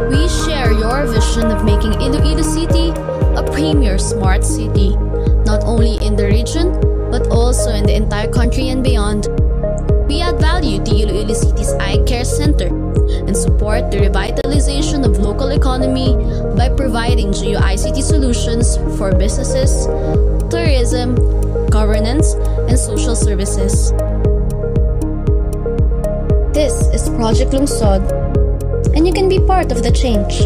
We share your vision of making Iloilo City a premier smart city, not only in the region, but also in the entire country and beyond. We add value to Iloilo City's Eye Care Center and support the revitalization of local economy by providing geo-ICT solutions for businesses, tourism, governance, and social services. This is Project Lungsod, and you can be part of the change.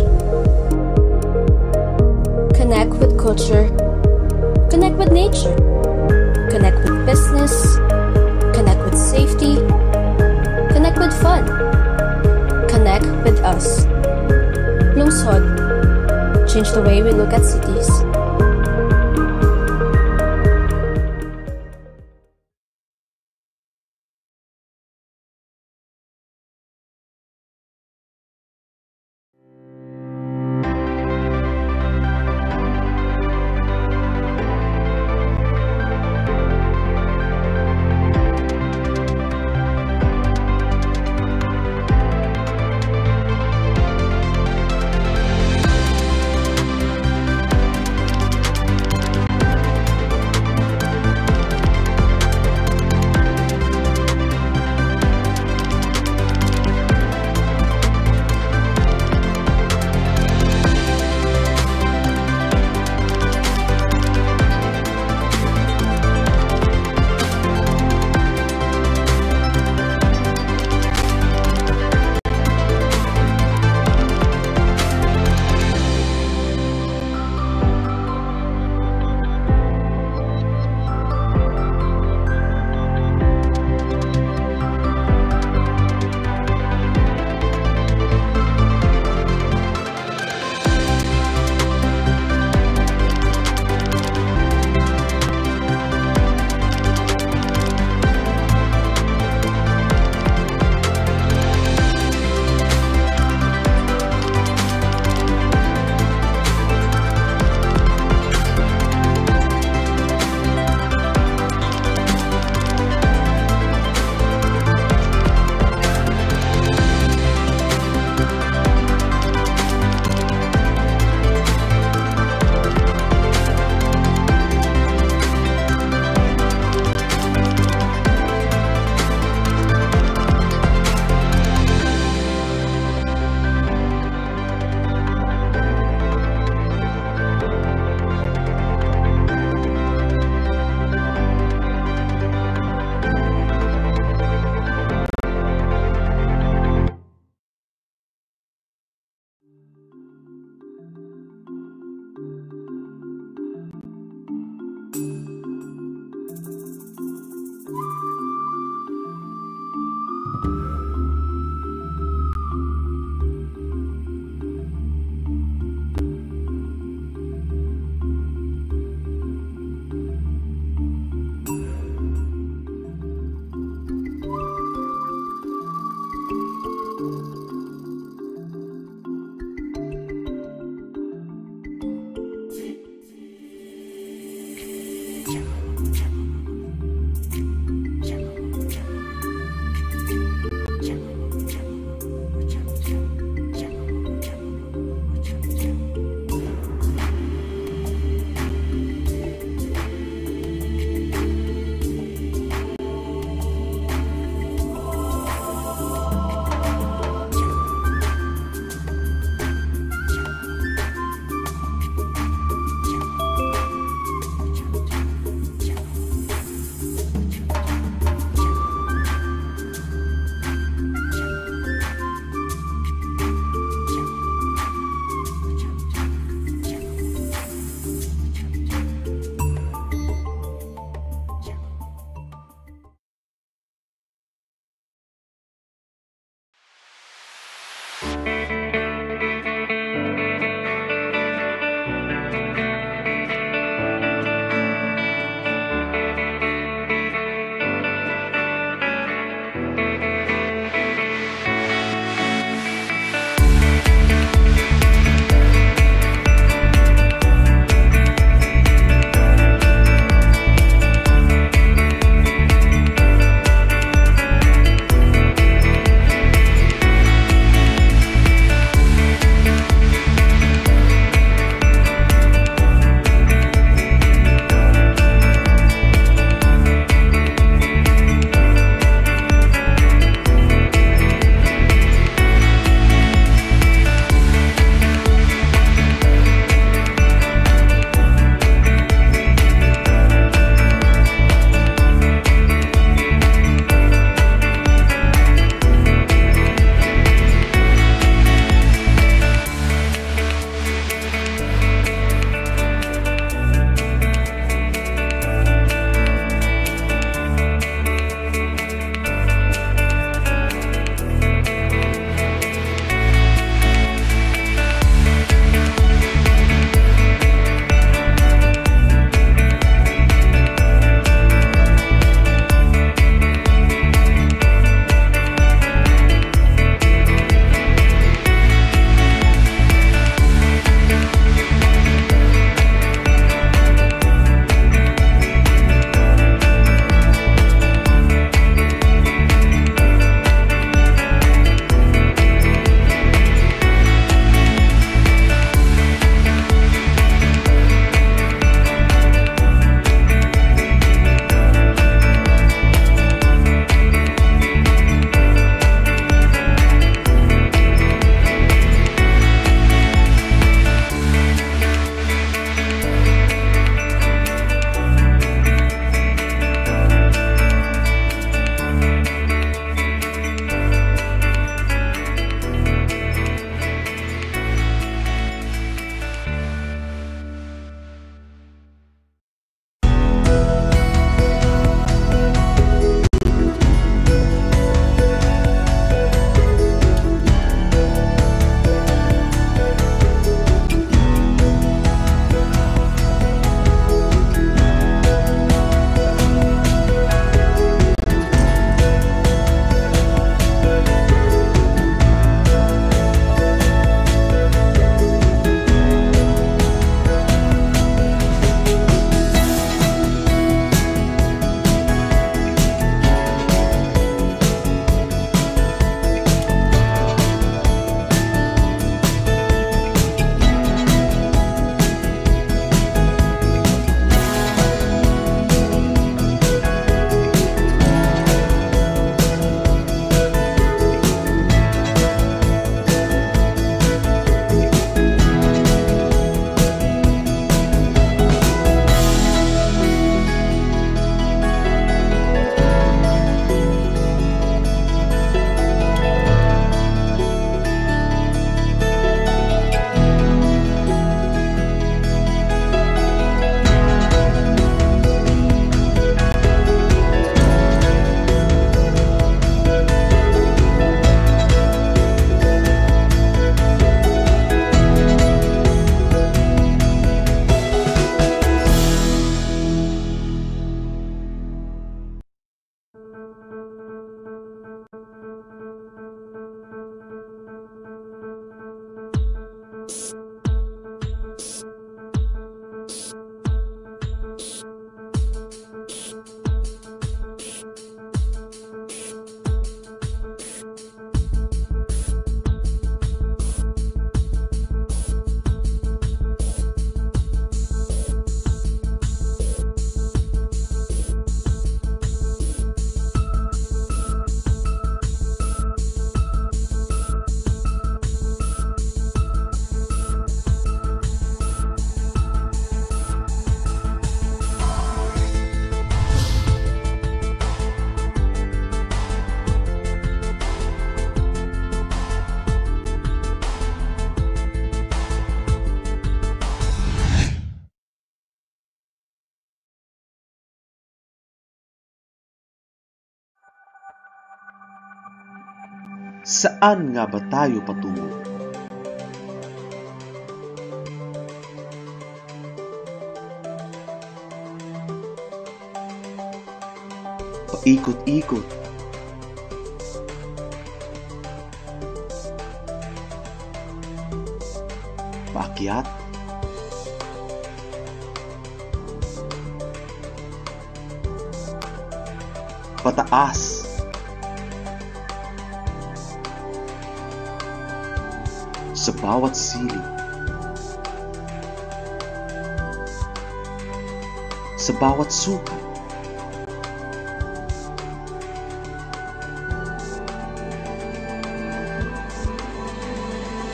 Connect with culture, connect with nature, connect with business, connect with safety, connect with fun, connect with us. Lungsod, change the way we look at cities. Saan nga ba tayo patungo? Paikot-ikot. Paakyat. Pataas. Sa bawat silid. Sa bawat sukat.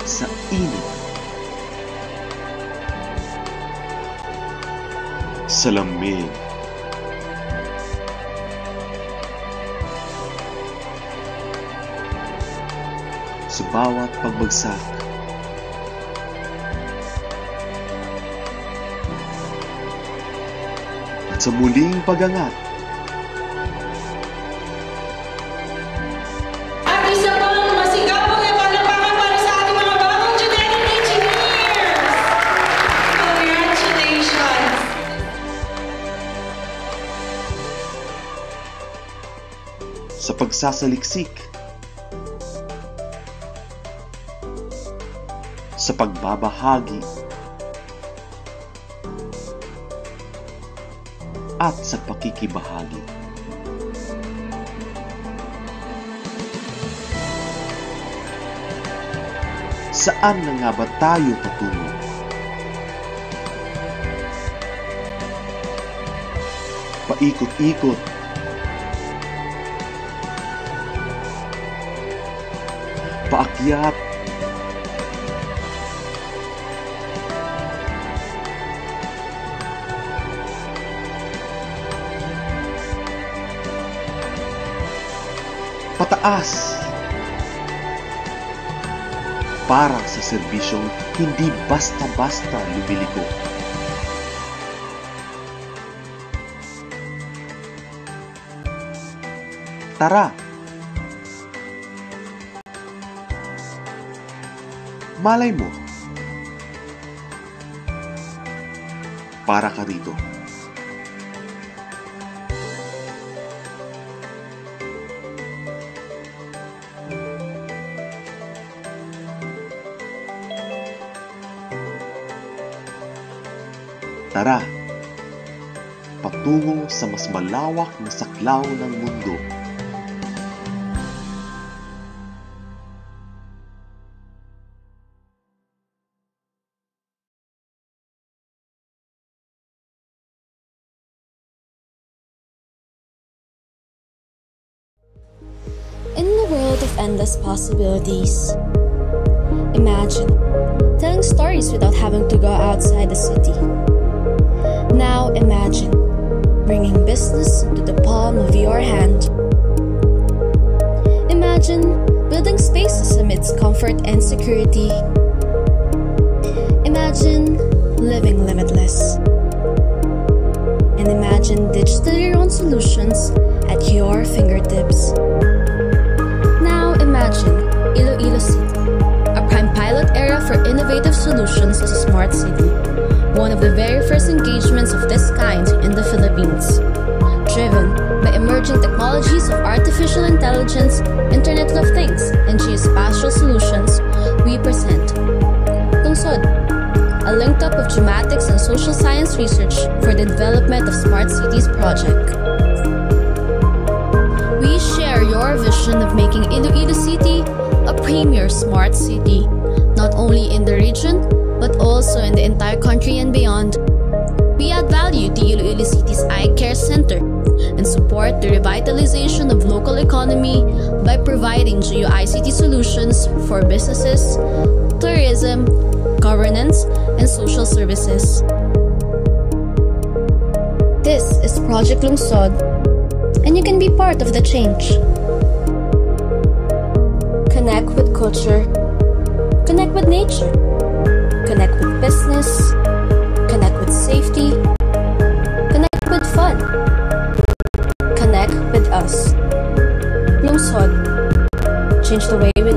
Sa init. Sa lamig. Sa bawat pagbagsak. At sa muling pagangat. At isa pang masigabong at palakpakan para sa ating mga bagong genetic engineers! Congratulations! Sa pagsasaliksik. Sa pagbabahagi. At sa pakikibahagi. Saan na nga ba tayo patungo? Paikot-ikot. Paakyat. Pataas. Para sa serbisyong hindi basta-basta lumiliko. Tara. Malay mo. Para ka rito. Tara, patungo sa mas malawak na saklaw ng mundo. In the world of endless possibilities, imagine telling stories without having to go outside the city. Now imagine bringing business into the palm of your hand. Imagine building spaces amidst comfort and security. Imagine living limitless. And imagine digitally run solutions at your fingertips. Now imagine Iloilo City, a prime pilot area for innovative solutions as a smart city. One of the very first engagements of this kind in the Philippines. Driven by emerging technologies of artificial intelligence, Internet of Things, and geospatial solutions, we present Lungsod, a linked up of geomatics and social science research for the development of Smart Cities project. We share your vision of making Iloilo City a premier smart city, not only in the region, but also in the entire country and beyond. We add value to Iloilo City's Eye Care Center and support the revitalization of local economy by providing geo-ICT solutions for businesses, tourism, governance, and social services. This is Project Lungsod, and you can be part of the change. Connect with culture, connect with nature, connect with business, connect with safety, connect with fun, connect with us. Lungsod, change the way we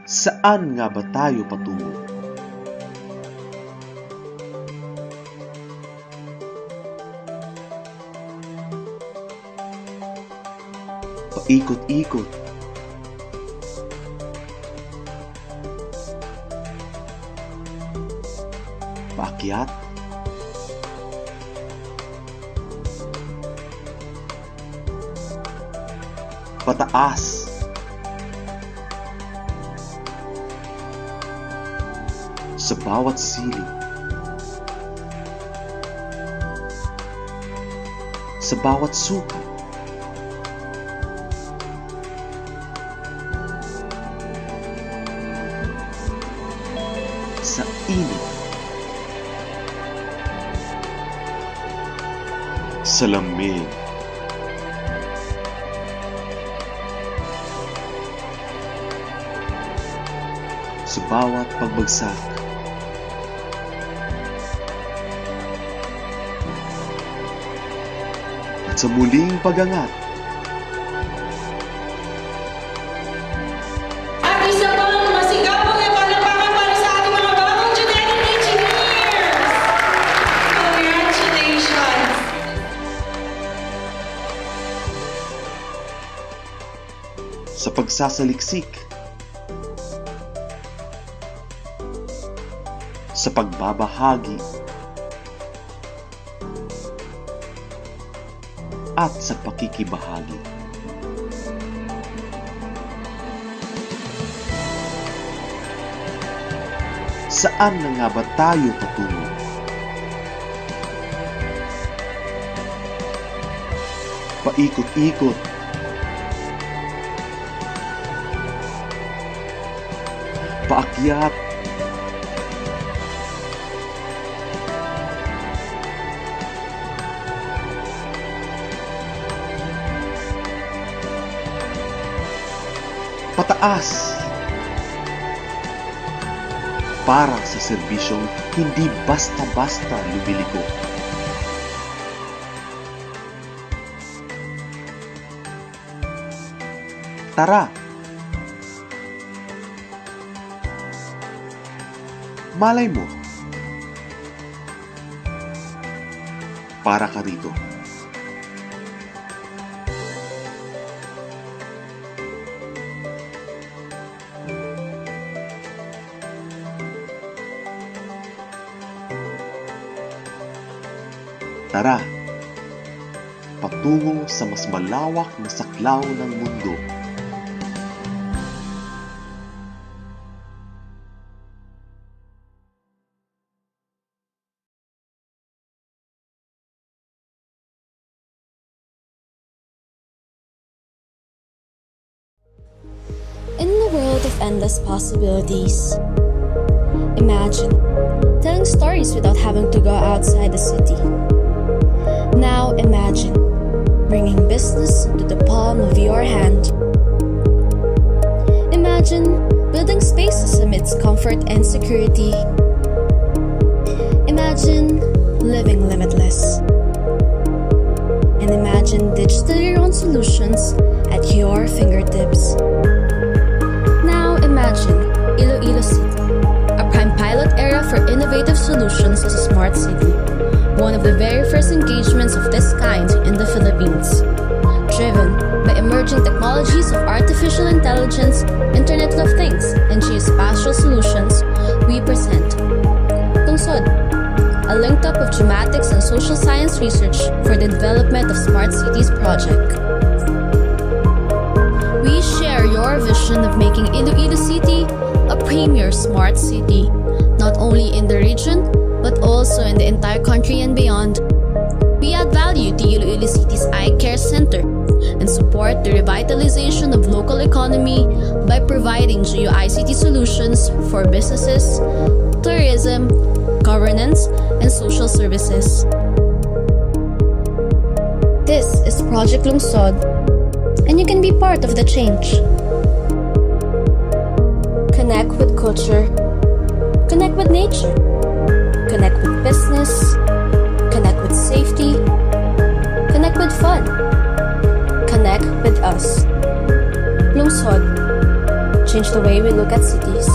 Saan nga ba tayo patungo? Paikot-ikot. Paakyat. Pataas. Sa bawat silid. Sa bawat sukat. Sa init. Sa lamig. Sa bawat pagbagsak. At sa muling pagangat. At isa pang masigabong na palakpakan para sa ating mga bagong genetic engineers! Congratulations! Sa pagsasaliksik. Sa pagbabahagi. At sa pakikibahagi. Saan na nga ba tayo patungo? Paikot-ikot. Paakyat. Pataas. Para sa serbisyong hindi basta-basta lumiliko. Tara! Malay mo. Para ka rito. Tara, patungo sa mas malawak na saklaw ng mundo. In the world of endless possibilities, imagine telling stories without having to go outside the city. Now imagine bringing business into the palm of your hand. Imagine building spaces amidst comfort and security. Imagine living limitless. And imagine digitally run solutions at your fingertips. Now imagine Iloilo City, a prime pilot area for innovative solutions as a smart city. One of the very first engagements of this kind in the Philippines. Driven by emerging technologies of artificial intelligence, Internet of Things, and geospatial solutions, we present Lungsod, a linked up of geomatics and social science research for the development of Smart Cities project. We share your vision of making Iloilo City a premier smart city, not only in the region, but also in the entire country and beyond. We add value to Iloilo City's Eye Care Center and support the revitalization of local economy by providing geo-ICT solutions for businesses, tourism, governance, and social services. This is Project Lungsod, and you can be part of the change. Connect with culture, connect with nature, connect with business, connect with safety, connect with fun, connect with us. Lungsod, change the way we look at cities.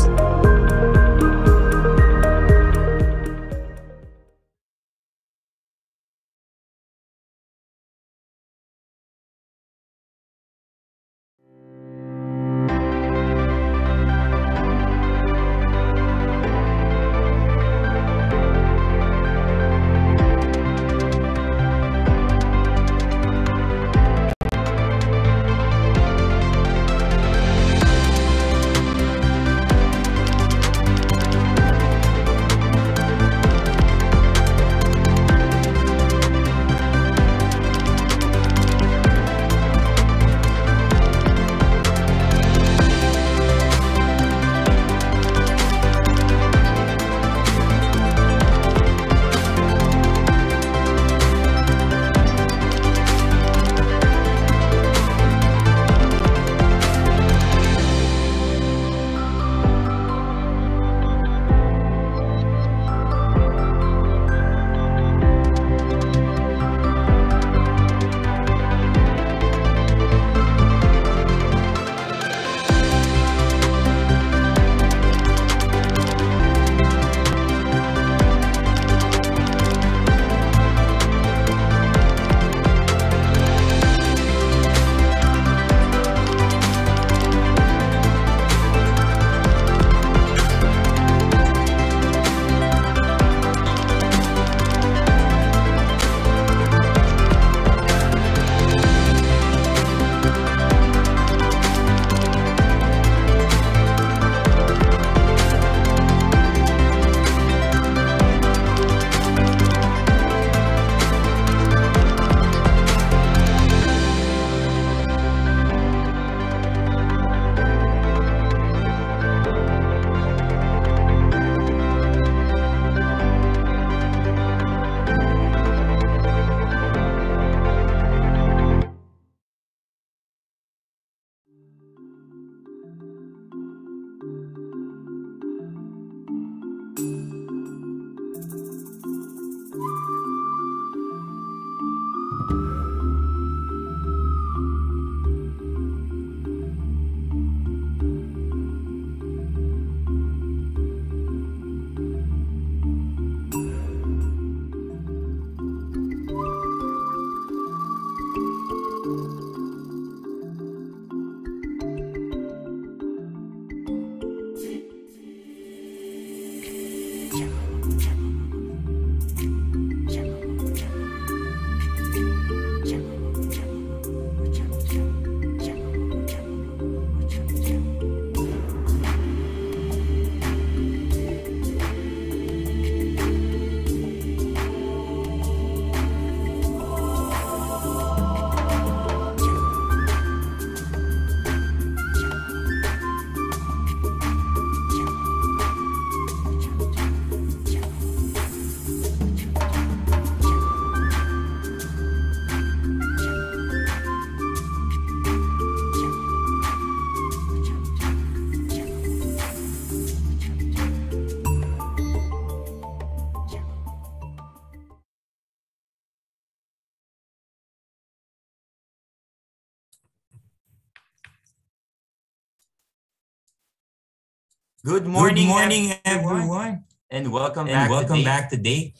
Good morning, everyone, and welcome back today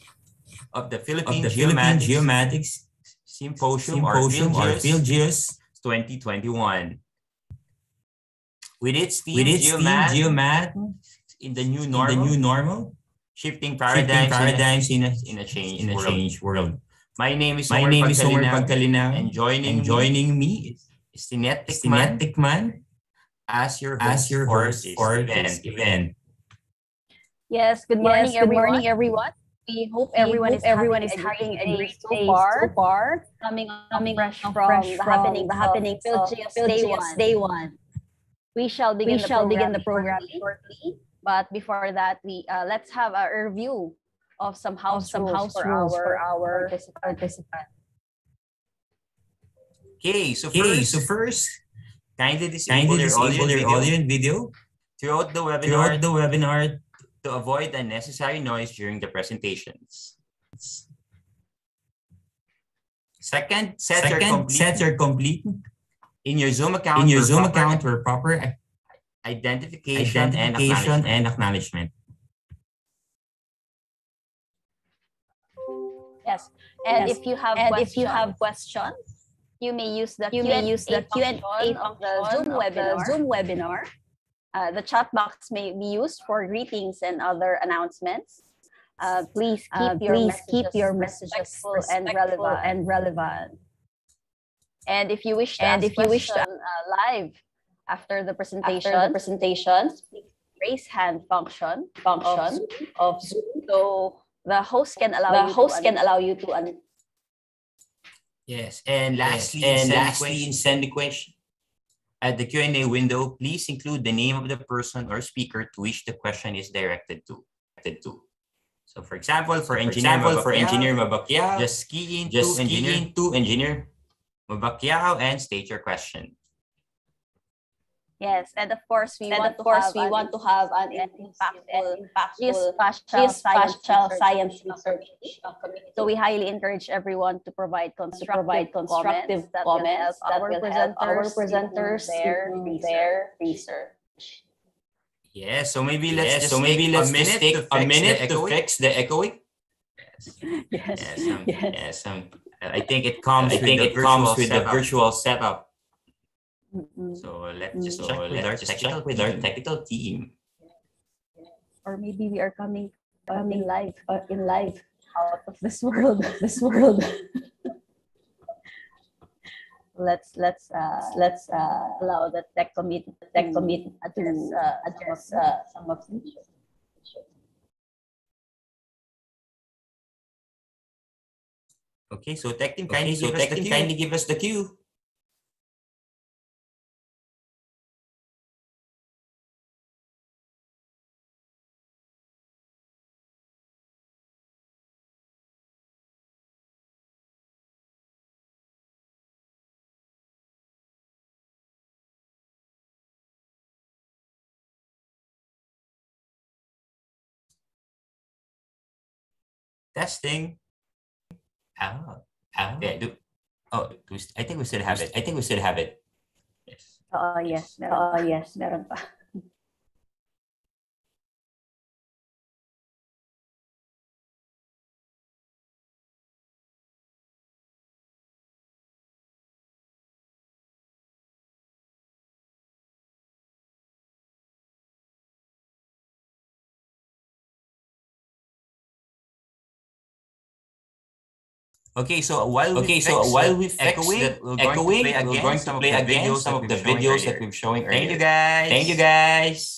of the Philippine Geomatics Symposium or PhilGeos 2021. With its theme Geomat in the new normal, shifting paradigms in a changed world. My name is Homer Pagkalinang, and joining me is Tinetic Man as your host for this event. Yes, good morning, everyone. We hope everyone is having a great day so far. Coming fresh from the happening PhilGeos Day 1. We shall begin the program shortly. But before that, we let's have a review of some house rules for our participants. Okay, so first, kindly disable your audio and video throughout the webinar to avoid unnecessary noise during the presentations. Second, set your complete in your Zoom account where proper Identification and acknowledgement. Yes. And if you have questions, you may use the Q&A function of the Zoom webinar. The chat box may be used for greetings and other announcements. Please keep your messages respectful and relevant. And if you wish to ask live after the presentation, raise hand function of Zoom. So the host can allow you to Yes, and lastly, send the question. At the Q&A window, please include the name of the person or speaker to which the question is directed to. So, for example, for Engineer Mabakyaw, just key into Engineer Mabakyaw and state your question. Yes, and of course, we want to have an impactful science research community. So we highly encourage everyone to provide constructive comments that will help our presenters in their research. Yeah, so maybe let's take a minute to fix the echoing. Yes. I think it comes with the virtual setup. So let's just check with our technical team. Or maybe we are coming live out of this world. Let's allow the tech committee to address some of these issues. Okay, so tech team kindly give us the cue. Testing. Yeah. I think we still have it. Yes. Yes. Meron pa. Okay, so while we fix echoing, we're going to play again some of the videos that we've showing earlier. Thank you guys.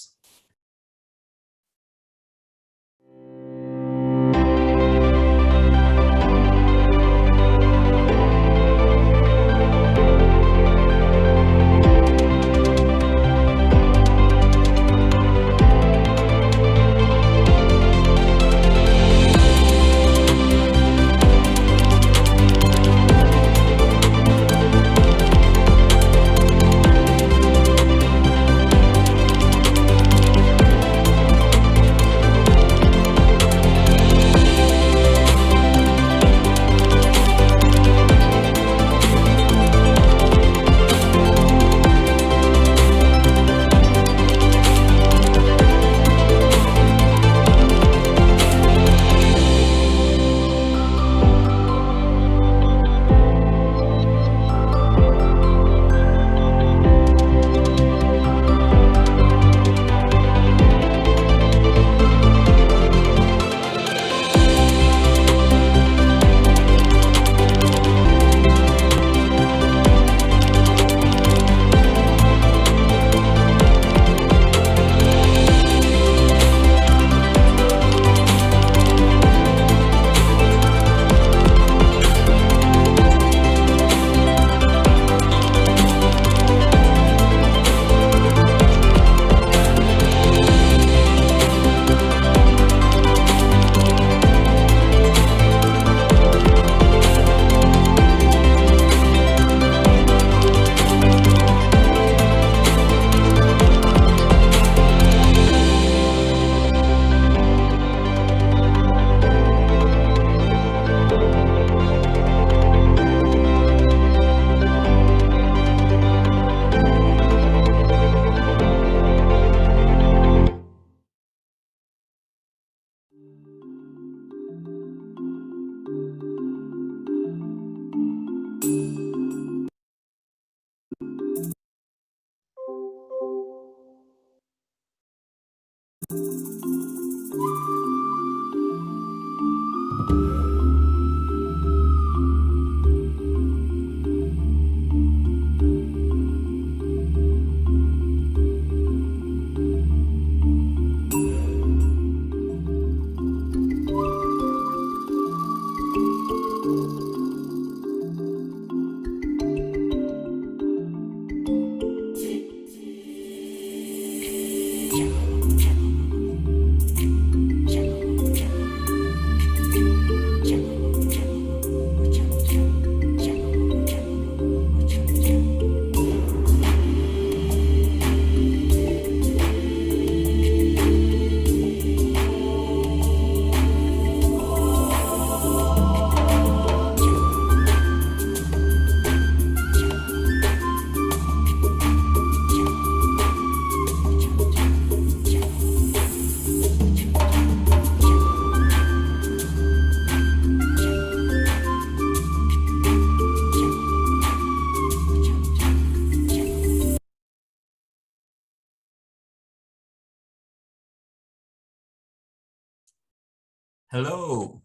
Hello.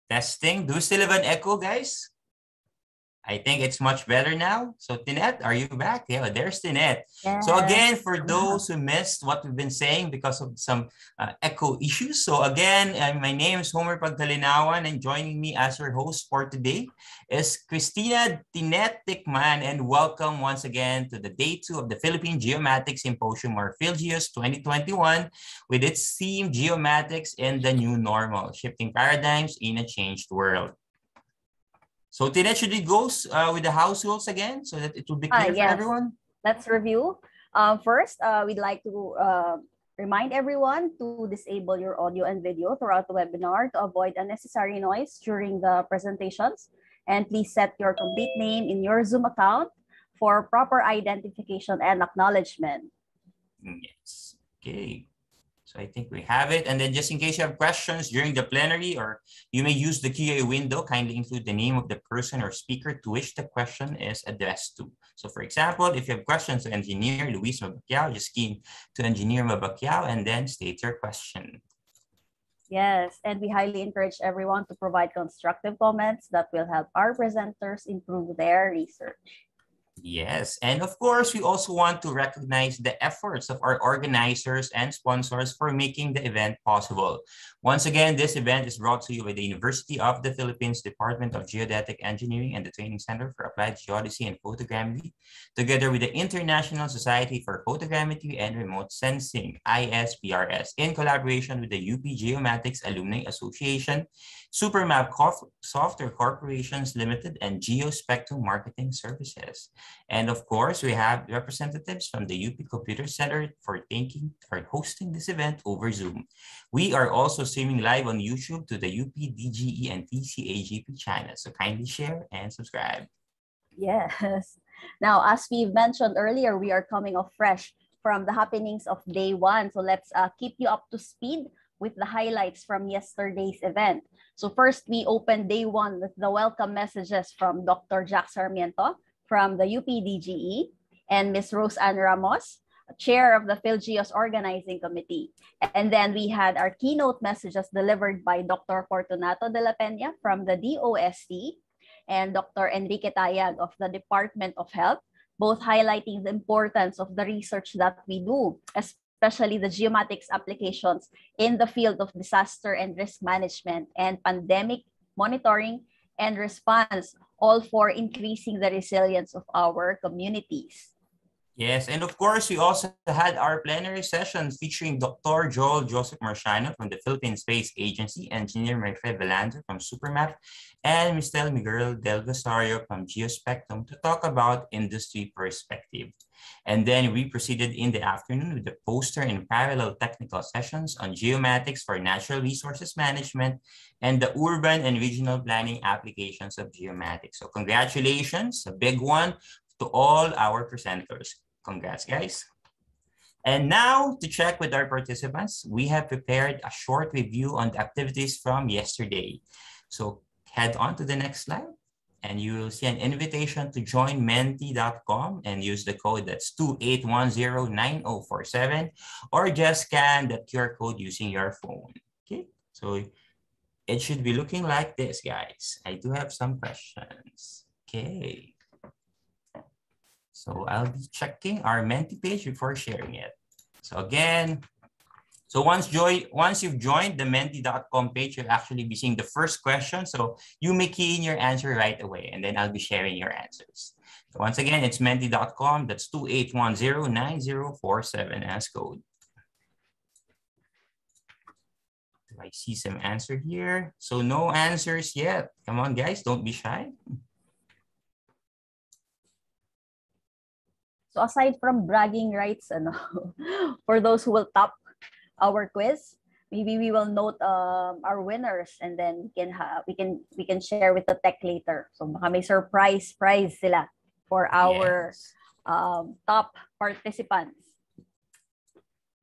Testing. Do we still have an echo, guys? I think it's much better now. So Tinette, are you back? Yeah, there's Tinette. Yes. So again, for those who missed what we've been saying because of some echo issues. So again, my name is Homer Pagtalinawan, and joining me as your host for today is Christina Tinette Tikman, and welcome once again to the day 2 of the Philippine Geomatics Symposium, or PhilGeos 2021, with its theme Geomatics in the New Normal, Shifting Paradigms in a Changed World. So Tinette, should we go with the house rules again so that it will be clear for everyone? Let's review. First, we'd like to remind everyone to disable your audio and video throughout the webinar to avoid unnecessary noise during the presentations. And please set your complete name in your Zoom account for proper identification and acknowledgement. Yes. Okay. So I think we have it. And then just in case you have questions during the plenary, or you may use the Q&A window, kindly include the name of the person or speaker to which the question is addressed to. So for example, if you have questions to Engineer Luis Mabakyao, just key to Engineer Mabakyao and then state your question. Yes, and we highly encourage everyone to provide constructive comments that will help our presenters improve their research. Yes, and of course, we also want to recognize the efforts of our organizers and sponsors for making the event possible. Once again, this event is brought to you by the University of the Philippines Department of Geodetic Engineering and the Training Center for Applied Geodesy and Photogrammetry, together with the International Society for Photogrammetry and Remote Sensing, ISPRS, in collaboration with the UP Geomatics Alumni Association, Supermap Software Corporations Limited, and Geospectrum Marketing Services. And of course, we have representatives from the UP Computer Center for hosting this event over Zoom. We are also streaming live on YouTube to the UP DGE and TCAGP channels. So kindly share and subscribe. Yes. Now, as we mentioned earlier, we are coming off fresh from the happenings of day 1. So let's keep you up to speed with the highlights from yesterday's event. So first, we opened day 1 with the welcome messages from Dr. Jack Sarmiento from the UP DGE and Ms. Rose Ann Ramos, chair of the PhilGeos Organizing Committee. And then we had our keynote messages delivered by Dr. Fortunato de la Peña from the DOST and Dr. Enrique Tayag of the Department of Health, both highlighting the importance of the research that we do, especially the geomatics applications in the field of disaster and risk management and pandemic monitoring and response, all for increasing the resilience of our communities. Yes, and of course, we also had our plenary session featuring Dr. Joel Joseph Marciano from the Philippine Space Agency, Engineer Marifé Belanger from Supermap, and Mr. Miguel Del Rosario from Geospectrum to talk about industry perspective. And then we proceeded in the afternoon with the poster and parallel technical sessions on geomatics for natural resources management and the urban and regional planning applications of geomatics. So congratulations, a big one to all our presenters. Congrats, guys. And now to check with our participants, we have prepared a short review on the activities from yesterday. So head on to the next slide and you will see an invitation to join menti.com and use the code that's 28109047, or just scan the QR code using your phone. Okay, so it should be looking like this, guys. I do have some questions. Okay. So I'll be checking our Menti page before sharing it. So again, once you've joined the menti.com page, you'll actually be seeing the first question. So you may key in your answer right away, and then I'll be sharing your answers. So once again, it's menti.com. That's 28109047 as code. Do I see some answer here? So no answers yet. Come on, guys, don't be shy. So aside from bragging rights, for those who will top our quiz, maybe we will note our winners, and then we can share with the tech later. So baka may surprise prize sila for our top participants.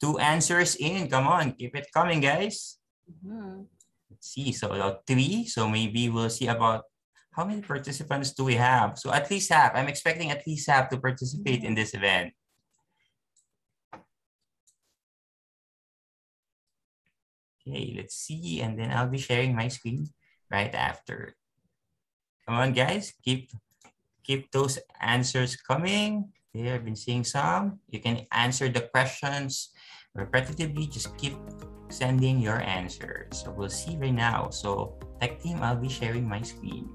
2 answers in. Come on, keep it coming, guys. Let's see. So 3. So maybe we'll see about how many participants do we have? So at least half. I'm expecting at least half to participate in this event. Okay, let's see. And then I'll be sharing my screen right after. Come on, guys. Keep those answers coming. Okay, I've been seeing some. You can answer the questions repetitively. Just keep sending your answers. So we'll see right now. So tech team, I'll be sharing my screen.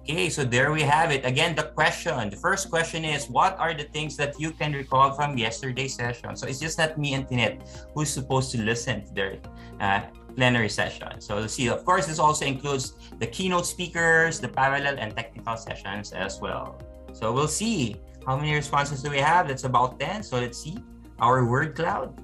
Okay, so there we have it. Again, the question. The first question is, what are the things that you can recall from yesterday's session? So it's just not me and Tinet who's supposed to listen to their plenary session. So let's see. Of course, this also includes the keynote speakers, the parallel and technical sessions as well. So we'll see. How many responses do we have? That's about 10. So let's see. Our word cloud.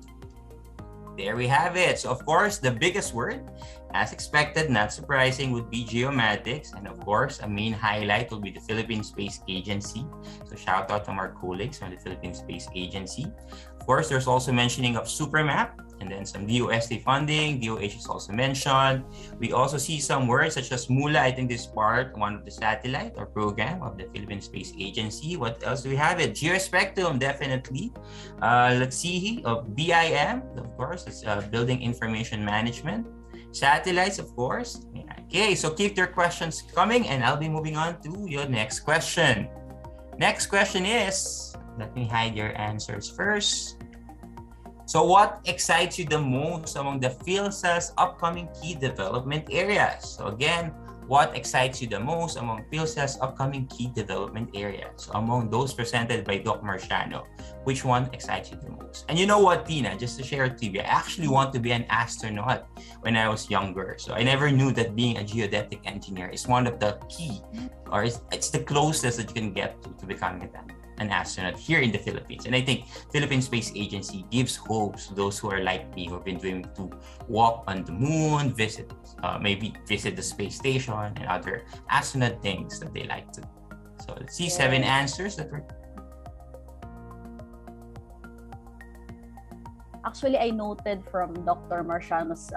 There we have it. So of course, the biggest word, as expected, not surprising, would be geomatics. And of course, a main highlight will be the Philippine Space Agency. So shout out to our colleagues from the Philippine Space Agency. Of course, there's also mentioning of SuperMap and then some DOST funding. DOH is also mentioned. We also see some words such as MULA. I think this is one of the satellite or program of the Philippine Space Agency. What else do we have? It Geospectrum, definitely. Let's see, BIM, of course, it's Building Information Management. Satellites, of course. Okay, so keep your questions coming and I'll be moving on to your next question. Next question is, let me hide your answers first. So what excites you the most among the PhilSA's upcoming key development areas? So again, what excites you the most among PhilSA's upcoming key development areas? So among those presented by Doc Marciano, which one excites you the most? And you know what, Tina, just to share it to you, I actually want to be an astronaut when I was younger. So I never knew that being a geodetic engineer is one of the key, or it's the closest that you can get to becoming an astronaut here in the Philippines. And I think Philippine Space Agency gives hopes to those who are like me, who have been dreaming to walk on the moon, maybe visit the space station and other astronaut things that they like to. So let's see 7 answers that were. Actually, I noted from Dr. Marciano's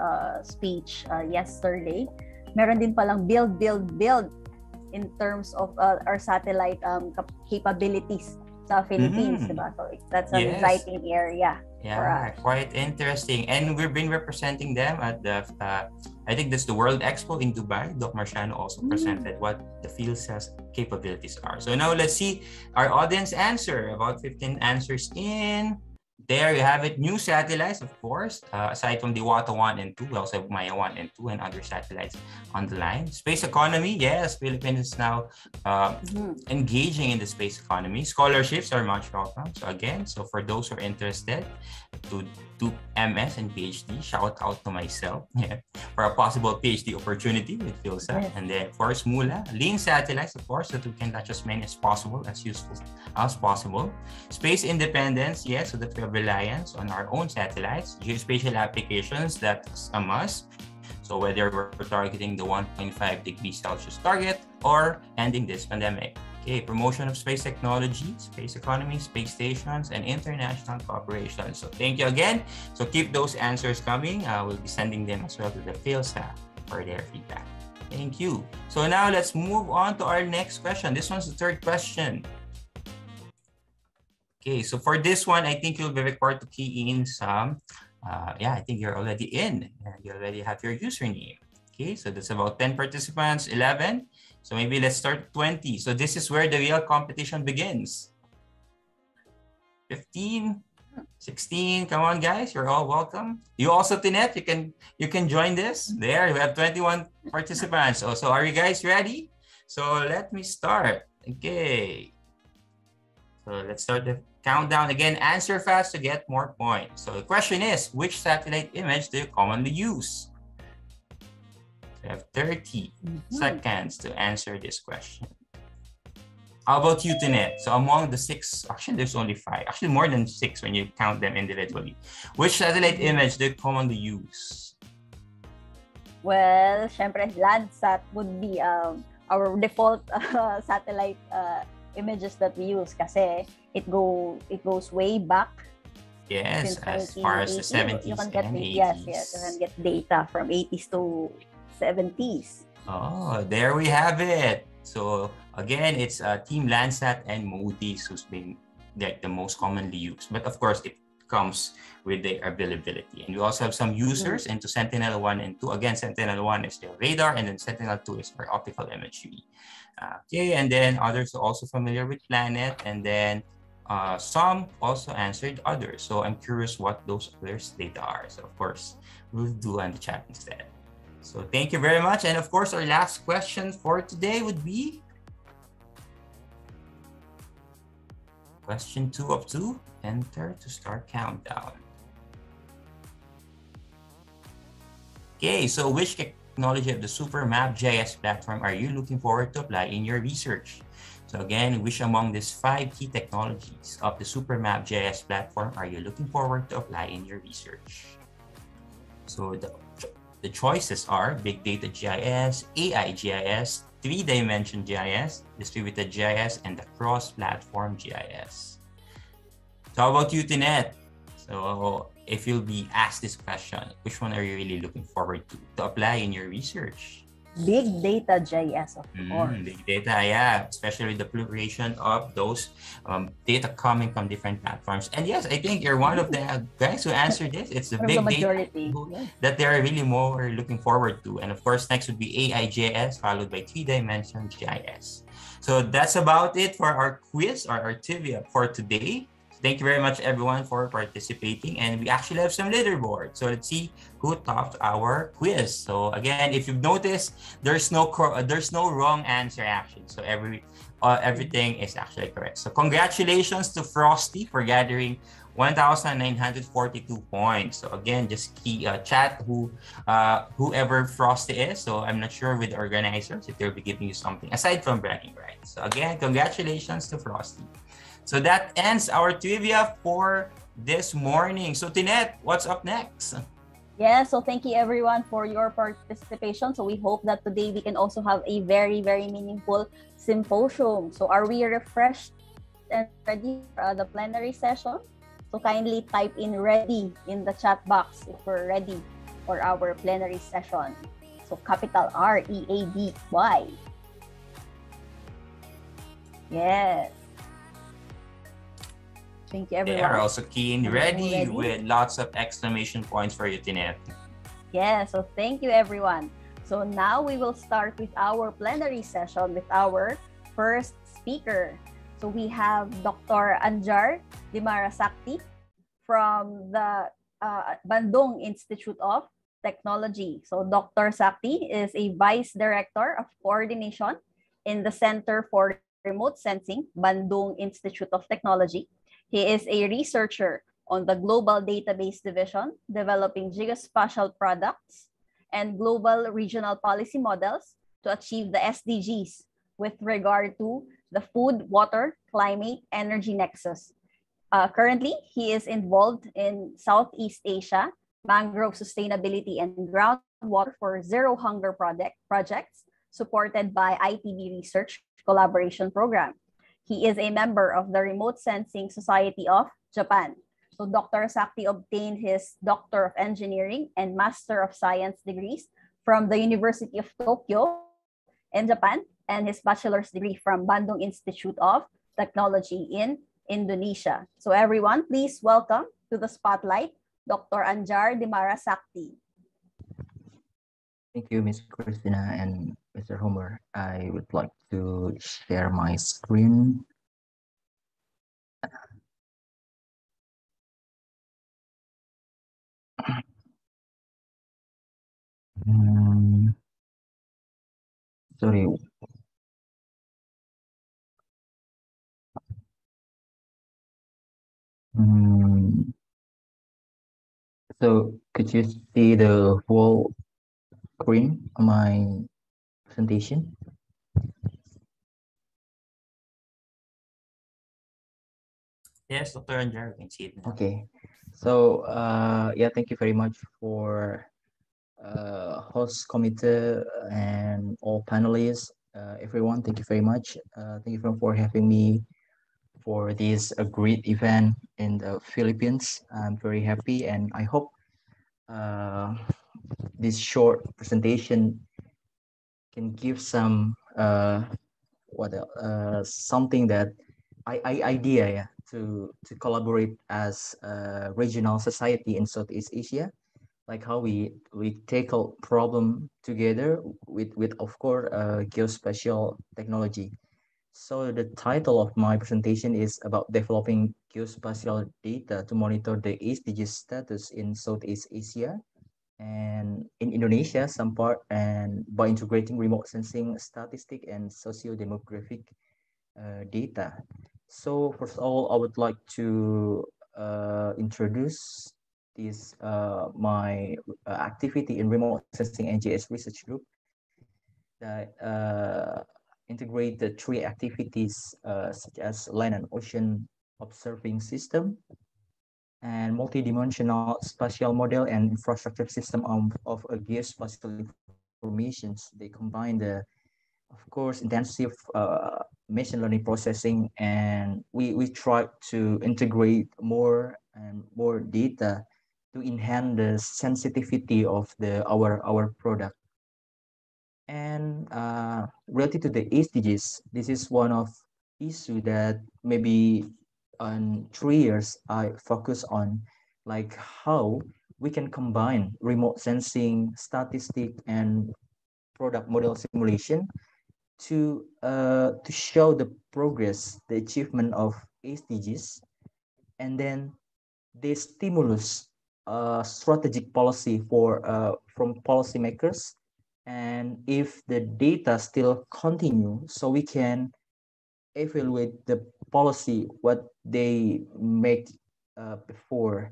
speech yesterday, meron din palang build in terms of our satellite capabilities sa Philippines, diba? So that's an exciting area. Yeah, quite interesting. And we've been representing them at the, I think that's the World Expo in Dubai. Doc Marciano also presented what the PhilSA's capabilities are. So now let's see our audience answer. About 15 answers in. There you have it. New satellites, of course. Aside from the WATA 1 and 2, we also have Maya 1 and 2 and other satellites on the line. Space economy, yes, Philippines is now engaging in the space economy. Scholarships are much welcome. So again, for those who are interested to do MS and PhD, shout out to myself for a possible PhD opportunity with PhilSA. Yes. And then, of course, MULA, lean satellites, of course, that we can touch as many as possible, as useful as possible. Space independence, yes, so that we have reliance on our own satellites. Geospatial applications, that's a must. So whether we're targeting the 1.5 degrees Celsius target or ending this pandemic. Okay, promotion of space technology, space economy, space stations, and international cooperation. So thank you again. So keep those answers coming. We'll be sending them as well to the PhilSA for their feedback. Thank you. So now let's move on to our next question. This one's the third question. Okay, so for this one, I think you'll be required to key in some, I think you're already in. You already have your username. Okay, so that's about 10 participants, 11. So maybe let's start 20. So this is where the real competition begins. 15, 16, come on guys, you're all welcome. You also, Tinet, you can join this. There, we have 21 participants. So are you guys ready? So let me start. Okay. So let's start the countdown again. Answer fast to get more points. So the question is, which satellite image do you commonly use? We have 30 seconds to answer this question. How about you, Tinet? So among the 6, actually there's only 5. Actually more than 6 when you count them individually. Which satellite image do you commonly use? Well, syempre, Landsat would be our default satellite images that we use kasi it goes way back. Yes, as far as the 70s and 80s. Yes, you can get data from 80s to 70s. Oh, there we have it. So again, it's Team Landsat and Moody's who's been like the most commonly used. But of course, it comes with the availability. And we also have some users into Sentinel-1 and 2. Again, Sentinel-1 is the radar, and then Sentinel-2 is for optical imagery. Okay, and then others are also familiar with Planet, and then some also answered others. So I'm curious what those others data are. So of course, we'll do on the chat instead. So thank you very much. And of course, our last question for today would be question 2 of 2. Enter to start countdown. Okay, so which technology of the SuperMapJS platform are you looking forward to apply in your research? So again, which among these 5 key technologies of the SuperMapJS platform are you looking forward to apply in your research? So the choices are Big Data GIS, AI GIS, 3D GIS, Distributed GIS, and the Cross-Platform GIS. So how about you, Tinette? So if you'll be asked this question, which one are you really looking forward to apply in your research? Big Data GIS, of course. Big data, yeah, especially the proliferation of those data coming from different platforms. And yes, I think you're one of the guys who answered this. It's the big data that they're really more looking forward to. And of course, next would be AI GIS, followed by 3D GIS. So that's about it for our quiz or our trivia for today. Thank you very much, everyone, for participating. And we actually have some leaderboard. So let's see who topped our quiz. So again, if you've noticed, there's no wrong answer actually. So everything is actually correct. So congratulations to Frosty for gathering 1,942 points. So again, just chat whoever Frosty is. So I'm not sure with the organizers if they'll be giving you something aside from bragging rights. So again, congratulations to Frosty. So that ends our trivia for this morning. So Tinette, what's up next? Yeah, so thank you everyone for your participation. So we hope that today we can also have a very, very meaningful symposium. So are we refreshed and ready for the plenary session? So kindly type in ready in the chat box if we're ready for our plenary session. So capital R-E-A-D-Y. Yes. Thank you, everyone. They're also keen, ready with lots of exclamation points for you, Tinette. Yeah, so thank you, everyone. So now we will start with our plenary session with our first speaker. So we have Dr. Anjar Dimarasakti from the Bandung Institute of Technology. So Dr. Sakti is a Vice Director of Coordination in the Center for Remote Sensing, Bandung Institute of Technology. He is a researcher on the Global Database Division, developing geospatial products and global regional policy models to achieve the SDGs with regard to the food, water, climate, energy nexus. Currently, he is involved in Southeast Asia, mangrove sustainability and groundwater for Zero Hunger projects supported by ITB Research Collaboration Program. He is a member of the Remote Sensing Society of Japan. So Dr. Sakti obtained his Doctor of Engineering and Master of Science degrees from the University of Tokyo in Japan and his bachelor's degree from Bandung Institute of Technology in Indonesia. So everyone, please welcome to the spotlight, Dr. Anjar Dimarasakti. Thank you, Ms. Christina and Mr. Homer. I would like to share my screen. Sorry. So could you see the whole screen on my presentation? Yes, Dr. Anjar, you can see it now. Okay. So yeah, thank you very much for host committee and all panelists, everyone. Thank you very much. Thank you for having me for this great event in the Philippines. I'm very happy, and I hope this short presentation can give some something that idea, yeah, to collaborate as a regional society in Southeast Asia, like how we tackle problem together with of course geospatial technology. So the title of my presentation is about developing geospatial data to monitor the SDG status in Southeast Asia and in Indonesia, some part, and by integrating remote sensing, statistic, and socio-demographic data. So first of all, I would like to introduce this my activity in remote sensing NGS research group that integrate the three activities such as land and ocean observing system and multidimensional spatial model and infrastructure system of a geospatial informations. They combine the, of course, intensive machine learning processing, and we try to integrate more and more data to enhance the sensitivity of our product. And related to the SDGs, this is one of issue that maybe on 3 years I focus on, like how we can combine remote sensing, statistic, and product model simulation to show the progress, the achievement of SDGs, and then they stimulus strategic policy for from policymakers. And if the data still continue, so we can evaluate the policy what they make before.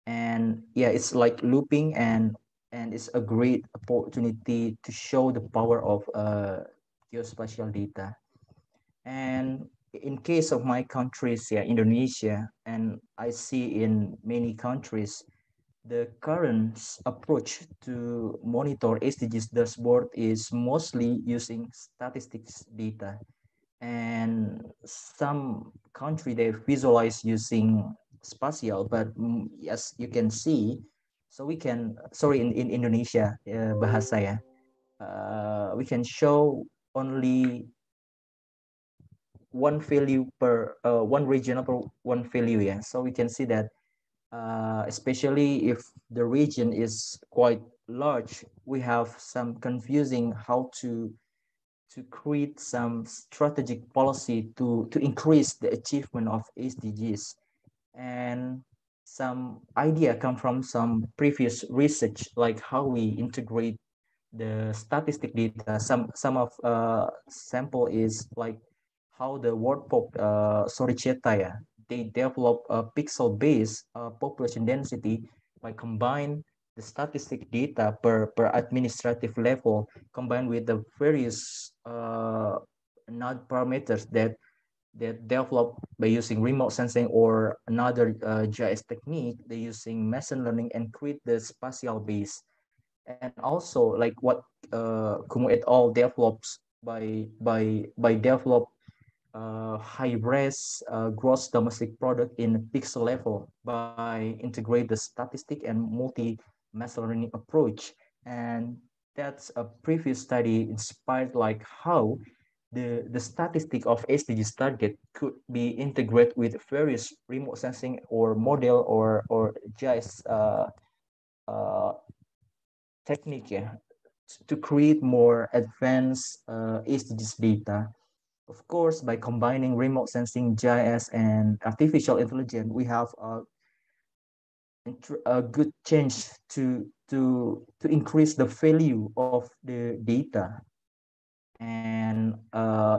And yeah, it's like looping, and it's a great opportunity to show the power of geospatial data. And in case of my countries, yeah, Indonesia, and I see in many countries, the current approach to monitor SDGs dashboard is mostly using statistics data. And some country they visualize using spatial, but as you can see, so we can, sorry, in Indonesia, bahasa ya, we can show only one value per one region per one value, yeah. So we can see that especially if the region is quite large, we have some confusing how to create some strategic policy to increase the achievement of SDGs. And some idea come from some previous research, like how we integrate the statistic data. Some of sample is like how the WordPop Soriceta, they develop a pixel-based population density by combine the statistic data per administrative level, combined with the various node parameters that develop by using remote sensing or another GIS technique. They're using machine learning and create the spatial base. And also like what Kumu et al. Develops by develop high-res gross domestic product in pixel level by integrate the statistic and multi-machine learning approach. And that's a previous study inspired like how the statistic of SDGs target could be integrated with various remote sensing or model or GIS technique, yeah, to create more advanced SDGs data. Of course, by combining remote sensing, GIS, and artificial intelligence, we have a good chance to increase the value of the data, and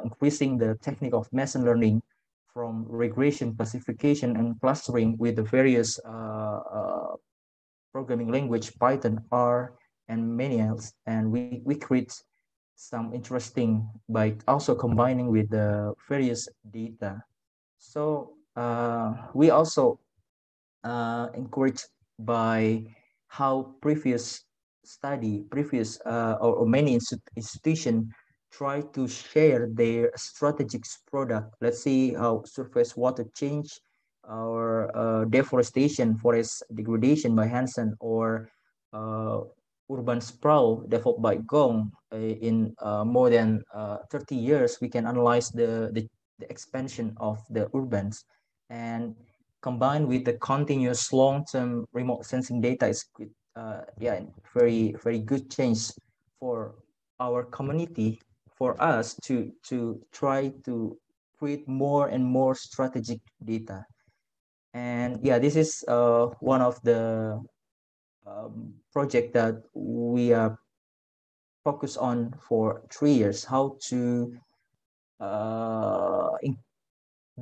increasing the technique of machine learning from regression, classification, and clustering with the various programming language, Python, R, and many else. And we create some interesting by also combining with the various data. So we also encouraged by how previous or many institutions try to share their strategic product. Let's see how surface water change or deforestation, forest degradation by Hansen, or urban sprawl developed by Gong in more than 30 years, we can analyze the expansion of the urbans, and combined with the continuous long-term remote sensing data is yeah, very good change for our community, for us to try to create more and more strategic data. And yeah, this is one of the project that we are focused on for 3 years, how to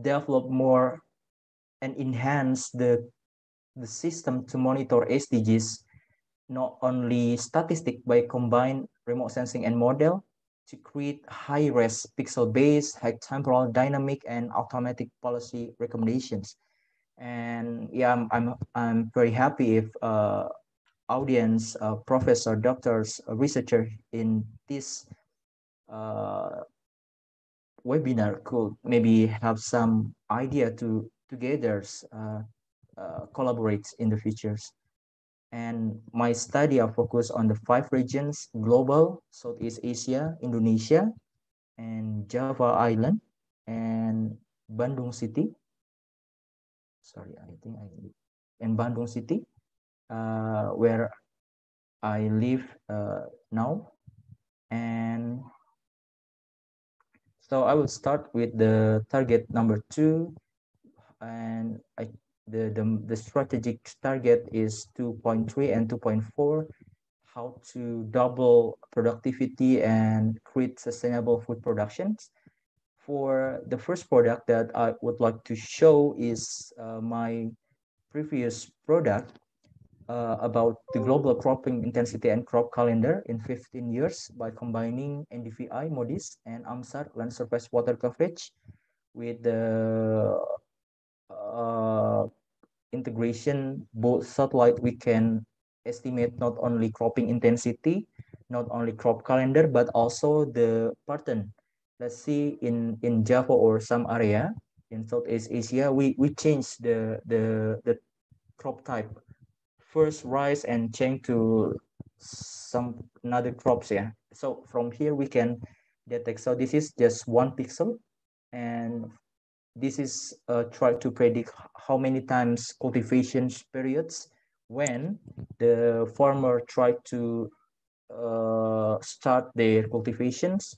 develop more and enhance the system to monitor SDGs, not only statistic by combined remote sensing and model to create high-res pixel-based, high temporal dynamic and automatic policy recommendations. And yeah, I'm very happy if audience, professor, doctors, researcher in this webinar could maybe have some idea to together collaborate in the futures. And my study are focused on the 5 regions: global, Southeast Asia, Indonesia, and Java Island, and Bandung City. Sorry, I think in Bandung City, where I live now. And so I will start with the target number 2, and the strategic target is 2.3 and 2.4, how to double productivity and create sustainable food productions. For the first product that I would like to show is my previous product about the global cropping intensity and crop calendar in 15 years by combining NDVI, MODIS, and AMSAR, land surface water coverage, with the integration both satellite. We can estimate not only cropping intensity, not only crop calendar, but also the pattern. Let's see in Java or some area in Southeast Asia, we change the crop type. First rice and change to some another crops. Yeah. So from here we can detect. So this is just 1 pixel, and this is try to predict how many times cultivation periods when the farmer try to start their cultivations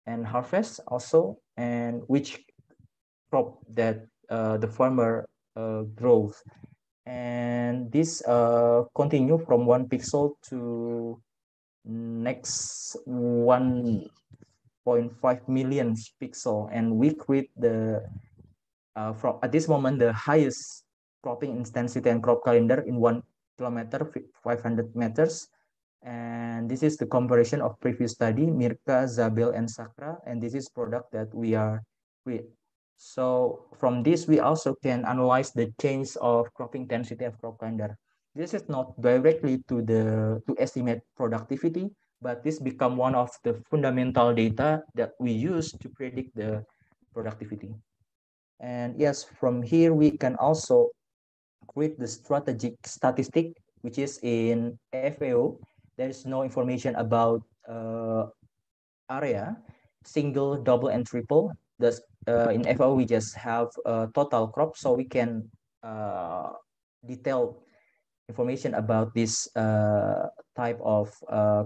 and harvest also, and which crop that the farmer grows. And this continue from 1 pixel to next 1.5 million pixel, and we create the from at this moment the highest cropping intensity and crop calendar in 1 kilometer, 500 meters. And this is the comparison of previous study, Mirka, Zabel, and Sakra, and this is product that we are with. So from this, we also can analyze the change of cropping intensity of crop calendar. This is not directly to estimate productivity, but this become one of the fundamental data that we use to predict the productivity. And yes, from here we can also create the strategic statistic, which is in FAO. There is no information about area, single, double, and triple. Thus, in FAO, we just have total crop, so we can detail information about this type of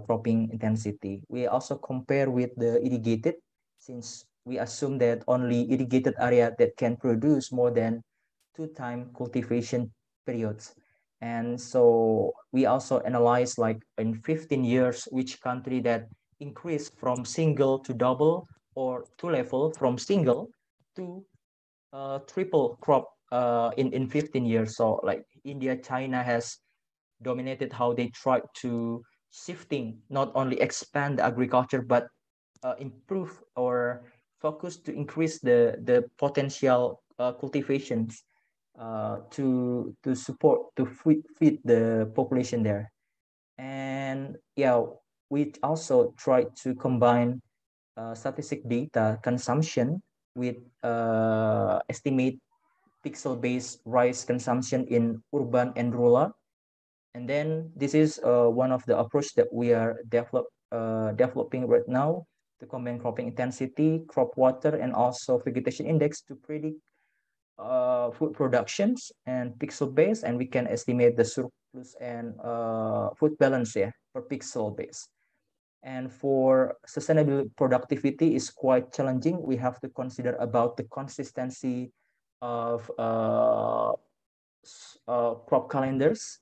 cropping intensity. We also compare with the irrigated, since we assume that only irrigated area that can produce more than 2 times cultivation periods. And so we also analyze, like in 15 years, which country that increased from single to double, or 2 level from single to triple crop in 15 years. So like India, China has dominated how they try to shifting, not only expand the agriculture, but improve or focus to increase the potential cultivations to support, to feed the population there. And yeah, we also try to combine statistic data consumption with estimate pixel-based rice consumption in urban and rural, And then this is one of the approach that we are developing right now to combine cropping intensity, crop water, and also vegetation index to predict food productions and pixel base, and we can estimate the surplus and food balance per pixel base. And for sustainable productivity is quite challenging. We have to consider about the consistency of crop calendars,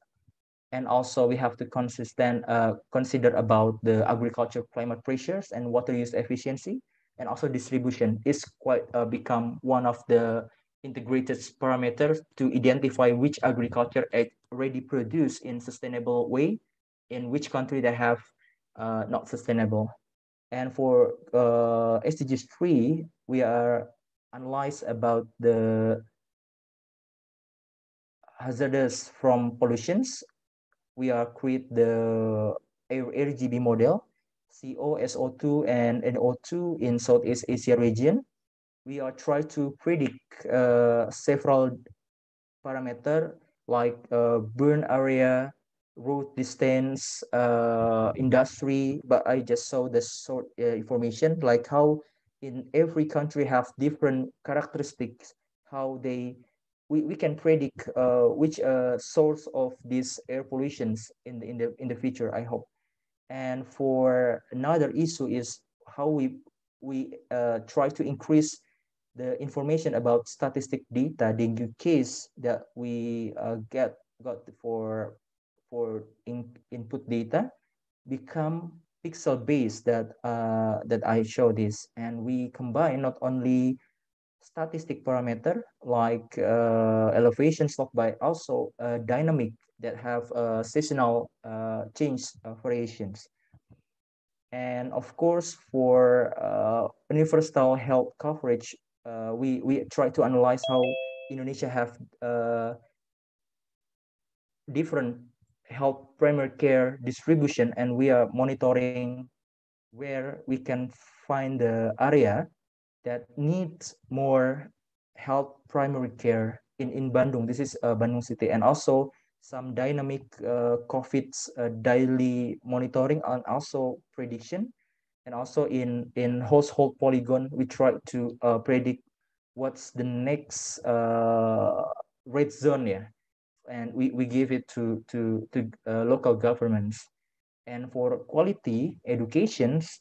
and also we have to consider about the agriculture climate pressures and water use efficiency, and also distribution is quite become one of the integrated parameters to identify which agriculture already produced in sustainable way, in which country they have not sustainable. And for SDGs 3, we are analyze about the hazardous from pollutions. We are create the RGB model, CO, SO2, and NO2 in Southeast Asia region. We are try to predict several parameter like burn area, route distance, industry, but I just saw the sort information like how in every country have different characteristics, how we can predict which source of these air pollutions in the future, I hope. And for another issue is how we try to increase the information about statistic data, dengue case that we got for input data become pixel based that I show this, and we combine not only statistic parameter like elevation slope, but also dynamic that have seasonal change variations. And of course, for universal health coverage, we try to analyze how Indonesia have different health primary care distribution, and we are monitoring where we can find the area that needs more health primary care in Bandung. This is Bandung City, and also some dynamic COVID's daily monitoring and also prediction. And also in household polygon, we try to predict what's the next red zone here, and we give it to local governments. And for quality educations,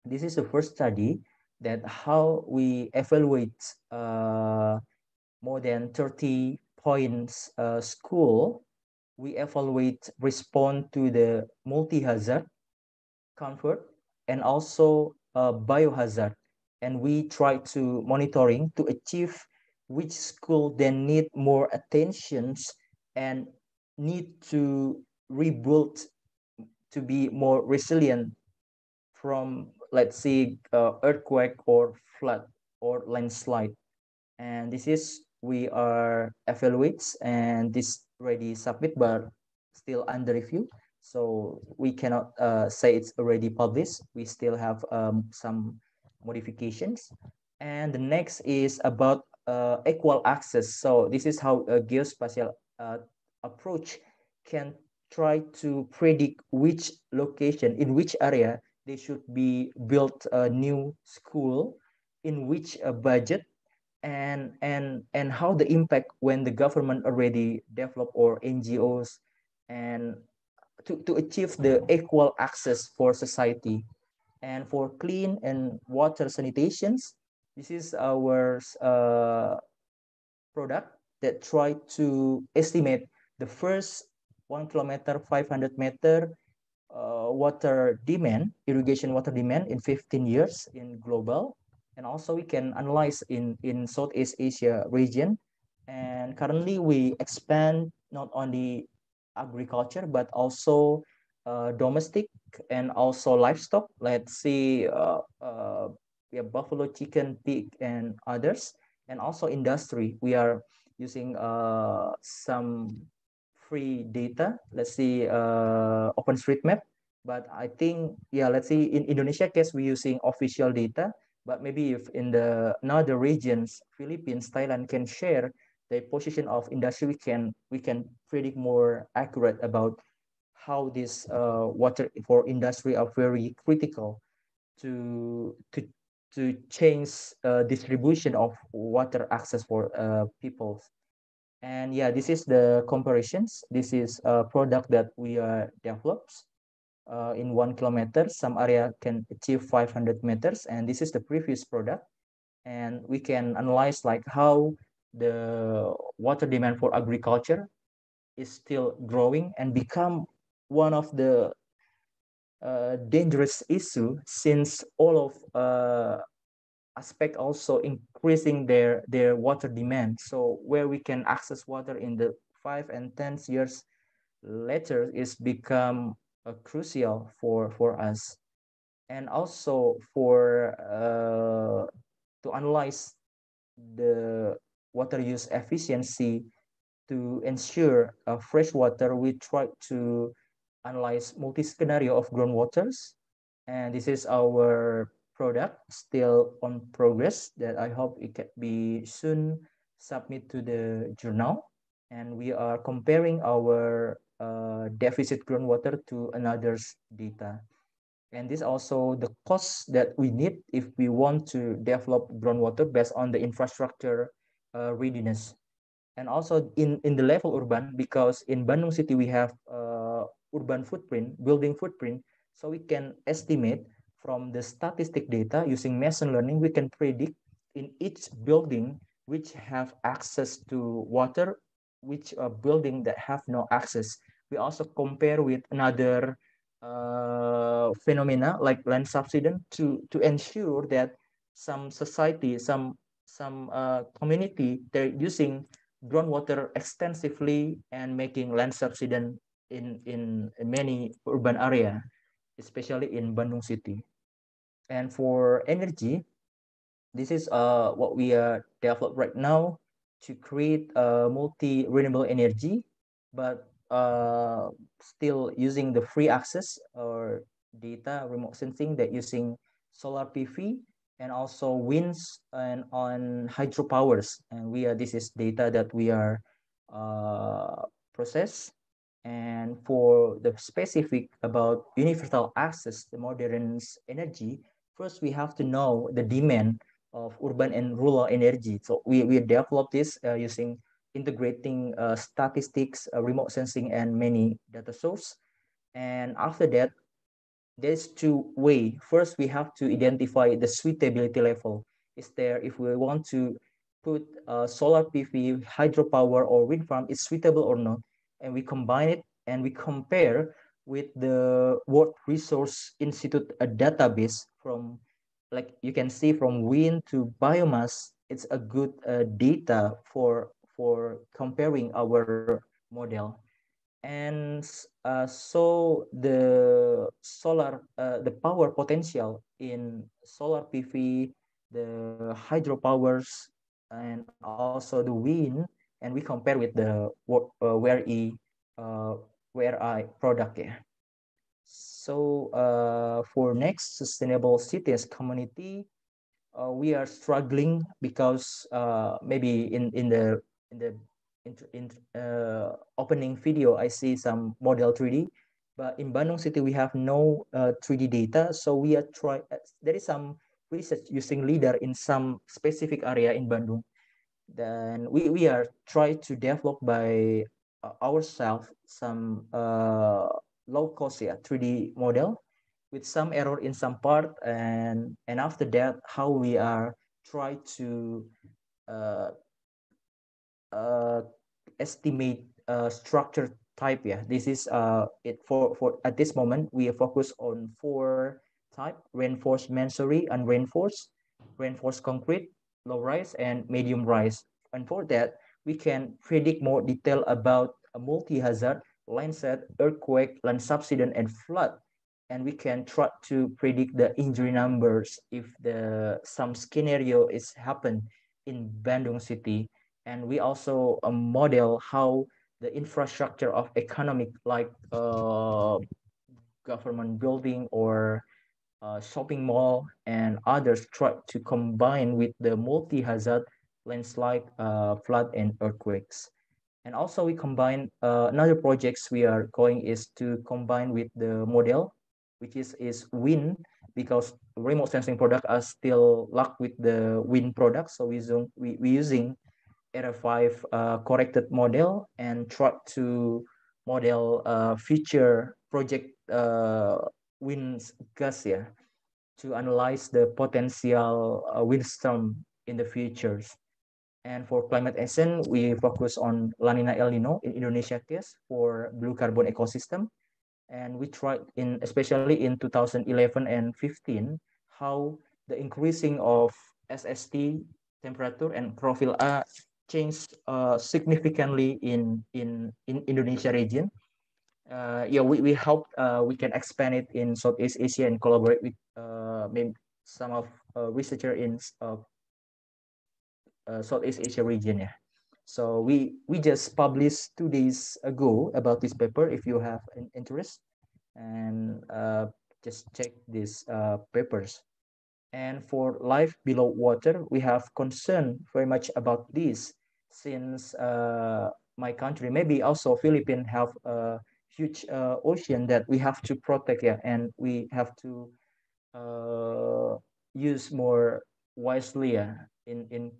this is the first study that how we evaluate more than 30 points school. We evaluate respond to the multi-hazard, comfort, and also biohazard. And we try to monitoring to achieve which school then need more attentions and need to rebuild to be more resilient from, let's say, earthquake or flood or landslide. And this is we are evaluates, and this already submit but still under review. So we cannot say it's already published. We still have some modifications. And the next is about equal access. So this is how a geospatial approach can try to predict which location, in which area they should be built a new school, in which budget, and how the impact when the government already develop or NGOs, and to achieve the equal access for society. And for clean and water sanitations, this is our product that try to estimate the first 1 kilometer, 500-meter water demand, irrigation water demand in 15 years in global. And also we can analyze in Southeast Asia region. And currently we expand not only agriculture, but also domestic and also livestock. Let's see, we have buffalo, chicken, pig, and others. And also industry, we are using some free data. Let's see, OpenStreetMap. But I think, yeah, let's see, in Indonesia case, we're using official data. But maybe if in the other regions, Philippines, Thailand can share the position of industry, we can predict more accurate about how this water for industry are very critical to to to change distribution of water access for people. And yeah, this is the comparisons. This is a product that we developed in 1 kilometer. Some area can achieve 500 meters, and this is the previous product. And we can analyze like how the water demand for agriculture is still growing and become one of the dangerous issue, since all of aspect also increasing their water demand. So where we can access water in the 5 and 10 years later is become crucial for us. And also for to analyze the water use efficiency to ensure fresh water, we try to analyze multi-scenario of groundwaters. And this is our product still on progress that I hope it can be soon submit to the journal. And we are comparing our deficit groundwater to another's data. And this also the cost that we need if we want to develop groundwater based on the infrastructure readiness. And also in the level urban, because in Bandung City we have urban footprint, building footprint, so we can estimate from the statistic data using machine learning, we can predict in each building which have access to water, which building that have no access. We also compare with another phenomena like land subsidence to ensure that some society, some community, they're using groundwater extensively and making land subsidence in many urban area, especially in Bandung City. And for energy, this is what we are developed right now to create multi-renewable energy, but still using the free access or data remote sensing that using solar PV and also winds and on hydropowers. And this is data that we are process. And for the specific about universal access to modern energy, first we have to know the demand of urban and rural energy. So we developed this using integrating statistics, remote sensing, and many data source. And after that, there's two way. First, we have to identify the suitability level. Is there, if we want to put solar PV, hydropower, or wind farm, is suitable or not? And we combine it and we compare with the World Resource Institute database from, like you can see, from wind to biomass. It's a good data for comparing our model. And so the solar, the power potential in solar PV, the hydropowers, and also the wind, and we compare with the where I product. Yeah. So for next sustainable cities community, we are struggling because maybe in the opening video, I see some model 3D, but in Bandung City, we have no 3D data. So we are there is some research using LIDAR in some specific area in Bandung. Then we are trying to develop by ourselves some low cost 3D model with some error in some part. And after that, how we are try to estimate structure type. Yeah, this is it for at this moment we are focused on 4 type: reinforced masonry, unreinforced, reinforced concrete, low rise, and medium rise. And for that, we can predict more detail about a multi-hazard, landslide, earthquake, land subsidence, and flood. And we can try to predict the injury numbers if some scenario is happen in Bandung City. And we also model how the infrastructure of economic, like government building or shopping mall and others, try to combine with the multi-hazard landslide, flood, and earthquakes. And also we combine another projects we are going is to combine with the model, which is wind, because remote sensing products are still locked with the wind products. So we using Era 5 corrected model and try to model future project wind gas, yeah, to analyze the potential windstorm in the futures. And for climate action, we focus on La Nina El Nino in Indonesia case for blue carbon ecosystem. And we tried in, especially in 2011 and 15, how the increasing of SST temperature and profile A changed significantly in Indonesia region. Yeah, we hope we can expand it in Southeast Asia and collaborate with maybe some of researcher in Southeast Asia region. Yeah. So we just published 2 days ago about this paper. If you have an interest, and just check these papers. And for life below water, we have concern very much about this, since my country, maybe also Philippines, have a huge ocean that we have to protect. Yeah, and we have to use more wisely, in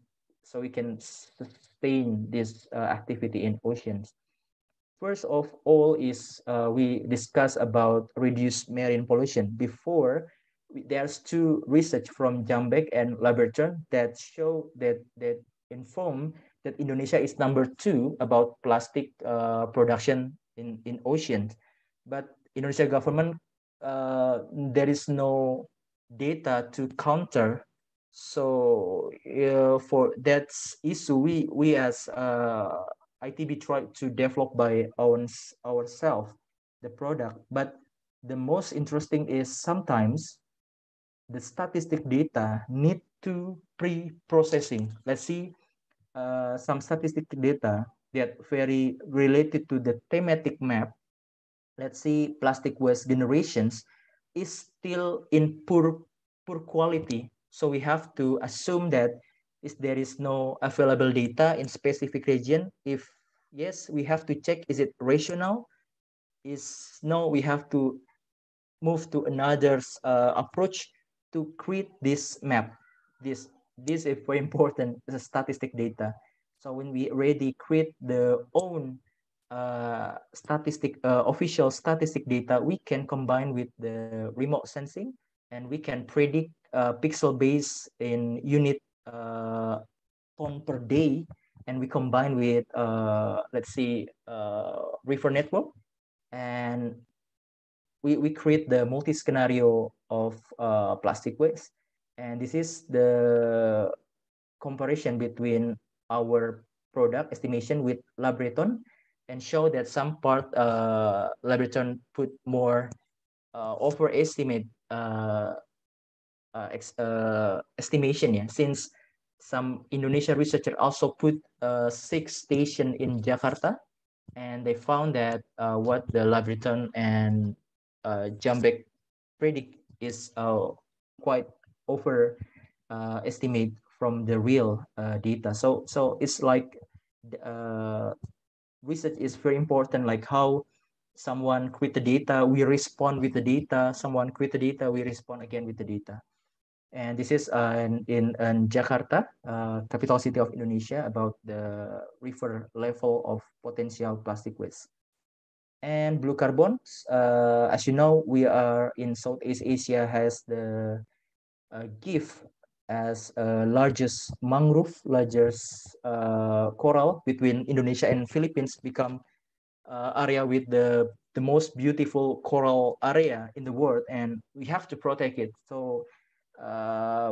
so we can sustain this activity in oceans. First of all is we discuss about reduce marine pollution. Before, there's 2 research from Jambek and Laberton that show that inform that Indonesia is number 2 about plastic production in oceans. But Indonesia government, there is no data to counter. So for that issue, we as ITB tried to develop by ourselves the product. But the most interesting is sometimes the statistic data need to pre-processing. Let's see some statistic data that very related to the thematic map. Let's see, plastic waste generations is still in poor quality. So we have to assume that if there is no available data in specific region, if yes, we have to check, is it rational? Is no, we have to move to another approach to create this map. This is very important, the statistic data. So when we already create the own official statistic data, we can combine with the remote sensing, and we can predict pixel base in unit ton per day, and we combine with let's see river network, and we create the multi-scenario of plastic waste. And this is the comparison between our product estimation with Laboratory, and show that some part Laboratory put more overestimate estimation, yeah, since some Indonesian researcher also put 6 station in Jakarta, and they found that what the Laboratory and Jambek predict is quite over estimate from the real data. So it's like research is very important, like how someone create the data, we respond with the data, someone create the data, we respond again with the data. And this is in Jakarta, capital city of Indonesia, about the river level of potential plastic waste. And blue carbon, as you know, we are in Southeast Asia, has the gift as largest mangrove, largest coral between Indonesia and Philippines, become area with the most beautiful coral area in the world, and we have to protect it. So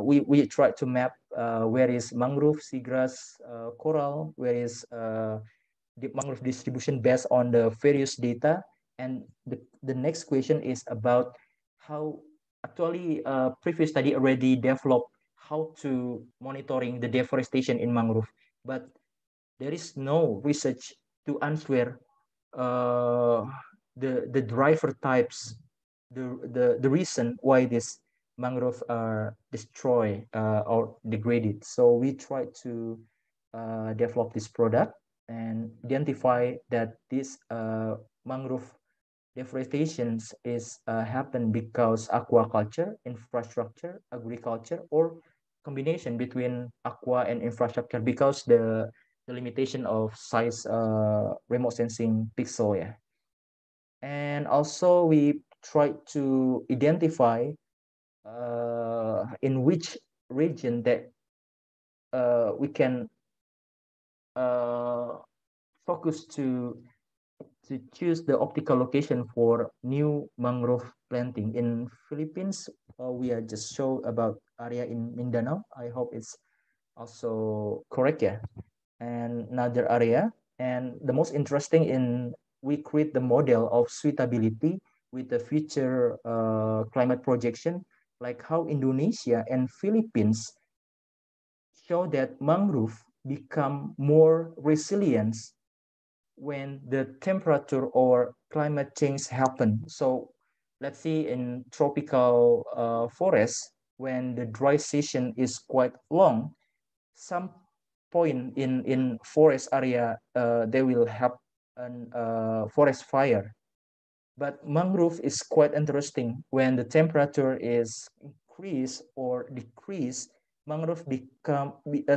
we try to map where is mangrove, seagrass, coral, where is the mangrove distribution based on the various data. And the next question is about how actually previous study already developed how to monitoring the deforestation in mangrove, but there is no research to answer the driver types, the reason why this mangrove are destroyed or degraded. So we try to develop this product and identify that this mangrove deforestation is happen because aquaculture, infrastructure, agriculture, or combination between aqua and infrastructure because the limitation of size remote sensing pixel. Yeah. And also we try to identify in which region that we can focus to choose the optical location for new mangrove planting. In Philippines, we are just show about area in Mindanao. I hope it's also correct, yeah. And another area. And the most interesting in we create the model of suitability with the future climate projection, like how Indonesia and Philippines show that mangrove become more resilient when the temperature or climate change happen. So let's see in tropical forest, when the dry season is quite long, some point in forest area, they will have an forest fire. But mangrove is quite interesting. When the temperature is increase or decrease, mangrove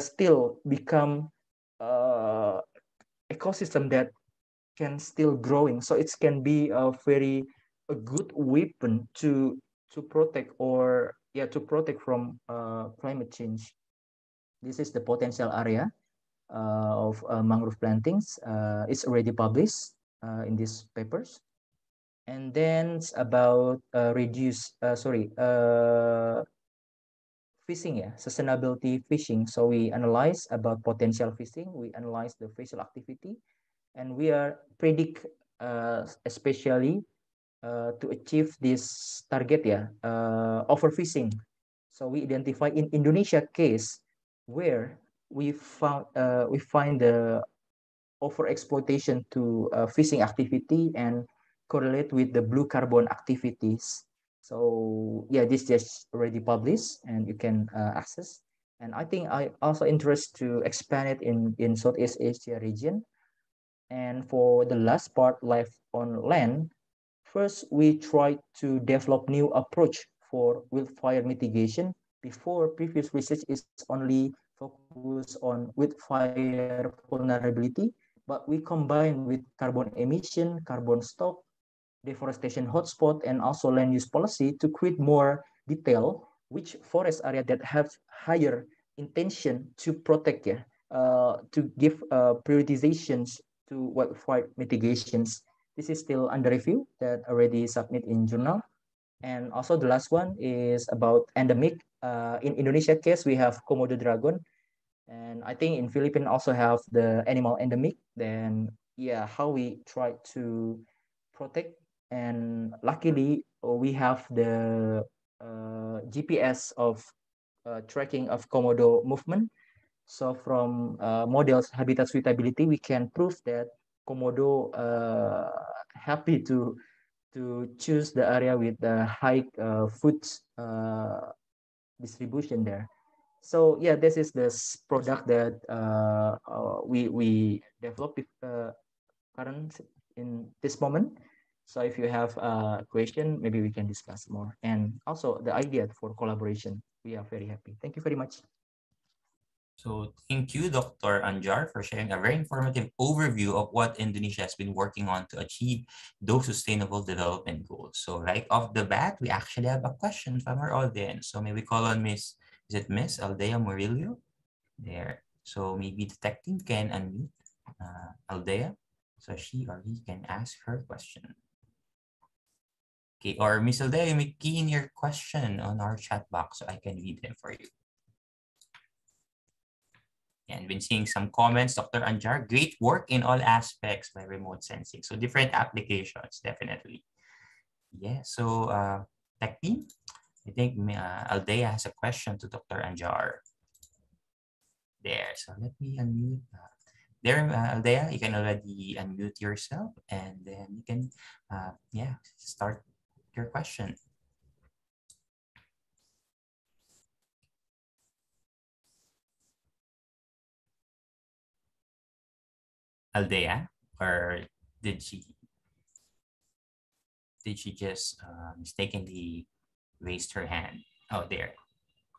still become ecosystem that can still growing. So it can be a good weapon to protect or yeah to protect from climate change. This is the potential area of mangrove plantings. It's already published in these papers. And then about fishing, yeah, sustainability fishing. So we analyze about potential fishing. We analyze the visual activity, and we are predict especially to achieve this target, yeah, overfishing. So we identify in Indonesia case where we find the overexploitation to fishing activity and correlate with the blue carbon activities. So yeah, this just already published and you can access. And I think I also interest to expand it in Southeast Asia region. And for the last part, life on land, first we try to develop new approach for wildfire mitigation. Before, previous research is only focused on wildfire vulnerability, but we combine with carbon emission, carbon stock, deforestation hotspot, and also land use policy to create more detail which forest area that have higher intention to protect, yeah, to give prioritizations to wildfire mitigations. This is still under review that already submit in journal. And also the last one is about endemic. In Indonesia case, we have Komodo dragon. And I think in Philippines also have the animal endemic. Then yeah, how we try to protect. And luckily we have the GPS of tracking of Komodo movement. So from models habitat suitability, we can prove that Komodo happy to choose the area with the high food distribution there. So yeah, this is this product that we developed current in this moment. So if you have a question, maybe we can discuss more. And also the idea for collaboration, we are very happy. Thank you very much. So thank you, Dr. Anjar, for sharing a very informative overview of what Indonesia has been working on to achieve those sustainable development goals. So right off the bat, we actually have a question from our audience. So may we call on Miss Aldea Murillo? There. So maybe the tech team can unmute Aldea so she or he can ask her question. Okay, or Miss Aldea, you may key in your question on our chat box so I can read them for you. And been seeing some comments, Dr. Anjar, great work in all aspects by remote sensing. So different applications, definitely. Yeah, so tech team, I think Aldea has a question to Dr. Anjar. There, so let me unmute. There, Aldea, you can already unmute yourself and then you can, yeah, start your question. Aldea, or did she just mistakenly raised her hand? Oh, there.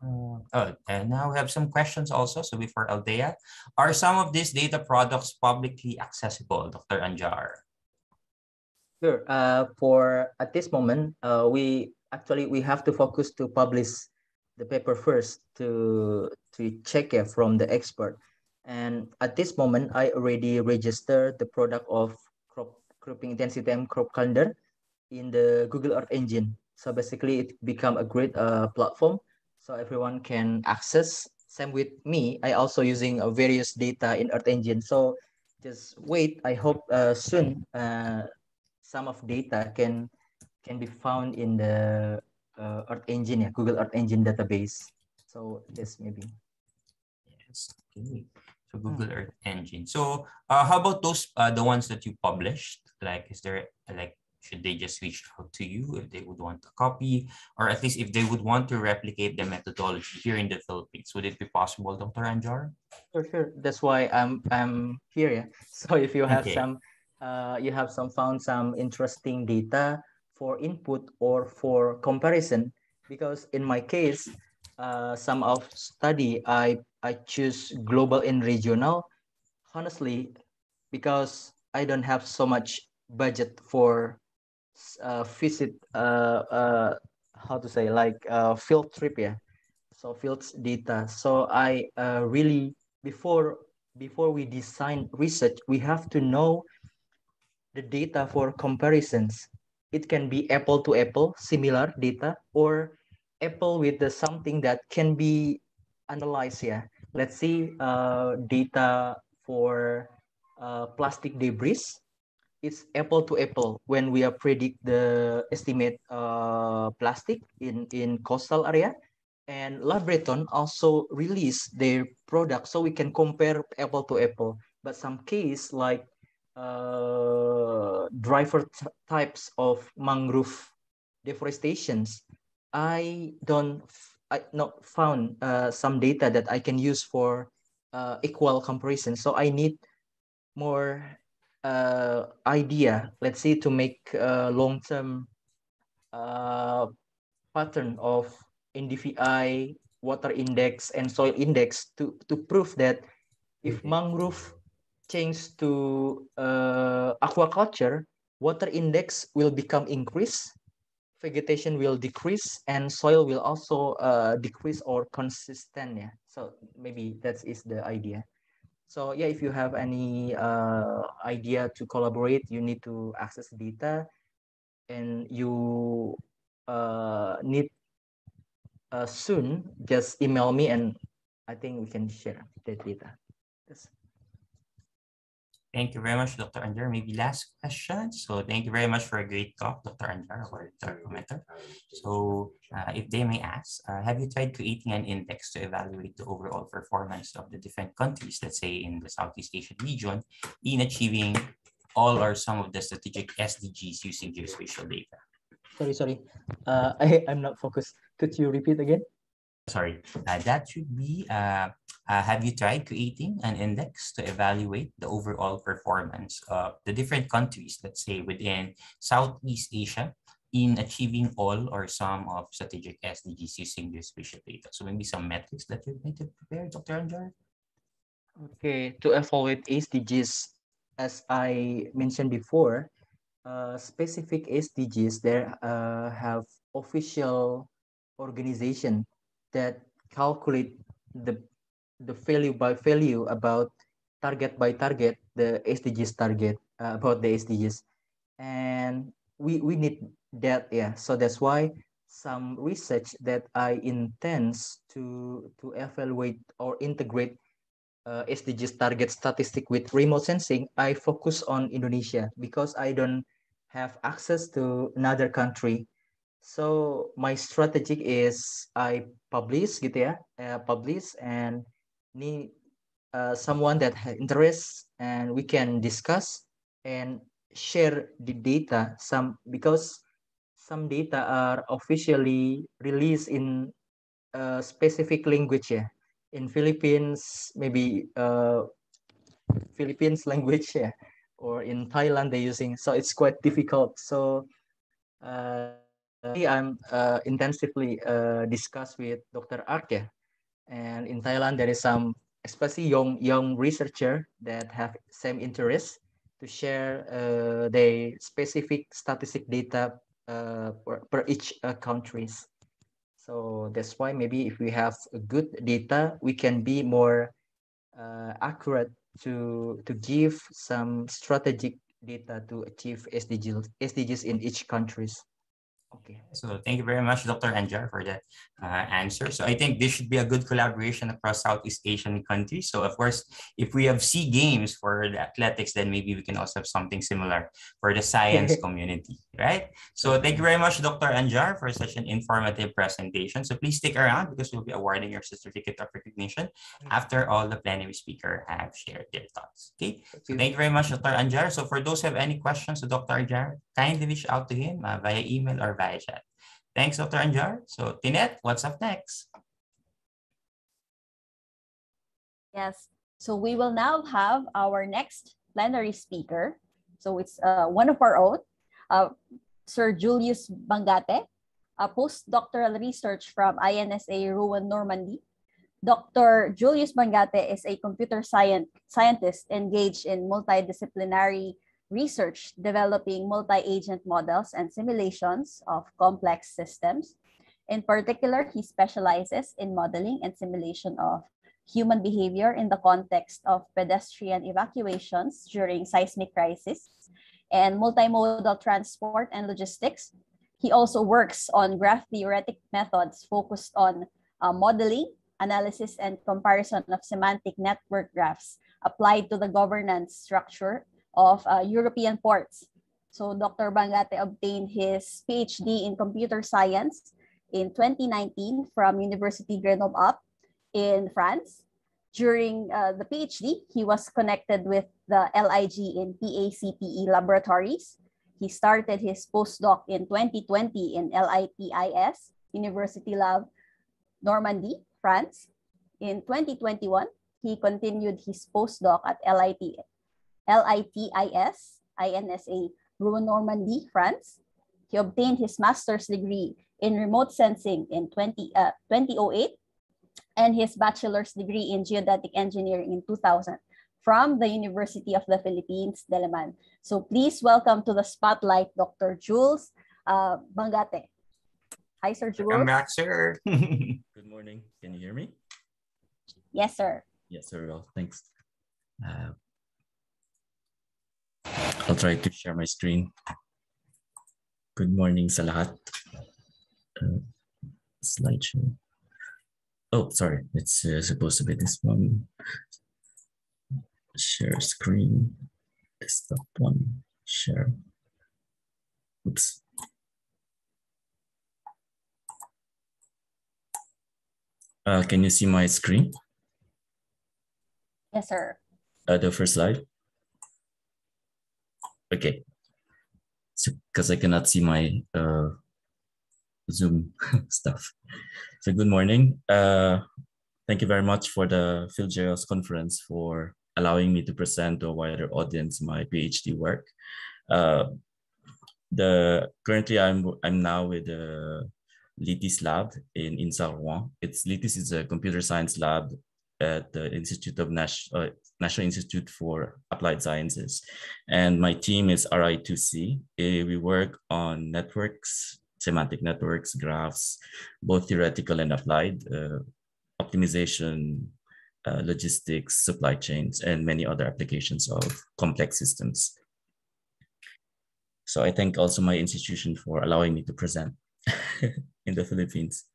And now we have some questions also. So before Aldea, are some of these data products publicly accessible, Dr. Anjar? Sure. For at this moment, we have to focus to publish the paper first to check it from the expert. And at this moment, I already registered the product of cropping intensity and crop calendar in the Google Earth Engine. So basically, it become a great platform, so everyone can access. Same with me, I also using various data in Earth Engine. So just wait. I hope soon some of data can be found in the Earth Engine, yeah, Google Earth Engine database. So this maybe. Yes. Okay. So Google Earth Engine. So how about those the ones that you published? Like, is there like, should they just reach out to you if they would want a copy, or at least if they would want to replicate the methodology here in the Philippines? Would it be possible, Dr. Anjar? Sure. That's why I'm here. Yeah. So if you have Okay. found some interesting data for input or for comparison, because in my case, some of study I choose global and regional, honestly, because I don't have so much budget for visit how to say, like field trip, yeah. So fields data. So I really, before we design research, we have to know the data for comparisons. It can be apple to apple, similar data, or apple with the something that can be analyzed. Yeah, let's see data for plastic debris. It's apple to apple when we are predict the estimate plastic in coastal area. And Labreton also release their product, so we can compare apple to apple. But some case like driver types of mangrove deforestations, I not found some data that I can use for equal comparison. So I need more idea, let's say, to make a long-term pattern of NDVI, water index, and soil index to prove that if mangrove change to aquaculture, water index will become increase, vegetation will decrease, and soil will also decrease or consistent. Yeah. So maybe that is the idea. So yeah, if you have any idea to collaborate, you need to access data, and you need soon, just email me, and I think we can share the data. Yes. Thank you very much, Dr. Anjar. Maybe last question. So thank you very much for a great talk, Dr. Anjar, or Dr. commenter. So if they may ask, have you tried creating an index to evaluate the overall performance of the different countries, let's say in the Southeast Asian region, in achieving all or some of the strategic SDGs using geospatial data? Sorry. I'm not focused. Could you repeat again? Sorry, that should be, have you tried creating an index to evaluate the overall performance of the different countries, let's say within Southeast Asia, in achieving all or some of strategic SDGs using geospatial data? So maybe some metrics that you're going to prepare, Dr. Anjar? Okay, to evaluate SDGs, as I mentioned before, specific SDGs there have official organization that calculate the value by value about target by target the SDGs target about the SDGs, and we need that. Yeah, so that's why some research that I intend to evaluate or integrate SDGs target statistic with remote sensing, I focus on Indonesia because I don't have access to another country. So my strategy is I publish gitu ya, publish and need someone that has interest, and we can discuss and share the data. Because some data are officially released in a specific language, yeah. In Philippines, maybe Philippines language, yeah, or in Thailand they're using, so it's quite difficult. So I'm intensively discuss with Dr. Arke, and in Thailand there is some, especially young researcher that have same interests to share their specific statistic data per each countries. So that's why maybe if we have a good data, we can be more accurate to give some strategic data to achieve SDGs in each countries. Okay. So thank you very much, Dr. Anjar, for that answer. So I think this should be a good collaboration across Southeast Asian countries. So of course, if we have SEA Games for the athletics, then maybe we can also have something similar for the science community, right? So thank you very much, Dr. Anjar, for such an informative presentation. So please stick around because we'll be awarding your certificate of recognition after all the plenary speaker have shared their thoughts. Okay. So thank you very much, Dr. Anjar. So for those who have any questions to Dr. Anjar, kindly reach out to him via email or via chat. Thanks, Dr. Anjar. So, Tinette, what's up next? Yes. So we will now have our next plenary speaker. So it's one of our own, Sir Julius Bangate, a postdoctoral research from INSA Rouen, Normandy. Dr. Julius Bangate is a computer scientist engaged in multidisciplinary research developing multi-agent models and simulations of complex systems. In particular, he specializes in modeling and simulation of human behavior in the context of pedestrian evacuations during seismic crisis and multimodal transport and logistics. He also works on graph theoretic methods focused on modeling, analysis, and comparison of semantic network graphs applied to the governance structure of European ports. So Dr. Bangate obtained his PhD in computer science in 2019 from University Grenoble in France. During the PhD, he was connected with the LIG in PACPE laboratories. He started his postdoc in 2020 in LITIS, University Lab, Normandy, France. In 2021, he continued his postdoc at LITIS, INSA, Rouen, Normandy, France. He obtained his master's degree in remote sensing in 2008 and his bachelor's degree in geodetic engineering in 2000 from the University of the Philippines, Diliman. So please welcome to the spotlight, Dr. Jules Bangate. Hi, Sir Jules. Welcome back, sir. Good morning. Can you hear me? Yes, sir. Yes, sir. Well, thanks. I'll try to share my screen. Good morning sa lahat. Slideshow. Oh, sorry. It's supposed to be this one. Share screen. Desktop one. Share. Oops. Can you see my screen? Yes, sir. The first slide. Okay. So, because I cannot see my Zoom stuff. So good morning. Thank you very much for the PhilGeos conference for allowing me to present to a wider audience my PhD work. Currently I'm now with the LITIS lab in INSA Rouen. LITIS is a computer science lab at the National Institute for Applied Sciences. And my team is RI2C. We work on networks, semantic networks, graphs, both theoretical and applied, optimization, logistics, supply chains, and many other applications of complex systems. So I thank also my institution for allowing me to present in the Philippines,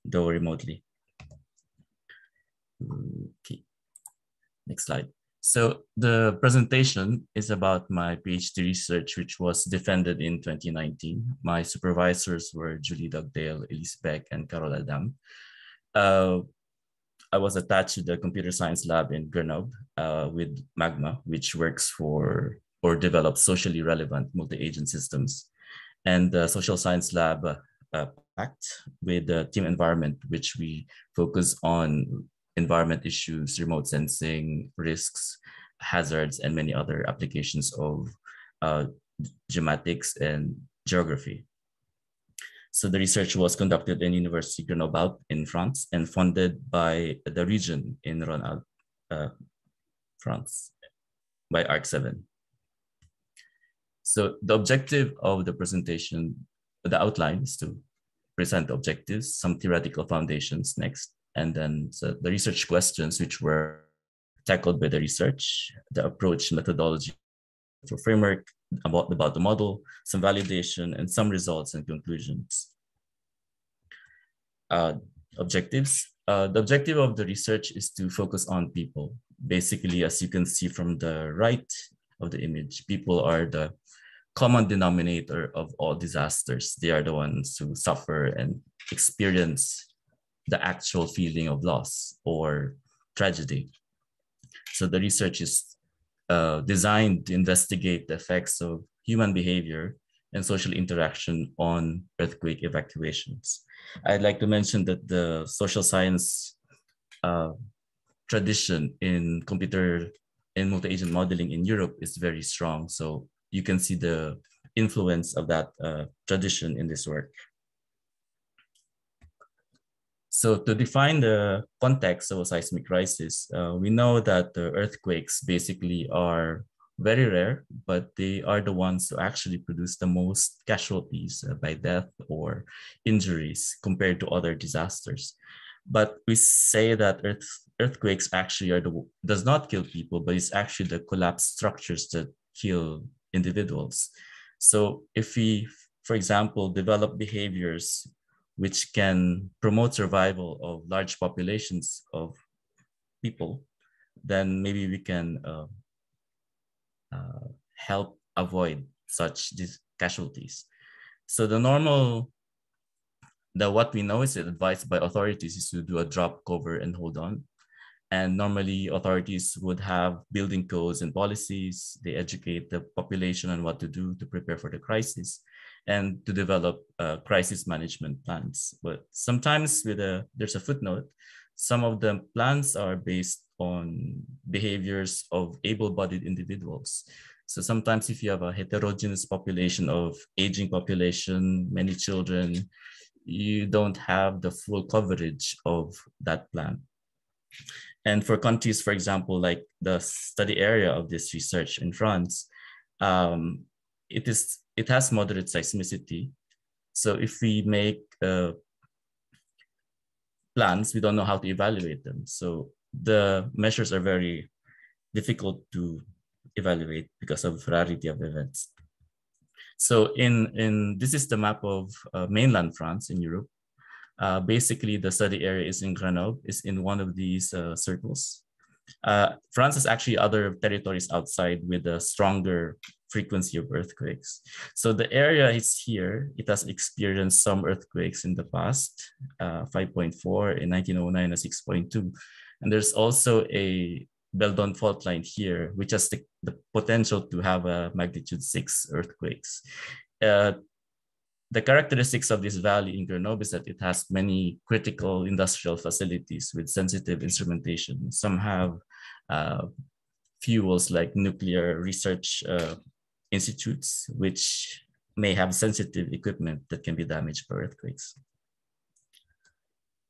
though remotely. Okay, next slide. So the presentation is about my PhD research, which was defended in 2019. My supervisors were Julie Dugdale, Elise Beck, and Carol Adam. I was attached to the computer science lab in Grenoble with Magma, which works for or develops socially relevant multi-agent systems, and the social science lab PACT with the team environment, which we focus on environment issues, remote sensing, risks, hazards, and many other applications of geomatics and geography. So the research was conducted in University Grenoble in France and funded by the region in Rhône-Alpes, France, by ARC7. So the objective of the presentation, the outline, is to present the objectives, some theoretical foundations next, and then the research questions which were tackled by the research, the approach, methodology for framework, about the model, some validation, and some results and conclusions. Objectives. The objective of the research is to focus on people. Basically, as you can see from the right of the image, people are the common denominator of all disasters. They are the ones who suffer and experience the actual feeling of loss or tragedy. So the research is designed to investigate the effects of human behavior and social interaction on earthquake evacuations. I'd like to mention that the social science tradition in computer and multi-agent modeling in Europe is very strong. So you can see the influence of that tradition in this work. So to define the context of a seismic crisis, we know that the earthquakes basically are very rare, but they are the ones who actually produce the most casualties by death or injuries compared to other disasters. But we say that earthquakes actually does not kill people, but it's actually the collapsed structures that kill individuals. So if we, for example, develop behaviors which can promote survival of large populations of people, then maybe we can help avoid such casualties. So what we know is that advice by authorities is to do a drop, cover, and hold on. And normally authorities would have building codes and policies. They educate the population on what to do to prepare for the crisis and to develop crisis management plans. But sometimes there's a footnote. Some of the plans are based on behaviors of able-bodied individuals. So sometimes if you have a heterogeneous population of aging population, many children, you don't have the full coverage of that plan. And for countries, for example, like the study area of this research in France, it has moderate seismicity. So if we make plans, we don't know how to evaluate them. So the measures are very difficult to evaluate because of rarity of events. So this is the map of mainland France in Europe. Basically, the study area is in Grenoble, is in one of these circles. France has actually other territories outside with a stronger frequency of earthquakes. So the area is here. It has experienced some earthquakes in the past, 5.4 in 1909 and 6.2. And there's also a Beldon fault line here, which has the potential to have a magnitude 6 earthquakes. The characteristics of this valley in Grenoble is that it has many critical industrial facilities with sensitive instrumentation. Some have fuels like nuclear research institutes, which may have sensitive equipment that can be damaged by earthquakes.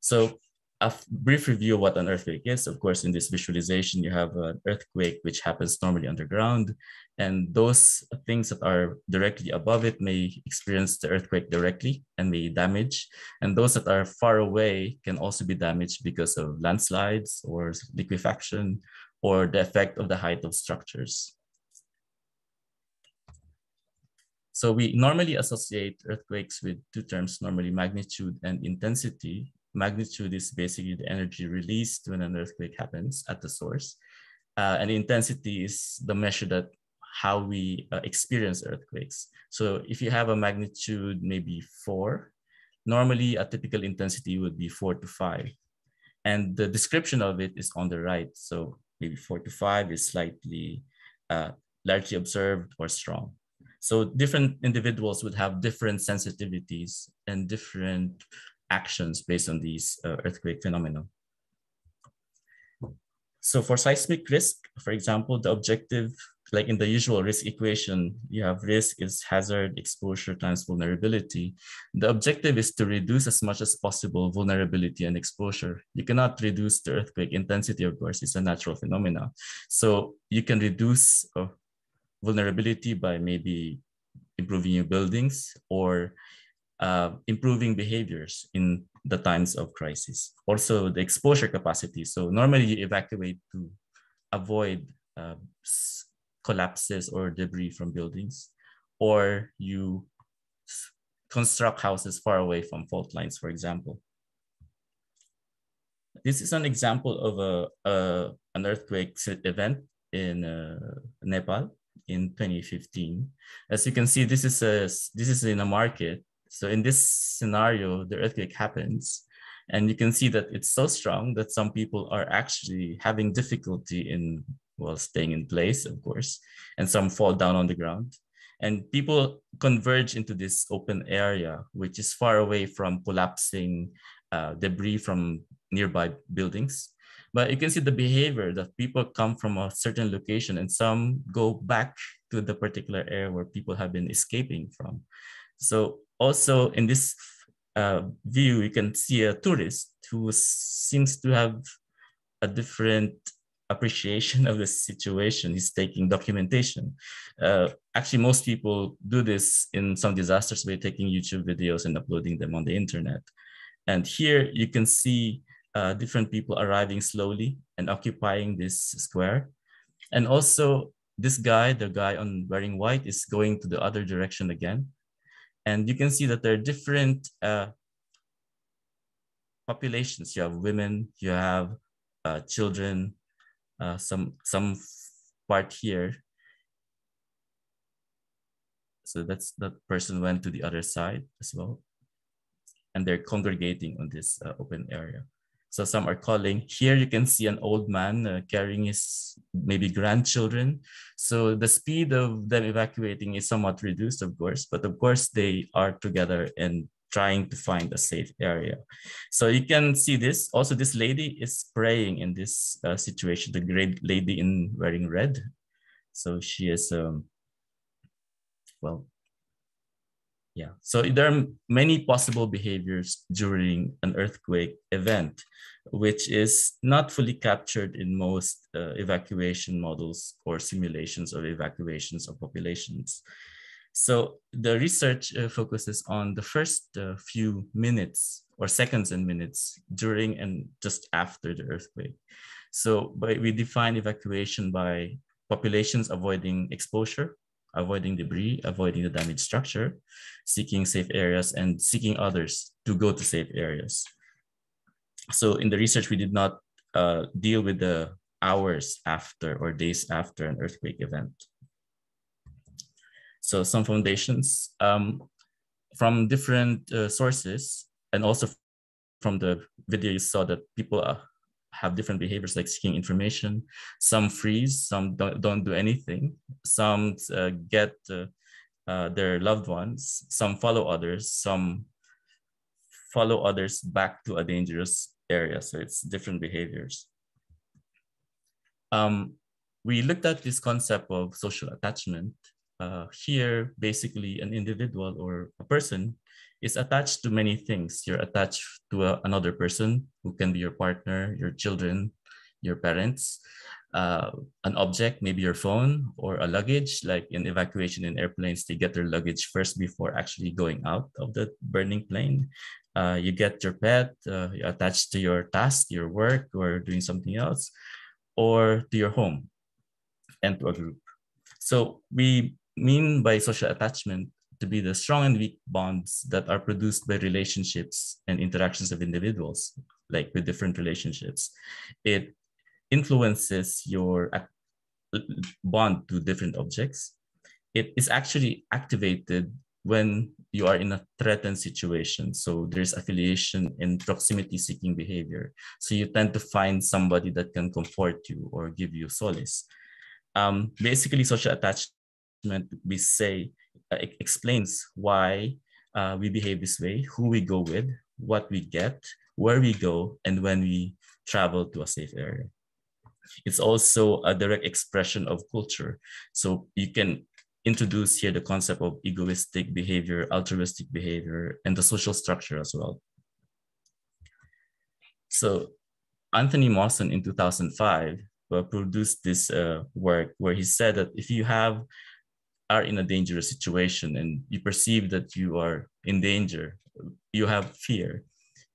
So a brief review of what an earthquake is. Of course, in this visualization, you have an earthquake which happens normally underground, and those things that are directly above it may experience the earthquake directly and may damage, and those that are far away can also be damaged because of landslides or liquefaction or the effect of the height of structures. So we normally associate earthquakes with two terms, normally magnitude and intensity. Magnitude is basically the energy released when an earthquake happens at the source. And intensity is the measure that how we experience earthquakes. So if you have a magnitude maybe 4, normally a typical intensity would be 4 to 5. And the description of it is on the right. So maybe 4 to 5 is slightly largely observed or strong. So different individuals would have different sensitivities and different actions based on these earthquake phenomena. So for seismic risk, for example, the objective, like in the usual risk equation, you have risk is hazard exposure times vulnerability. The objective is to reduce as much as possible vulnerability and exposure. You cannot reduce the earthquake intensity, of course, it's a natural phenomena. So you can reduce vulnerability by maybe improving your buildings or improving behaviors in the times of crisis. Also the exposure capacity. So normally you evacuate to avoid collapses or debris from buildings, or you construct houses far away from fault lines, for example. This is an example of an earthquake event in Nepal in 2015. As you can see, this is in a market. So in this scenario, the earthquake happens, and you can see that it's so strong that some people are actually having difficulty in, well, staying in place, of course, and some fall down on the ground. And people converge into this open area, which is far away from collapsing debris from nearby buildings. But you can see the behavior that people come from a certain location and some go back to the particular area where people have been escaping from. So also in this view, you can see a tourist who seems to have a different appreciation of the situation. He's taking documentation. Actually, most people do this in some disasters by taking YouTube videos and uploading them on the internet. And here you can see different people arriving slowly and occupying this square. And also this guy, the guy on wearing white, is going to the other direction again. And you can see that there are different populations. You have women, you have children, some part here. So that person went to the other side as well. And they're congregating on this open area. So some are calling. Here you can see an old man carrying his maybe grandchildren. So the speed of them evacuating is somewhat reduced, of course, but of course they are together and trying to find a safe area. So you can see this. Also, this lady is praying in this situation, the great lady in wearing red. So she is, well, yeah. So there are many possible behaviors during an earthquake event, which is not fully captured in most evacuation models or simulations of evacuations of populations. So the research focuses on the first few minutes or seconds and minutes during and just after the earthquake. So we define evacuation by populations avoiding exposure, avoiding debris, avoiding the damaged structure, seeking safe areas, and seeking others to go to safe areas. So in the research, we did not deal with the hours after or days after an earthquake event. So some foundations from different sources, and also from the video you saw that people have different behaviors like seeking information. Some freeze, some don't do anything. Some get their loved ones, some follow others, some follow others back to a dangerous area. So it's different behaviors. We looked at this concept of social attachment. Here, basically an individual or a person is attached to many things. You're attached to another person who can be your partner, your children, your parents, an object, maybe your phone or a luggage. Like in evacuation in airplanes, they get their luggage first before actually going out of the burning plane. You get your pet, you're attached to your task, your work, or doing something else, or to your home and to a group. So we mean by social attachment to be the strong and weak bonds that are produced by relationships and interactions of individuals, like with different relationships. It influences your bond to different objects. It is actually activated when you are in a threatened situation. So there's affiliation and proximity seeking behavior. So you tend to find somebody that can comfort you or give you solace. Basically, social attachment, we say, explains why we behave this way, who we go with, what we get, where we go, and when we travel to a safe area. It's also a direct expression of culture. So you can introduce here the concept of egoistic behavior, altruistic behavior, and the social structure as well. So Anthony Mawson in 2005 produced this work where he said that if you are in a dangerous situation and you perceive that you are in danger, you have fear.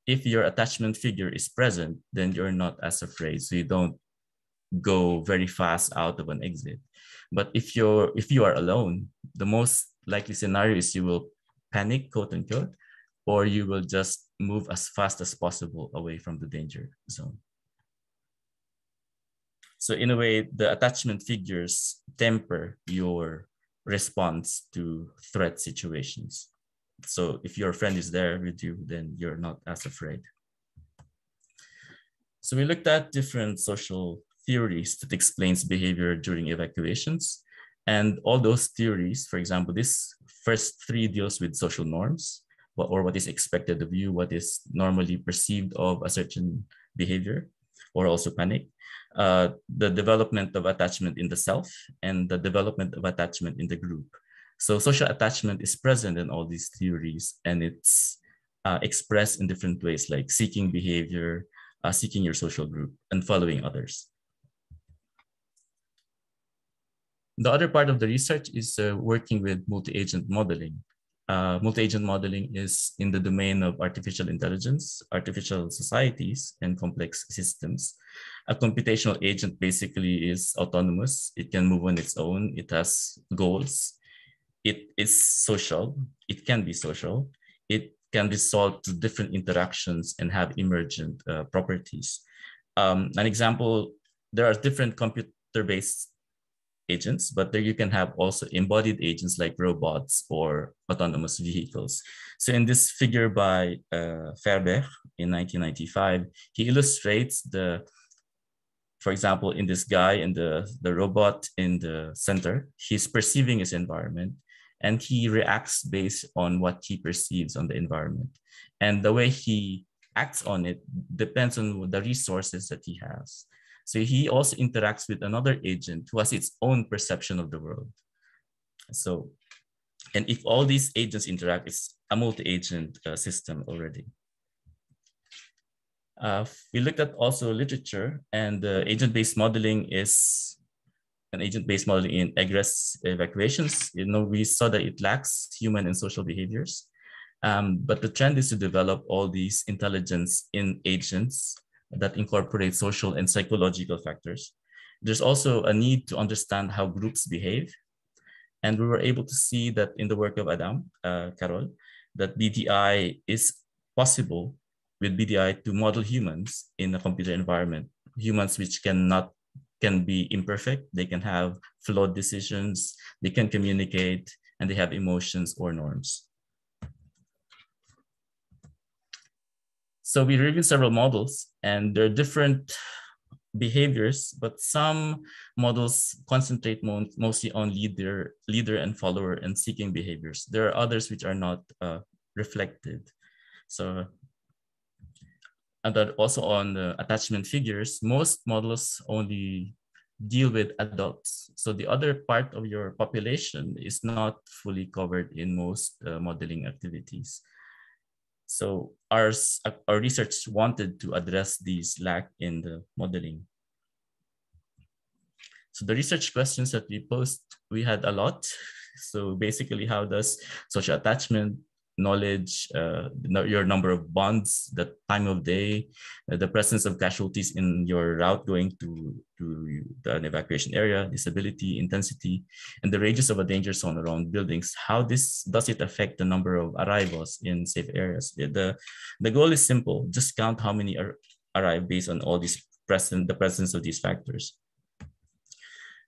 If your attachment figure is present, then you're not as afraid. So you don't go very fast out of an exit. But if you are alone, the most likely scenario is you will panic, quote unquote, or you will just move as fast as possible away from the danger zone. So in a way, the attachment figures temper your response to threat situations. So if your friend is there with you, then you're not as afraid. So we looked at different social theories that explains behavior during evacuations. And all those theories, for example, this first three deals with social norms, or what is expected of you, what is normally perceived of a certain behavior, or also panic. The development of attachment in the self and the development of attachment in the group. So social attachment is present in all these theories, and it's expressed in different ways, like seeking behavior, seeking your social group, and following others. The other part of the research is working with multi-agent modeling. Multi-agent modeling is in the domain of artificial intelligence, artificial societies, and complex systems. A computational agent basically is autonomous. It can move on its own. It has goals. It is social. It can be social. It can be solved through different interactions and have emergent properties. An example, there are different computer-based agents, but there you can have also embodied agents like robots or autonomous vehicles. So in this figure by Ferber in 1995, he illustrates for example, in this guy and the robot in the center, he's perceiving his environment and he reacts based on what he perceives on the environment. And the way he acts on it depends on the resources that he has. So he also interacts with another agent who has its own perception of the world. So, and if all these agents interact, it's a multi-agent system already. We looked at also literature, and agent-based modeling is an agent-based modeling in egress evacuations. We saw that it lacks human and social behaviors, but the trend is to develop all these intelligence in agents that incorporate social and psychological factors. There's also a need to understand how groups behave. And we were able to see that in the work of Adam, Carol, that BDI is possible with BDI to model humans in a computer environment, humans which can be imperfect, they can have flawed decisions, they can communicate, and they have emotions or norms. So we reviewed several models, and there are different behaviors, but some models concentrate mostly on leader and follower and seeking behaviors. There are others which are not reflected. So, and then also on the attachment figures, most models only deal with adults. So the other part of your population is not fully covered in most modeling activities. So our research wanted to address these lack in the modeling. So the research questions that we posed, we had a lot. So basically, how does social attachment, knowledge, your number of bonds, the time of day, the presence of casualties in your route going to an evacuation area, disability, intensity, and the radius of a danger zone around buildings, how does it affect the number of arrivals in safe areas? The goal is simple, just count how many arrive based on all these the presence of these factors.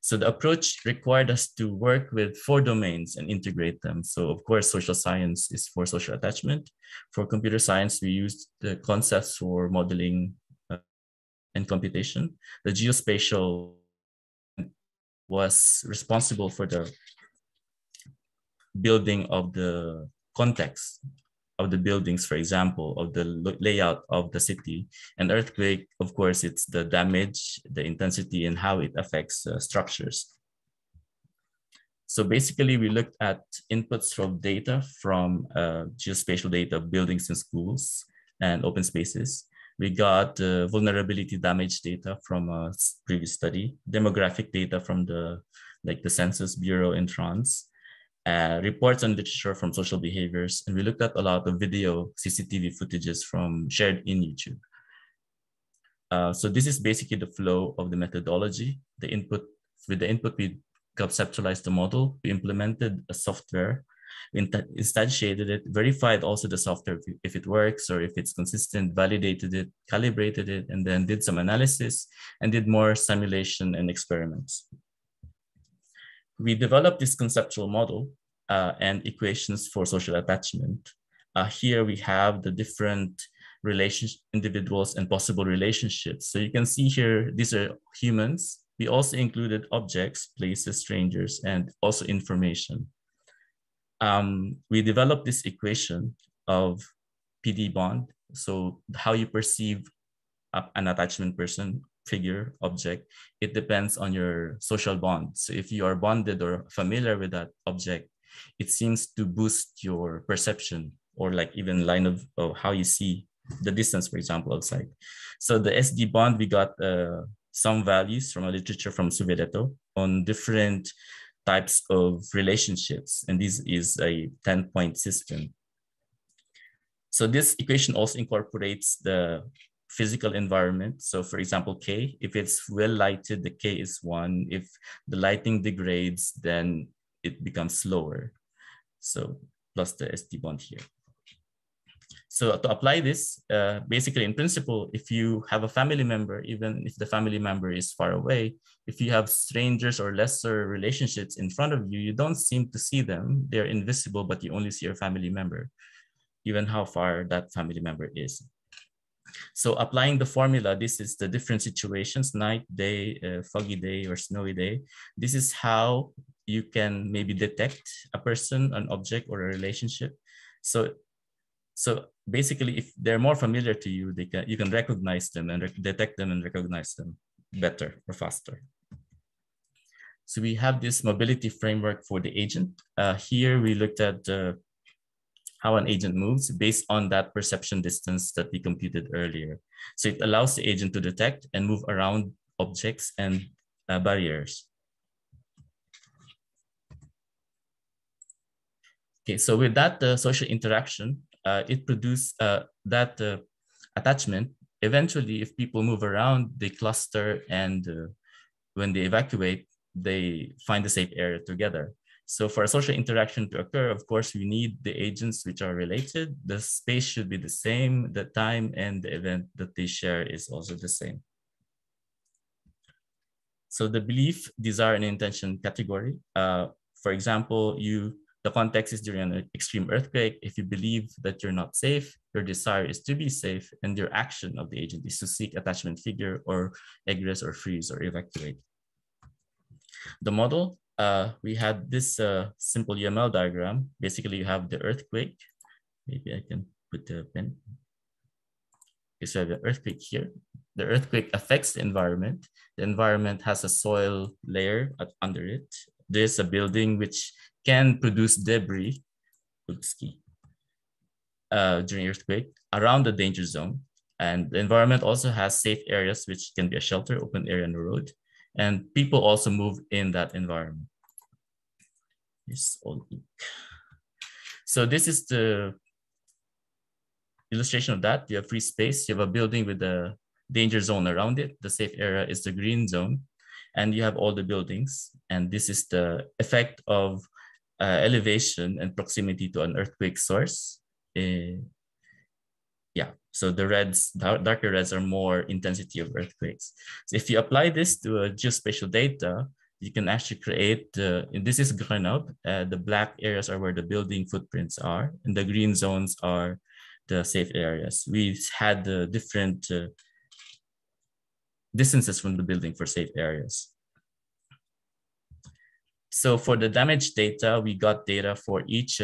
So the approach required us to work with 4 domains and integrate them. So of course, social science is for social attachment. For computer science, we used the concepts for modeling and computation. The geospatial was responsible for the building of the context of the buildings, for example, of the layout of the city. And earthquake, of course, it's the damage, the intensity, and how it affects structures. So basically, we looked at inputs from data from geospatial data, buildings and schools and open spaces. We got vulnerability damage data from a previous study, demographic data from the Census Bureau in France, reports on literature from social behaviors, and we looked at a lot of video CCTV footages from shared in YouTube. So this is basically the flow of the methodology. With the input, we conceptualized the model, we implemented a software, we instantiated it, verified also the software if it works or if it's consistent, validated it, calibrated it, and then did some analysis and did more simulation and experiments. We developed this conceptual model and equations for social attachment. Here we have the different individuals and possible relationships. So you can see here, these are humans. We also included objects, places, strangers, and also information. We developed this equation of PD bond. So how you perceive an attachment person, figure, object, it depends on your social bond. So if you are bonded or familiar with that object, it seems to boost your perception or like even line of how you see the distance, for example, outside. So the SD bond, we got some values from a literature from Suvereto on different types of relationships. And this is a 10-point system. So this equation also incorporates the physical environment. So for example, K, if it's well lighted, the K is 1. If the lighting degrades, then it becomes slower. So plus the SD bond here. So to apply this, basically in principle, if you have a family member, even if the family member is far away, if you have strangers or lesser relationships in front of you, you don't seem to see them. They're invisible, but you only see your family member, even how far that family member is. So applying the formula, this is the different situations, night, day, foggy day, or snowy day. This is how you can maybe detect a person, an object, or a relationship. So basically, if they're more familiar to you, you can recognize them and detect them and recognize them better or faster. So we have this mobility framework for the agent. Here we looked at how an agent moves based on that perception distance that we computed earlier. So it allows the agent to detect and move around objects and barriers. Okay, so with that social interaction, it produced that attachment. Eventually, if people move around, they cluster, and when they evacuate, they find a safe area together. So for a social interaction to occur, of course, we need the agents which are related. The space should be the same, the time and the event that they share is also the same. So the belief, desire, and intention category. For example, the context is during an extreme earthquake. If you believe that you're not safe, your desire is to be safe, and your action of the agent is to seek attachment figure or egress or freeze or evacuate. The model, we had this simple UML diagram. Basically, you have the earthquake. Maybe I can put the pen. Okay, so I have the earthquake here. The earthquake affects the environment. The environment has a soil layer under it. There's a building which can produce debris during earthquake around the danger zone. And the environment also has safe areas, which can be a shelter, open area, and a road. And people also move in that environment. So this is the illustration of that. You have free space. You have a building with a danger zone around it. The safe area is the green zone. And you have all the buildings. And this is the effect of elevation and proximity to an earthquake source. So the reds, darker reds are more intensity of earthquakes. So if you apply this to a geospatial data, you can actually create, this is Grenoble, the black areas are where the building footprints are, and the green zones are the safe areas. We had different distances from the building for safe areas. So for the damage data, we got data for each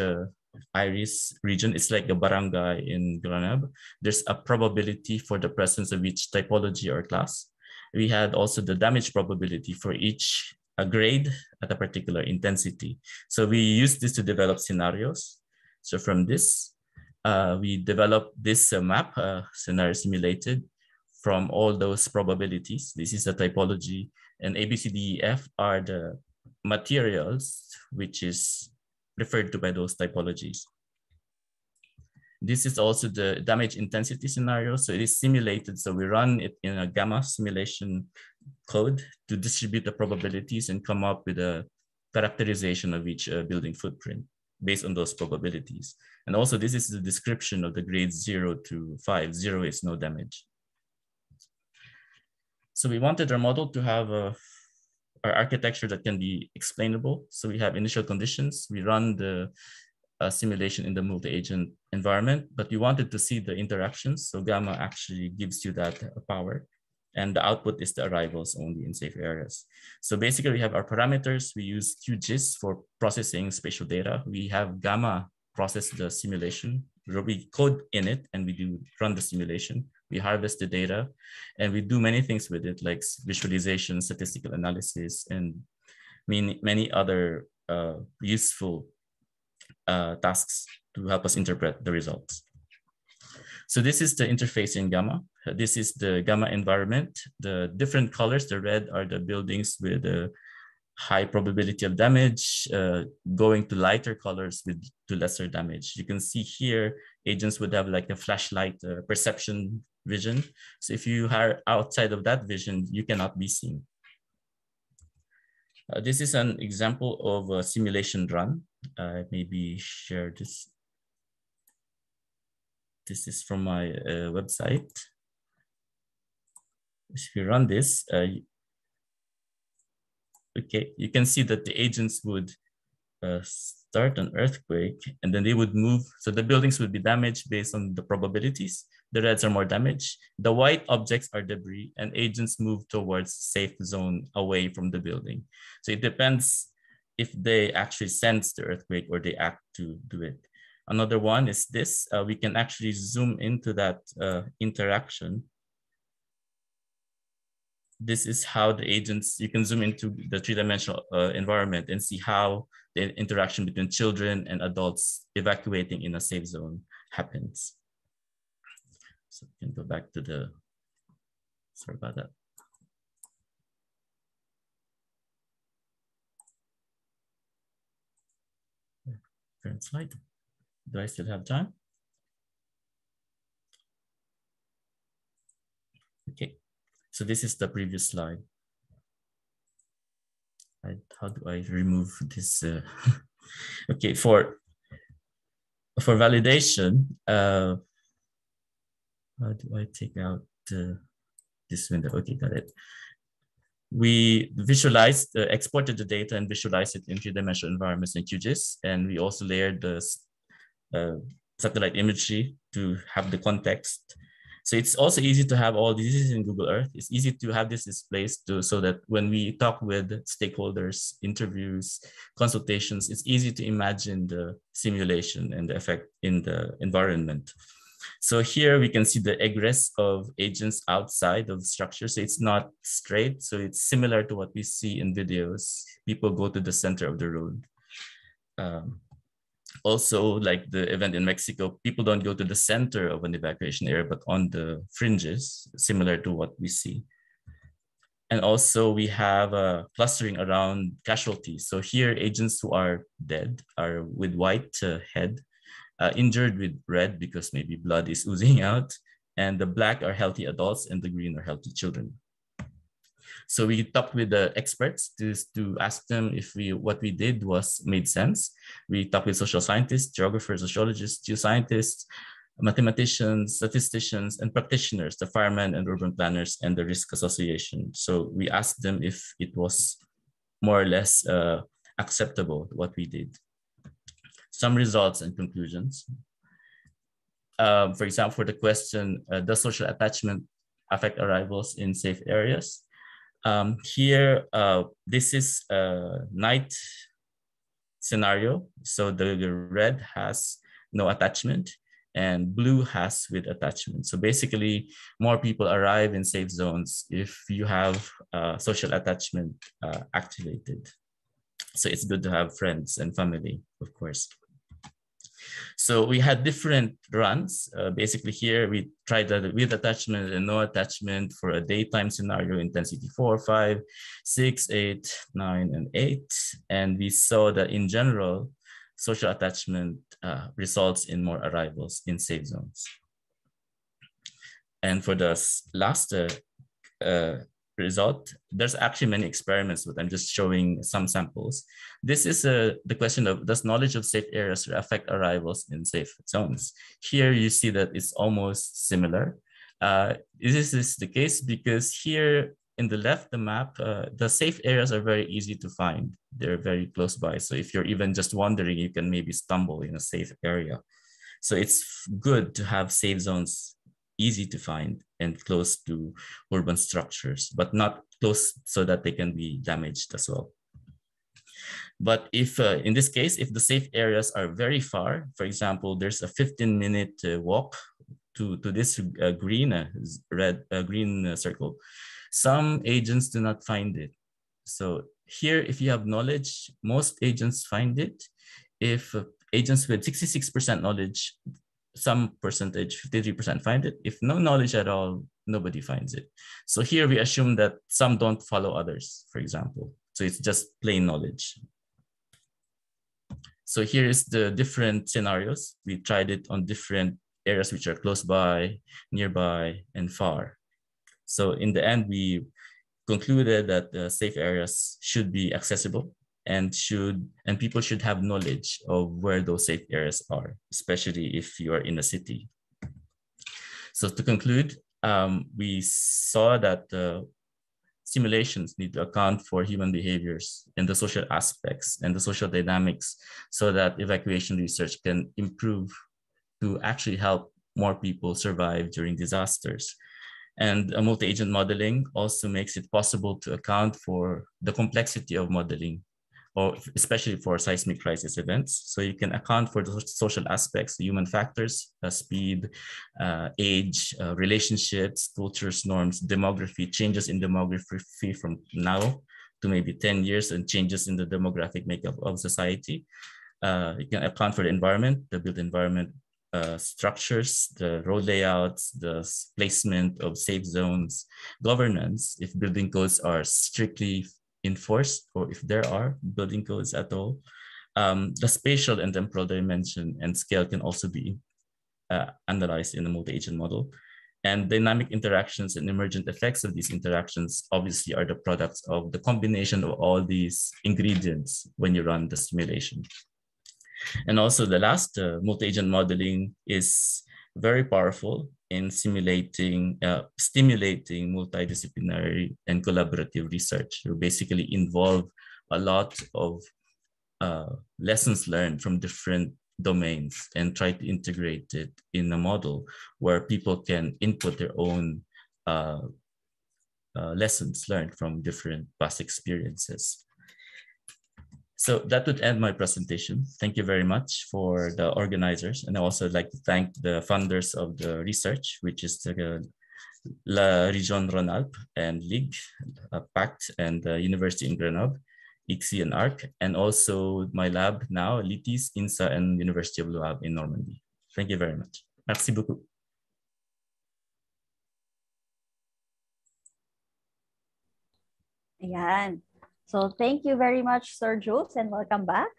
Iris region, it's like a barangay in Granab. There's a probability for the presence of each typology or class. We had also the damage probability for each grade at a particular intensity. So we use this to develop scenarios. So from this, we developed this map, scenario simulated from all those probabilities. This is the typology, and A, B, C, D, E, F are the materials which is referred to by those typologies. This is also the damage intensity scenario. So it is simulated. So we run it in a gamma simulation code to distribute the probabilities and come up with a characterization of each building footprint based on those probabilities. And also this is the description of the grades 0 to 5. 0 is no damage. So we wanted our model to have our architecture that can be explainable. So we have initial conditions. We run the simulation in the multi-agent environment, but we wanted to see the interactions. So Gamma actually gives you that power. And the output is the arrivals only in safe areas. So basically we have our parameters. We use QGIS for processing spatial data. We have Gamma process the simulation. We code in it and we do run the simulation. We harvest the data and we do many things with it, like visualization, statistical analysis, and many other useful tasks to help us interpret the results. So this is the interface in Gamma. This is the Gamma environment. The different colors, the red are the buildings with a high probability of damage, going to lighter colors to lesser damage. You can see here, agents would have like a flashlight perception vision. So if you are outside of that vision, you cannot be seen. This is an example of a simulation run. Maybe share this. This is from my website. If you run this, okay, you can see that the agents would start an earthquake and then they would move. So the buildings would be damaged based on the probabilities. The reds are more damaged. The white objects are debris and agents move towards safe zone away from the building. So it depends if they actually sense the earthquake or they act to do it. Another one is this. We can actually zoom into that interaction. This is how the agents, you can zoom into the three-dimensional environment and see how the interaction between children and adults evacuating in a safe zone happens. So we can go back to the, sorry about that. Current slide. Do I still have time? Okay. So this is the previous slide. How do I remove this? Okay, for validation, how do I take out this window? Okay, got it. We visualized, exported the data and visualized it in three-dimensional environments in QGIS, and we also layered the satellite imagery to have the context. So it's also easy to have all these in Google Earth. It's easy to have this displaced so that when we talk with stakeholders, interviews, consultations, it's easy to imagine the simulation and the effect in the environment. So here we can see the egress of agents outside of the structure. So it's not straight. So it's similar to what we see in videos. People go to the center of the road. Also, like the event in Mexico, people don't go to the center of an evacuation area, but on the fringes, similar to what we see. And also we have clustering around casualties. So here, agents who are dead are with white head, injured with red because maybe blood is oozing out, and the black are healthy adults and the green are healthy children. So we talked with the experts to ask them if what we did made sense. We talked with social scientists, geographers, sociologists, geoscientists, mathematicians, statisticians, and practitioners, the firemen and urban planners, and the risk association. So we asked them if it was more or less acceptable, what we did. Some results and conclusions. For example, for the question, does social attachment affect arrivals in safe areas? Here, this is night scenario. So the red has no attachment and blue has with attachment. So basically, more people arrive in safe zones if you have social attachment activated. So it's good to have friends and family, of course. So we had different runs. Basically here, we tried that with attachment and no attachment for a daytime scenario, intensity 4, 5, 6, 8, 9, and 8. And we saw that in general, social attachment results in more arrivals in safe zones. And for the last result, there's actually many experiments, but I'm just showing some samples. This is the question of, does knowledge of safe areas affect arrivals in safe zones? Here you see that it's almost similar. This is the case because here in the left, the map, the safe areas are very easy to find. They're very close by. So if you're even just wandering, you can maybe stumble in a safe area. So it's good to have safe zones easy to find and close to urban structures, but not close so that they can be damaged as well. But if, in this case, if the safe areas are very far, for example, there's a 15-minute walk to this green circle, some agents do not find it. So here, if you have knowledge, most agents find it. If agents with 66% knowledge, some percentage, 53% find it. If no knowledge at all, nobody finds it. So here we assume that some don't follow others, for example. So it's just plain knowledge. So here is the different scenarios. We tried it on different areas which are close by, nearby, and far. So in the end, we concluded that the safe areas should be accessible and people should have knowledge of where those safe areas are, especially if you are in a city. So to conclude, we saw that simulations need to account for human behaviors and the social aspects and the social dynamics so that evacuation research can improve to actually help more people survive during disasters. And multi-agent modeling also makes it possible to account for the complexity of modeling, or especially for seismic crisis events. So you can account for the social aspects, the human factors, speed, age, relationships, cultures, norms, demography, changes in demography from now to maybe 10 years and changes in the demographic makeup of society. You can account for the environment, the built environment, structures, the road layouts, the placement of safe zones, governance, if building codes are strictly enforced or if there are building codes at all. The spatial and temporal dimension and scale can also be analyzed in a multi-agent model. And dynamic interactions and emergent effects of these interactions obviously are the products of the combination of all these ingredients when you run the simulation. And also the last, multi-agent modeling is very powerful in stimulating multidisciplinary and collaborative research. You basically involve a lot of lessons learned from different domains and try to integrate it in a model where people can input their own lessons learned from different past experiences. So that would end my presentation. Thank you very much for the organizers. And I also would like to thank the funders of the research, which is the La Région Rhône-Alpes and Ligue, PACT, and the University in Grenoble, ICSI and ARC, and also my lab now, LITIS, INSA, and University of Le Havre in Normandy. Thank you very much. Merci beaucoup. Ayan. So thank you very much, Sir Jules, and welcome back.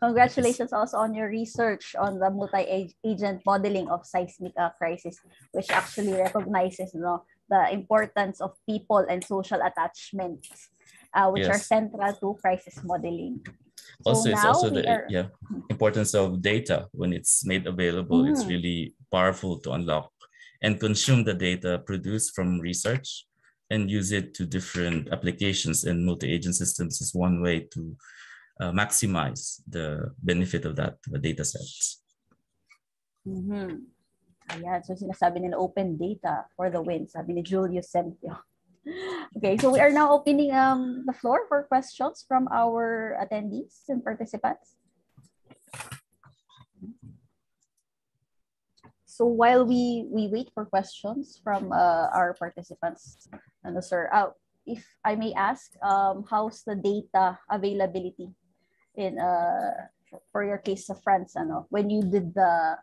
Congratulations also on your research on the multi-agent modeling of seismic crisis, which actually recognizes the importance of people and social attachments, which are central to crisis modeling. Also, so it's also the importance of data. When it's made available, it's really powerful to unlock and consume the data produced from research and use it to different applications, and multi-agent systems is one way to maximize the benefit of that data sets. Ayan, so sinasabi nila open data for the win, sabi ni Julius Sempio. Okay, so we are now opening the floor for questions from our attendees and participants. So while we wait for questions from our participants, ano, sir, if I may ask, how's the data availability in for your case of France, ano, when you did the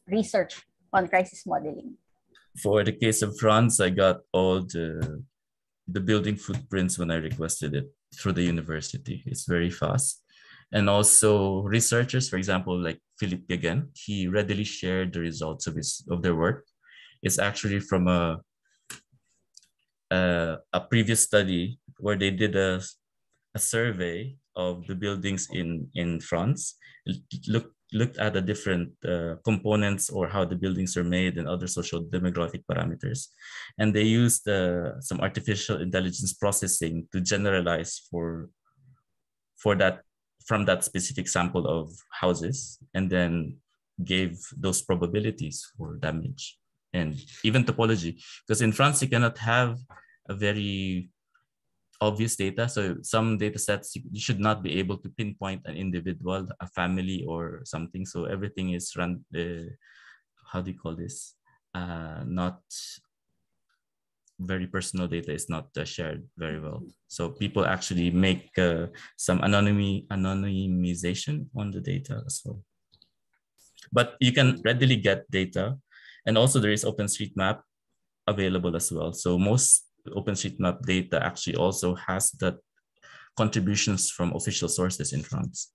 research on crisis modeling? For the case of France, I got all the building footprints when I requested it through the university. It's very fast. And also researchers, for example, like Philippe Guéguen, he readily shared the results of their work. It's actually from a previous study where they did a survey of the buildings in France, looked at the different components or how the buildings are made and other social demographic parameters. And they used some artificial intelligence processing to generalize from that specific sample of houses, and then gave those probabilities for damage and even topology. Because in France, you cannot have a very obvious data. So some data sets, you should not be able to pinpoint an individual, a family or something. So everything is run, how do you call this? Not very personal data is not shared very well. So people actually make some anonymization on the data as well. But you can readily get data. And also there is OpenStreetMap available as well. So most OpenStreetMap data actually also has that contributions from official sources in France.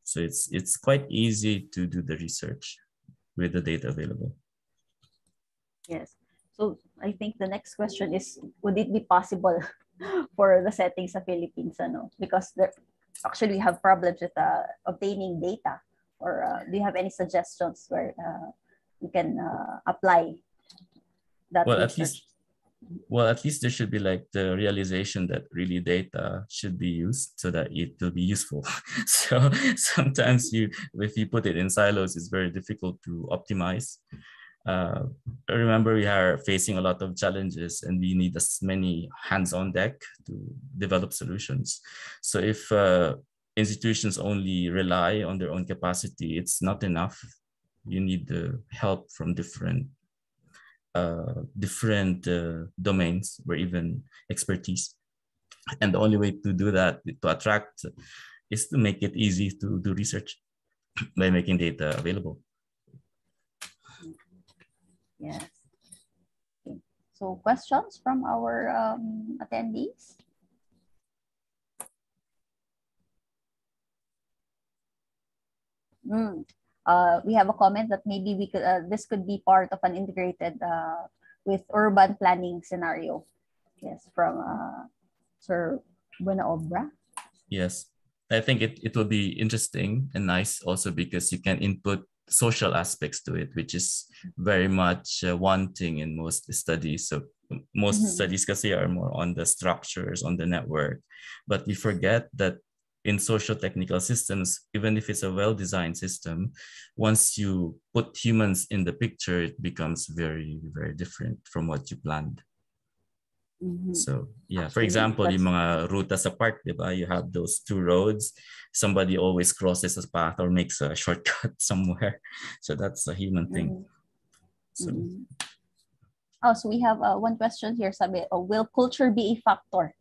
So it's quite easy to do the research with the data available. Yes. So I think the next question is, would it be possible for the settings of Philippines? Ano? Because actually we have problems with obtaining data. Or do you have any suggestions where you can apply that research? At least there should be like the realization that really data should be used so that it will be useful. So sometimes if you put it in silos, it's very difficult to optimize. I remember we are facing a lot of challenges and we need as many hands on deck to develop solutions. So if institutions only rely on their own capacity, it's not enough. You need the help from different domains or even expertise. And the only way to do that, to attract, is to make it easy to do research by making data available. Yes. Okay. So questions from our attendees? We have a comment that maybe we could this could be part of an integrated with urban planning scenario. Yes, from Sir Buenaobra. Yes, I think it will be interesting and nice also because you can input social aspects to it, which is very much wanting in most studies. So most studies kasi are more on the structures, on the network, but we forget that in social technical systems, even if it's a well-designed system, once you put humans in the picture, it becomes very, very different from what you planned. So yeah, for example, yung mga ruta sa park, diba? You have those two roads. Somebody always crosses a path or makes a shortcut somewhere. So that's a human thing. So. Oh, so we have one question here. Sabi, will culture be a factor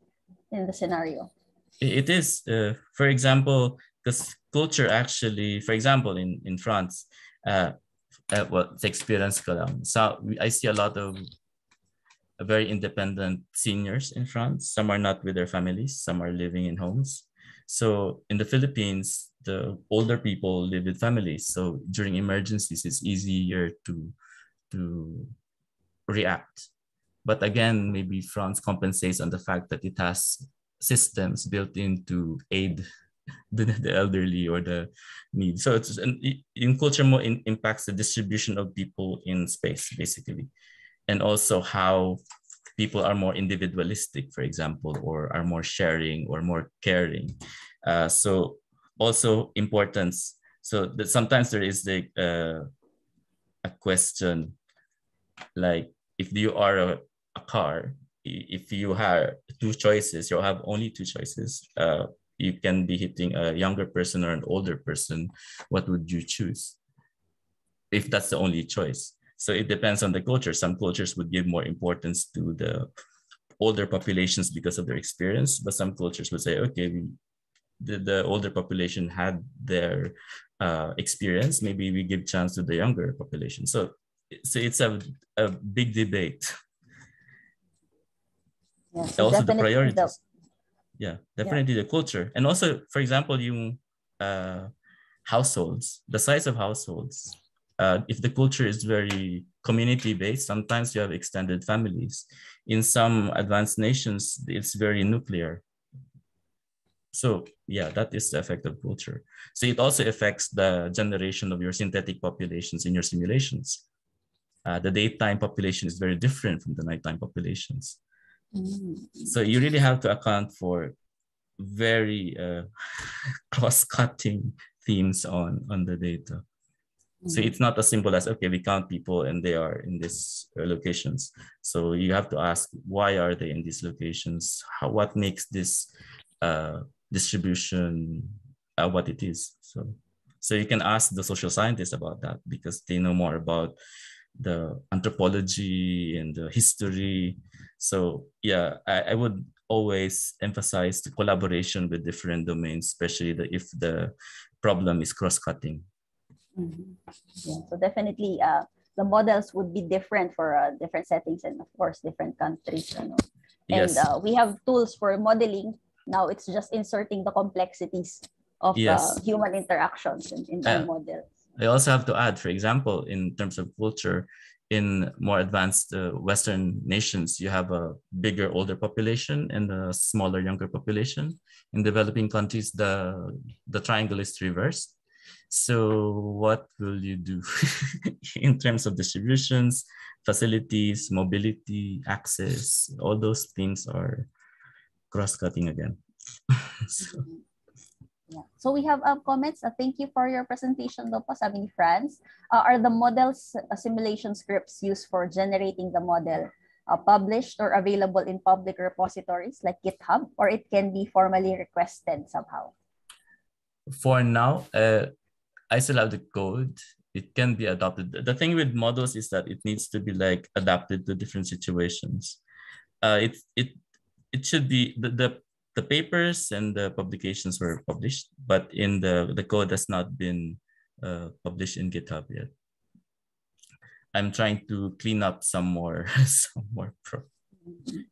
in the scenario? It is. For example, because culture actually, for example, in France, well, the experience ko lang. So I see a lot of very independent seniors in France. Some are not with their families, some are living in homes. So in the Philippines, the older people live with families. So during emergencies, it's easier to react. But again, maybe France compensates on the fact that it has systems built in to aid the elderly or the needs. So it's in culture more impacts the distribution of people in space, basically. And also how people are more individualistic, for example, or are more sharing or more caring. So also importance. So that sometimes there is a question like, if you are a car, if you have two choices, you'll have only two choices. you can be hitting a younger person or an older person, what would you choose? If that's the only choice. So it depends on the culture. Some cultures would give more importance to the older populations because of their experience, but some cultures would say, okay, the older population had their experience, maybe we give chance to the younger population. So it's a big debate. Yeah, so also the priorities. Definitely the culture. And also, for example, yung households, the size of households. If the culture is very community-based, sometimes you have extended families. In some advanced nations, it's very nuclear. So yeah, that is the effect of culture. So it also affects the generation of your synthetic populations in your simulations. The daytime population is very different from the nighttime populations. So you really have to account for very cross-cutting themes on the data. So it's not as simple as, okay, we count people and they are in these locations. So you have to ask, why are they in these locations? What makes this distribution what it is? So you can ask the social scientists about that because they know more about the anthropology and the history. So yeah, I would always emphasize the collaboration with different domains, especially if the problem is cross-cutting. Yeah, so definitely the models would be different for different settings and of course different countries. You know? And Yes. We have tools for modeling. Now it's just inserting the complexities of human interactions in the model. I also have to add, for example, in terms of culture, in more advanced Western nations, you have a bigger older population and a smaller younger population. In developing countries, the triangle is reversed. So what will you do in terms of distributions, facilities, mobility, access? All those things are cross-cutting again. Yeah. So we have comments. Thank you for your presentation, daw po, sabi ni Franz. Are the models simulation scripts used for generating the model published or available in public repositories like GitHub, or it can be formally requested somehow? For now, I still have the code. It can be adopted. The thing with models is that it needs to be like adapted to different situations. It should be the papers and the publications were published, but in the code has not been published in GitHub yet. I'm trying to clean up some more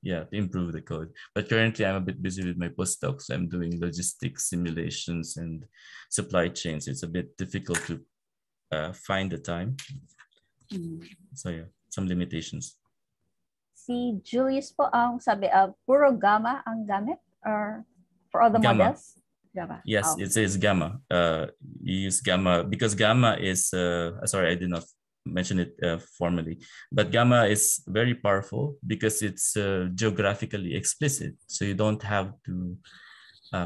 to improve the code. But currently I'm a bit busy with my postdocs. I'm doing logistics simulations and supply chains. It's a bit difficult to find the time. So yeah, some limitations. Si Julius po ang sabi, puro gamma ang gamit or for all the Gamma. models? Gamma. Yes, it says gamma. You use gamma because gamma is, sorry, I did not mention it formally, but gamma is very powerful because it's geographically explicit. So you don't have to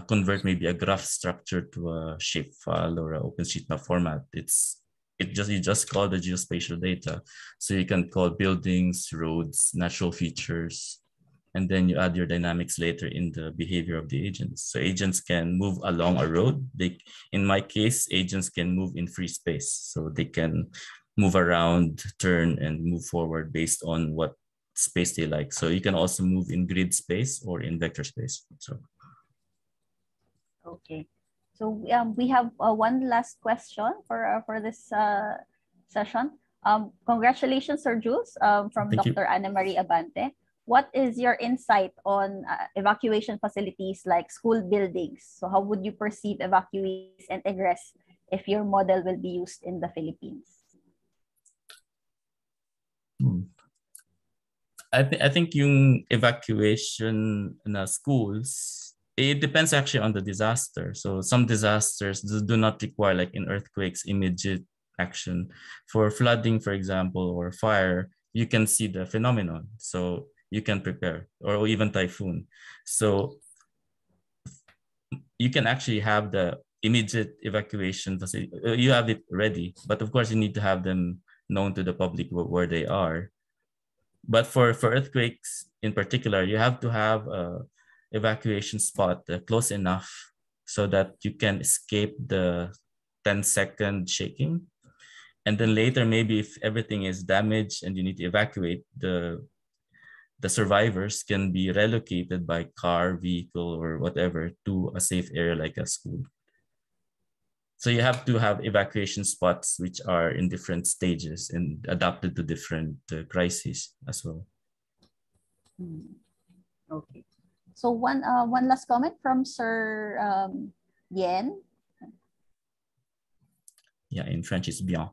convert maybe a graph structure to a shapefile or an OpenStreetMap format. You just call the geospatial data. So you can call buildings, roads, natural features, and then you add your dynamics later in the behavior of the agents. So agents can move along a road. In my case, agents can move in free space. So they can move around, turn, and move forward based on what space they like. So you can also move in grid space or in vector space. So. Okay. So we have one last question for this session. Congratulations, Sir Jules, from Thank Dr. you. Ana Maria Abante. What is your insight on evacuation facilities like school buildings? So how would you perceive evacuees and egress if your model will be used in the Philippines? I think yung evacuation na schools, it depends actually on the disaster. So some disasters do not require, like in earthquakes, immediate action. For flooding, for example, or fire, you can see the phenomenon. So you can prepare, or even typhoon. So you can actually have the immediate evacuation facility. You have it ready, but of course you need to have them known to the public where they are. But for earthquakes in particular, you have to have a evacuation spot close enough so that you can escape the 10-second shaking. And then later, maybe if everything is damaged and you need to evacuate, the survivors can be relocated by car, vehicle, or whatever to a safe area like a school. So you have to have evacuation spots which are in different stages and adapted to different crises as well. Okay. So one last comment from Sir Yen. Yeah, in French it's bien.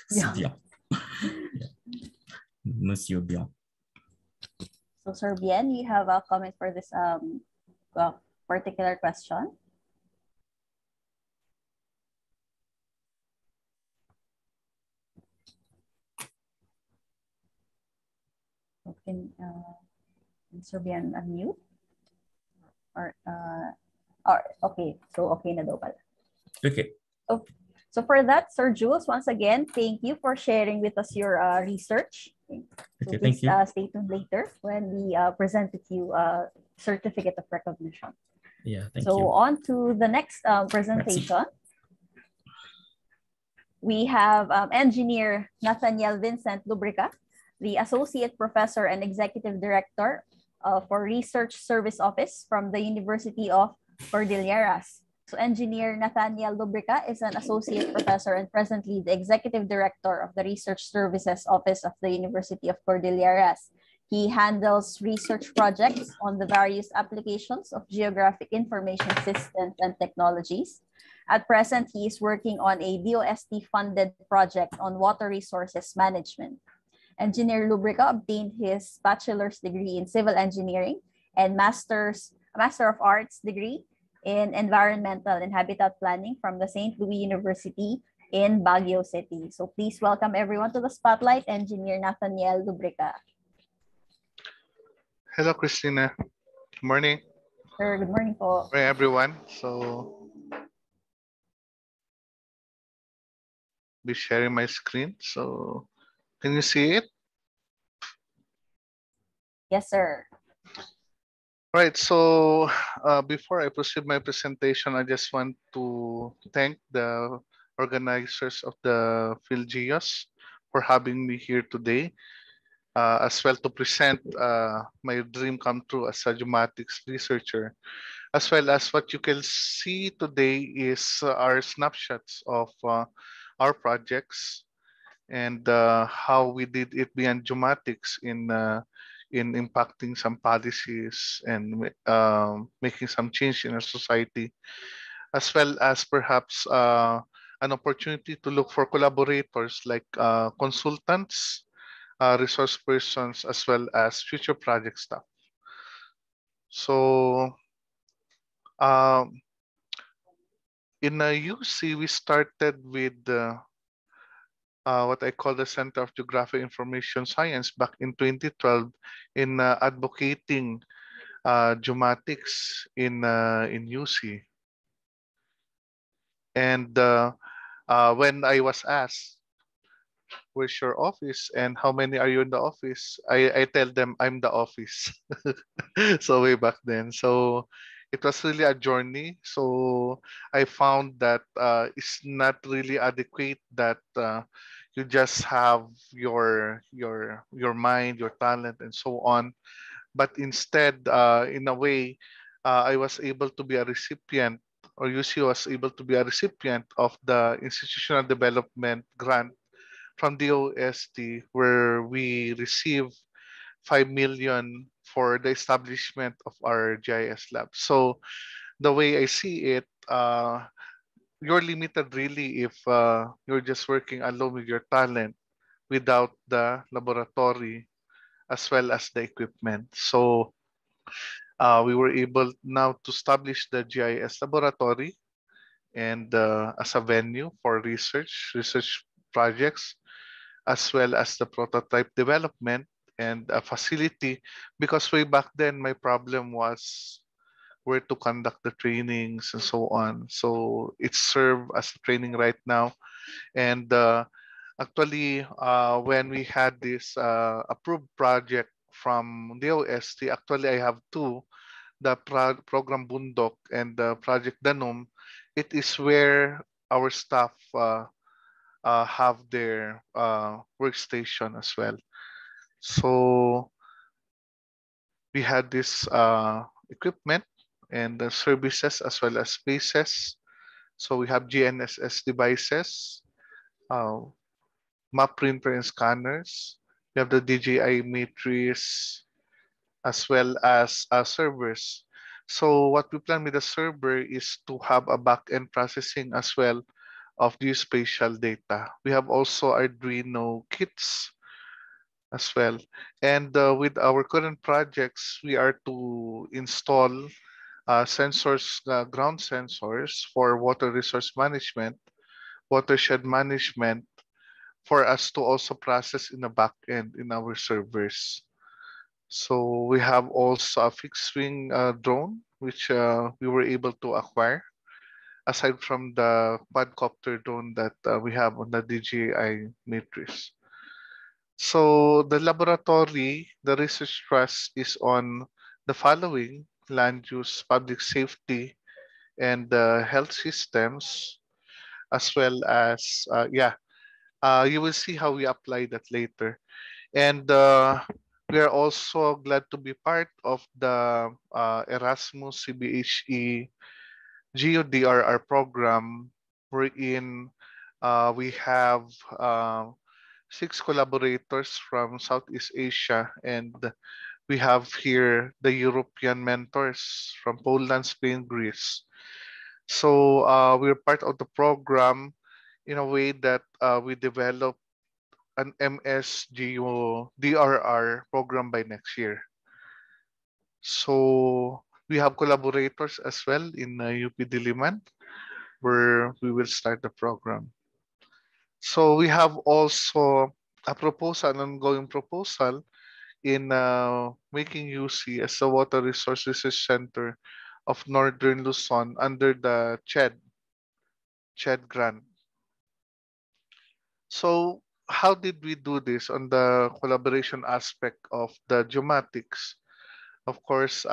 Yeah. Bien. Yeah. Monsieur bien. So Sir Bien, you have a comment for this particular question? Can Sir Bien unmute? Or okay, so okay na daw pala. Okay. So for that, Sir Jules, once again, thank you for sharing with us your research. So Okay, please thank you. Stay tuned later when we present to you a certificate of recognition. Yeah, thank you. So on to the next presentation. We have Engineer Nathaniel Vincent Lubrica, the Associate Professor and Executive Director for Research Service Office from the University of Cordilleras. So Engineer Nathaniel Lubrica is an Associate Professor and presently the Executive Director of the Research Services Office of the University of Cordilleras. He handles research projects on the various applications of geographic information systems and technologies. At present, he is working on a DOST-funded project on water resources management. Engineer Lubrica obtained his bachelor's degree in civil engineering and Master of Arts degree in environmental and habitat planning from the St. Louis University in Baguio City. So please welcome everyone to the spotlight, Engineer Nathaniel Lubrica. Hello, Christina. Good morning. Sir, good morning po. Hi, everyone. So, be sharing my screen. So, can you see it? Yes, sir. Right. So, before I proceed my presentation, I just want to thank the organizers of the PhilGeos for having me here today, as well to present my dream come true as a geomatics researcher, as well as what you can see today is our snapshots of our projects and how we did it beyond geomatics in impacting some policies and making some change in our society, as well as perhaps an opportunity to look for collaborators like consultants, resource persons, as well as future project staff. So in UC, we started with what I call the Center of Geographic Information Science back in 2012 in advocating geomatics in UC. And when I was asked, where's your office and how many are you in the office? I tell them I'm the office. So way back then. So it was really a journey. So I found that it's not really adequate that you just have your mind, your talent, and so on. But instead, in a way, I was able to be a recipient, or UC was able to be a recipient of the institutional development grant from the OST, where we received 5 million for the establishment of our GIS lab. So the way I see it, you're limited really if you're just working alone with your talent without the laboratory as well as the equipment. So we were able now to establish the GIS laboratory and as a venue for research projects, as well as the prototype development and a facility, because way back then my problem was where to conduct the trainings and so on. So it's served as a training right now. And actually, when we had this approved project from the OST, actually I have two the program Bundok and the Project Danom, it is where our staff have their workstation as well. So we had this equipment and the services as well as spaces. So we have GNSS devices, map printer and scanners. We have the DJI matrix as well as servers. So what we plan with the server is to have a back-end processing as well of geospatial data. We have also Arduino kits as well. And with our current projects, we are to install sensors, ground sensors for water resource management, watershed management, for us to also process in the back end in our servers. So we have also a fixed wing drone, which we were able to acquire, aside from the quadcopter drone that we have on the DJI Matrix. So the laboratory, the research trust is on the following: land use, public safety, and health systems, as well as, you will see how we apply that later. And we are also glad to be part of the Erasmus CBHE GeoDRR program, wherein we have 6 collaborators from Southeast Asia, and we have here the European mentors from Poland, Spain, Greece. So we're part of the program in a way that we develop an MSGO DRR program by next year. So we have collaborators as well in UP Diliman, where we will start the program. So we have also a proposal, an ongoing proposal in making UC as a water resource research center of Northern Luzon under the CHED grant. So how did we do this on the collaboration aspect of the geomatics? Of course,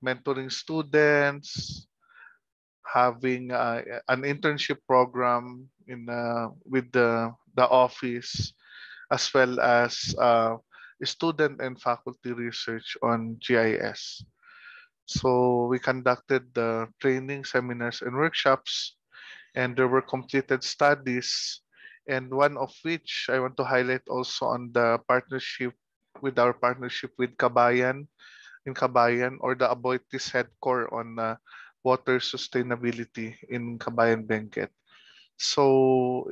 mentoring students, having an internship program in with the office, as well as student and faculty research on GIS. So we conducted the training, seminars, and workshops, and there were completed studies, and one of which I want to highlight also on the partnership with Kabayan in Kabayan, or the Aboitiz Headcore on water sustainability in Kabayan Benguet. So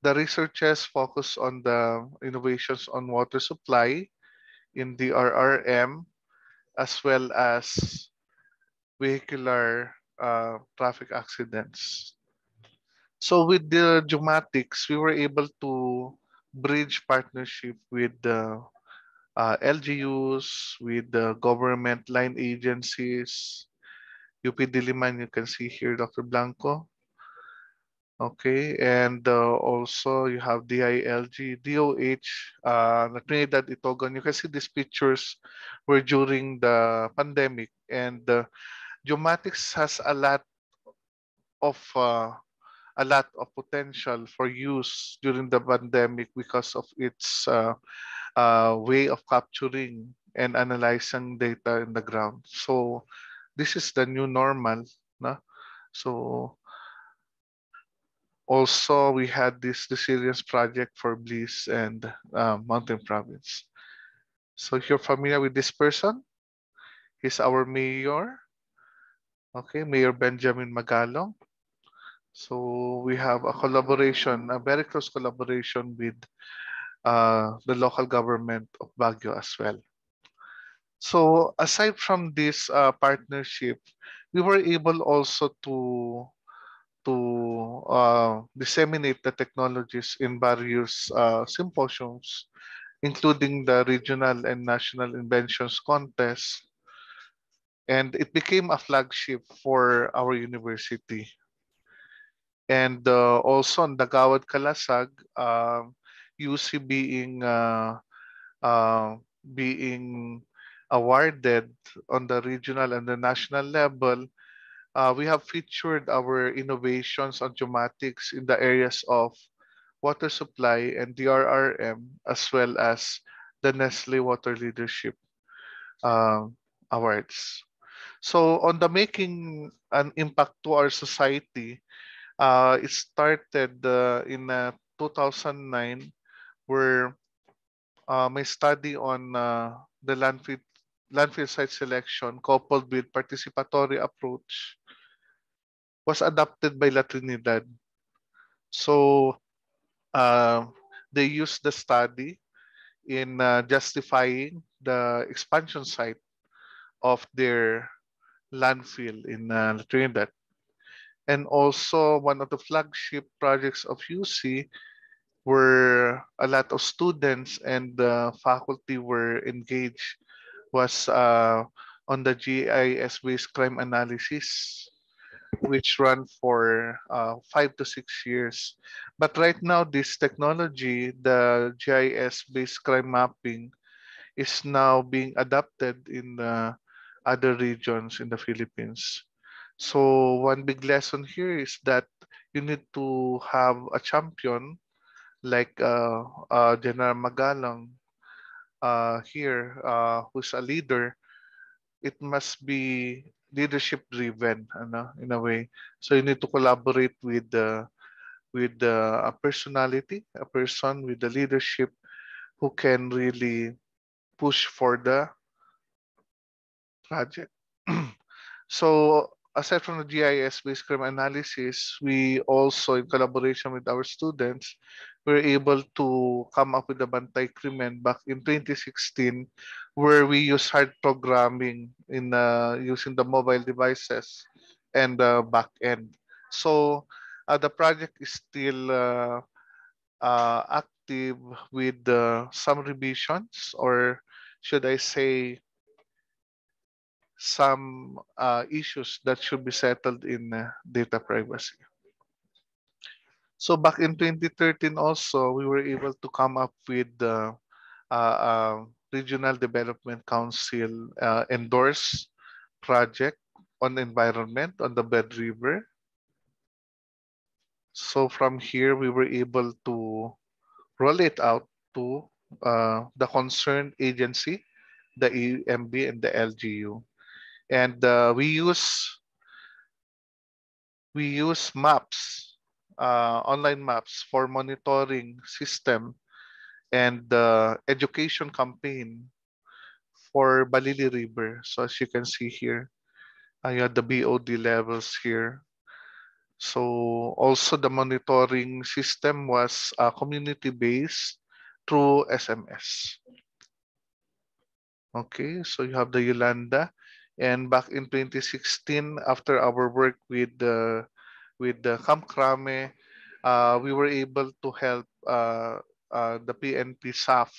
the researchers focus on the innovations on water supply in the RRM, as well as vehicular traffic accidents. So with the geomatics, we were able to bridge partnership with the LGUs, with the government line agencies, UP Diliman, you can see here Dr. Blanco. Okay, and also you have DILG, DOH, Trinidad Itogon. You can see these pictures were during the pandemic, and geomatics has a lot of potential for use during the pandemic because of its way of capturing and analyzing data in the ground. So this is the new normal. No? So also we had this resilience project for Bliss and Mountain Province. So if you're familiar with this person, he's our mayor. Okay, Mayor Benjamin Magalong. So we have a collaboration, a very close collaboration with the local government of Baguio as well. So aside from this partnership, we were able also to disseminate the technologies in various symposiums, including the regional and national inventions contest. And it became a flagship for our university. And also on Dagawad Kalasag, UC being awarded on the regional and the national level, we have featured our innovations on geomatics in the areas of water supply and DRRM, as well as the Nestle Water Leadership uh, Awards. So on the making an impact to our society, it started in 2009, where my study on the landfill site selection coupled with participatory approach was adopted by La Trinidad. So uh, they used the study in justifying the expansion site of their landfill in La Trinidad. And also one of the flagship projects of UC, where a lot of students and faculty were engaged, was on the GIS-based crime analysis, which run for 5 to 6 years. But right now, this technology, the GIS-based crime mapping, is now being adopted in other regions in the Philippines. So one big lesson here is that you need to have a champion like General Magalang here, who's a leader. It must be leadership driven, in a way. So you need to collaborate with a personality, a person with the leadership who can really push for the project. So aside from the GIS-based crime analysis, we also, in collaboration with our students, were able to come up with the Bantay Krimen back in 2016, where we use hard programming in using the mobile devices and the back end. So the project is still active with some revisions, or should I say some issues that should be settled in data privacy. So back in 2013 also, we were able to come up with the Regional Development Council endorsed project on environment on the Bed River. So from here, we were able to roll it out to the concerned agency, the EMB and the LGU. And we use maps, online maps for monitoring system and education campaign for Balili River. So as you can see here, you have the BOD levels here. So also the monitoring system was community-based through SMS. Okay, so you have the Yolanda. And back in 2016, after our work with the Camp Krame, we were able to help the PNP SAF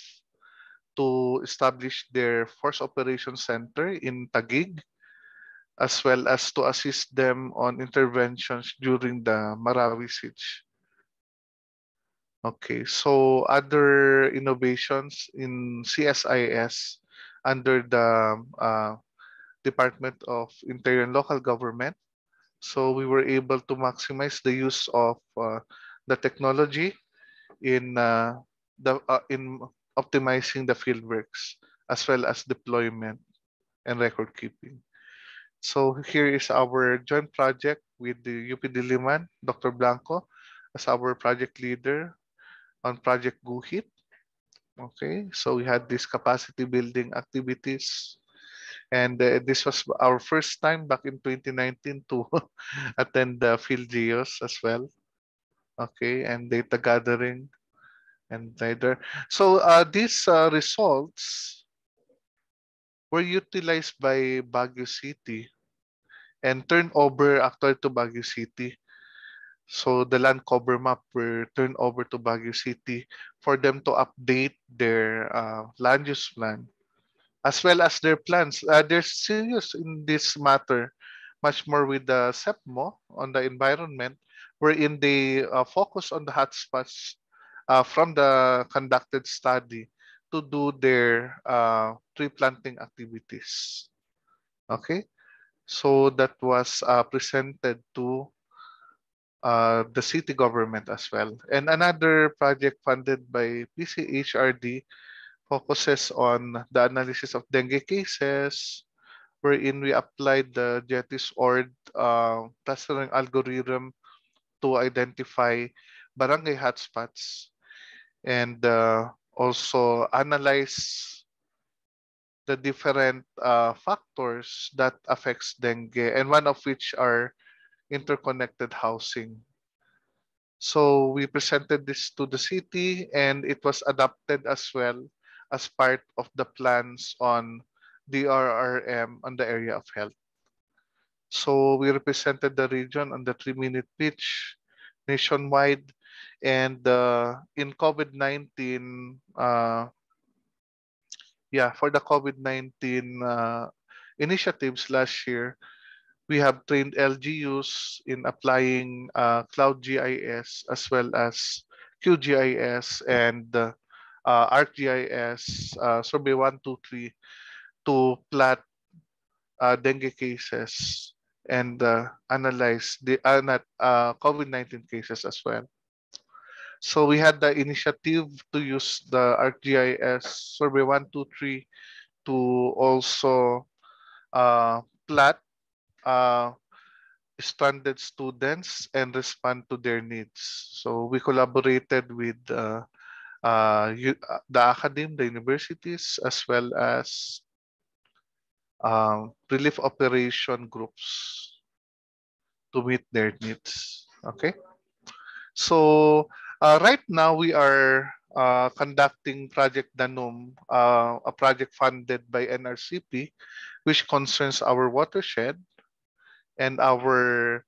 to establish their Force Operations Center in Taguig, as well as to assist them on interventions during the Marawi siege. Okay, so other innovations in CSIS under the Department of Interior and Local Government. So we were able to maximize the use of the technology in in optimizing the fieldworks, as well as deployment and record keeping. So here is our joint project with the UP Diliman, Dr. Blanco, as our project leader on Project GUHIT. Okay, so we had these capacity building activities, and this was our first time back in 2019 to attend the Field Geos as well. Okay, and data gathering and later. So these results were utilized by Baguio City and turned over actually to Baguio City. So the land cover map were turned over to Baguio City for them to update their land use plan, as well as their plans. They're serious in this matter, much more with the SEPMO on the environment, wherein they focus on the hotspots from the conducted study to do their tree planting activities. Okay, so that was presented to the city government as well. And another project funded by PCHRD focuses on the analysis of dengue cases, wherein we applied the JETIS ORD clustering algorithm to identify barangay hotspots and also analyze the different factors that affects dengue, and one of which are interconnected housing. So we presented this to the city, and it was adopted as well as part of the plans on DRRM on the area of health. So we represented the region on the 3-minute pitch nationwide, and in COVID-19, for the COVID-19 initiatives last year, we have trained LGUs in applying Cloud GIS as well as QGIS and ArcGIS, Survey 123, to plot dengue cases and analyze the COVID-19 cases as well. So we had the initiative to use the ArcGIS Survey 123 to also plot stranded students and respond to their needs. So we collaborated with the academy, the universities, as well as relief operation groups to meet their needs. Okay. So right now we are conducting Project Danum, a project funded by NRCP, which concerns our watershed, and our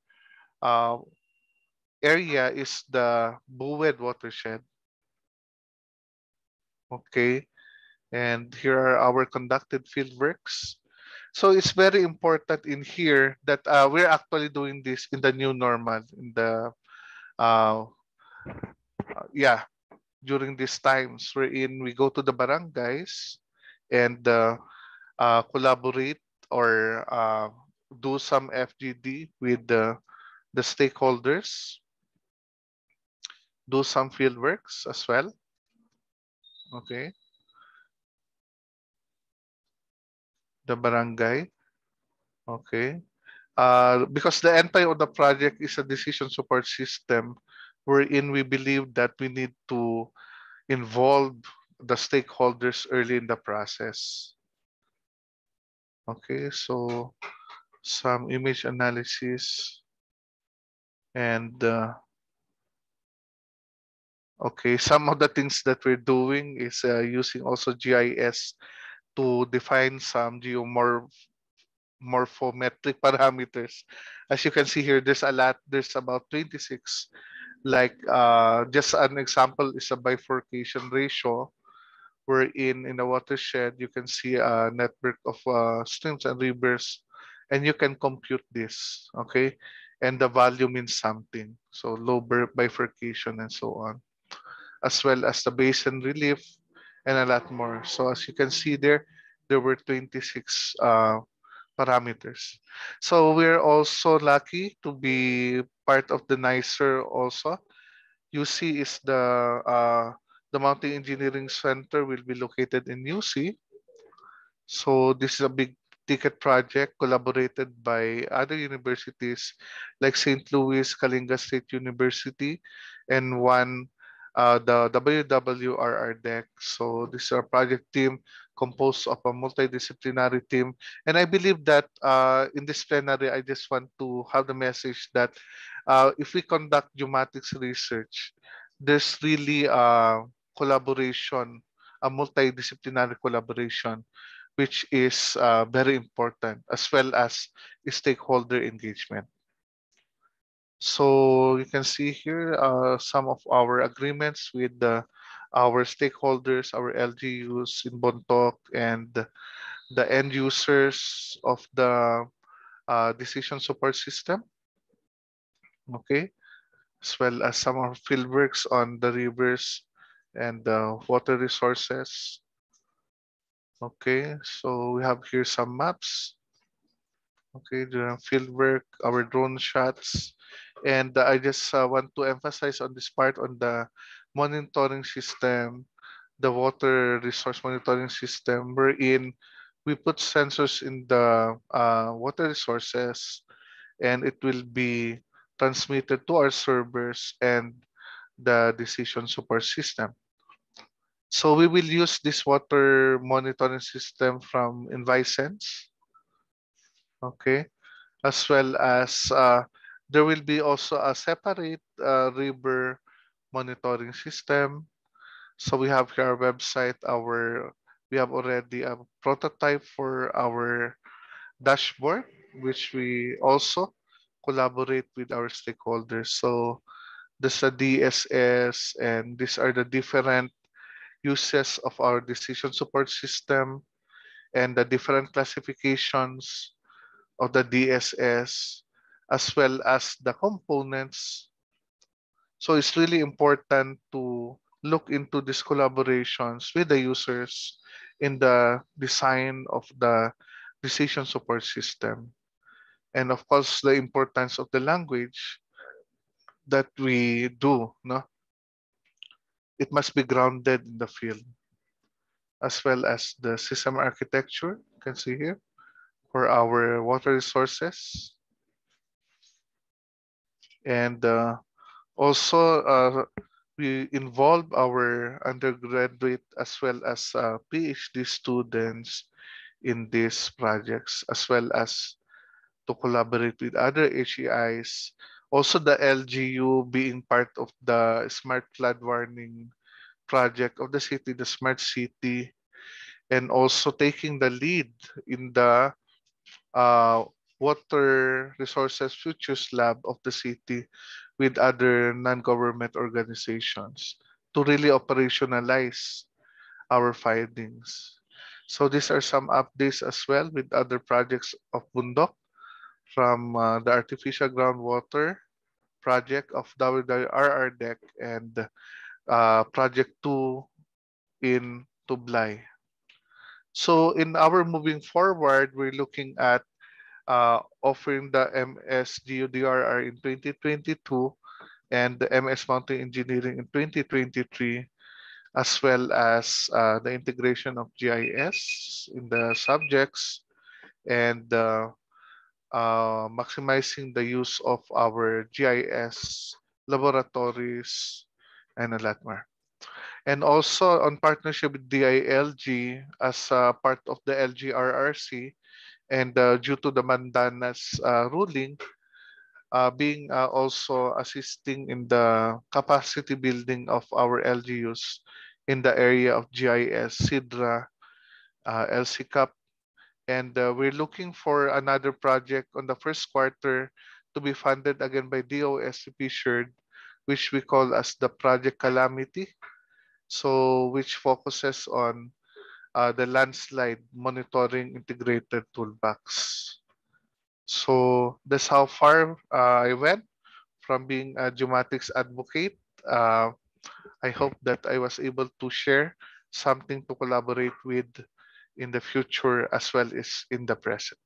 area is the Buwed watershed. Okay, and here are our conducted field works. So it's very important in here that we're actually doing this in the new normal, in the during these times wherein we go to the barangays and collaborate or do some FGD with the stakeholders, do some field works as well. Okay. The barangay. Okay. Because the entire of the project is a decision support system wherein we believe that we need to involve the stakeholders early in the process. Okay, so some image analysis and okay, some of the things that we're doing is using also GIS to define some morphometric parameters. As you can see here, there's a lot, there's about 26. Like just an example is a bifurcation ratio, wherein in the watershed you can see a network of streams and rivers, and you can compute this, okay? And the value means something. So low bifurcation and so on, as well as the basin relief and a lot more. So as you can see there were 26 parameters. So we're also lucky to be part of the NICER also. UC is the Mountain Engineering Center will be located in UC. So this is a big ticket project collaborated by other universities like St. Louis, Kalinga State University, and one the WWRR deck. So this is a project team composed of a multidisciplinary team. And I believe that in this plenary, I just want to have the message that if we conduct geomatics research, there's really a collaboration, a multidisciplinary collaboration, which is very important, as well as stakeholder engagement. So you can see here some of our agreements with our stakeholders, our LGUs in Bontoc, and the end users of the decision support system. Okay, as well as some of field works on the rivers and the water resources. Okay, so we have here some maps. Okay, the field work, our drone shots. And I just want to emphasize on this part on the monitoring system, the water resource monitoring system, wherein we put sensors in the water resources, and it will be transmitted to our servers and the decision support system. So we will use this water monitoring system from Envisense, okay, as well as there will be also a separate river monitoring system. So we have here our website, we have already a prototype for our dashboard, which we also collaborate with our stakeholders. So this is a DSS, and these are the different uses of our decision support system and the different classifications of the DSS, as well as the components. So it's really important to look into these collaborations with the users in the design of the decision support system. And of course, the importance of the language that we do, no? It must be grounded in the field, as well as the system architecture, you can see here, for our water resources. And also, we involve our undergraduate as well as PhD students in these projects, as well as to collaborate with other HEIs. Also, the LGU being part of the Smart Flood Warning project of the city, the Smart City, and also taking the lead in the uh, Water Resources Futures Lab of the city with other non-government organizations to really operationalize our findings. So these are some updates as well with other projects of Bundok, from the artificial groundwater project of WRR deck and project 2 in Tublay. So in our moving forward, we're looking at offering the MS-GUDRR in 2022 and the MS Mountain Engineering in 2023, as well as the integration of GIS in the subjects and maximizing the use of our GIS laboratories and a lot more. And also on partnership with DILG as part of the LGRRC, and due to the Mandanas ruling, being also assisting in the capacity building of our LGUs in the area of GIS, SIDRA, LCCAP, and we're looking for another project on the first quarter to be funded again by DOSCP Shared, which we call as the Project Calamity, so which focuses on the landslide monitoring integrated toolbox. So that's how far I went from being a geomatics advocate. I hope that I was able to share something to collaborate with in the future as well as in the present.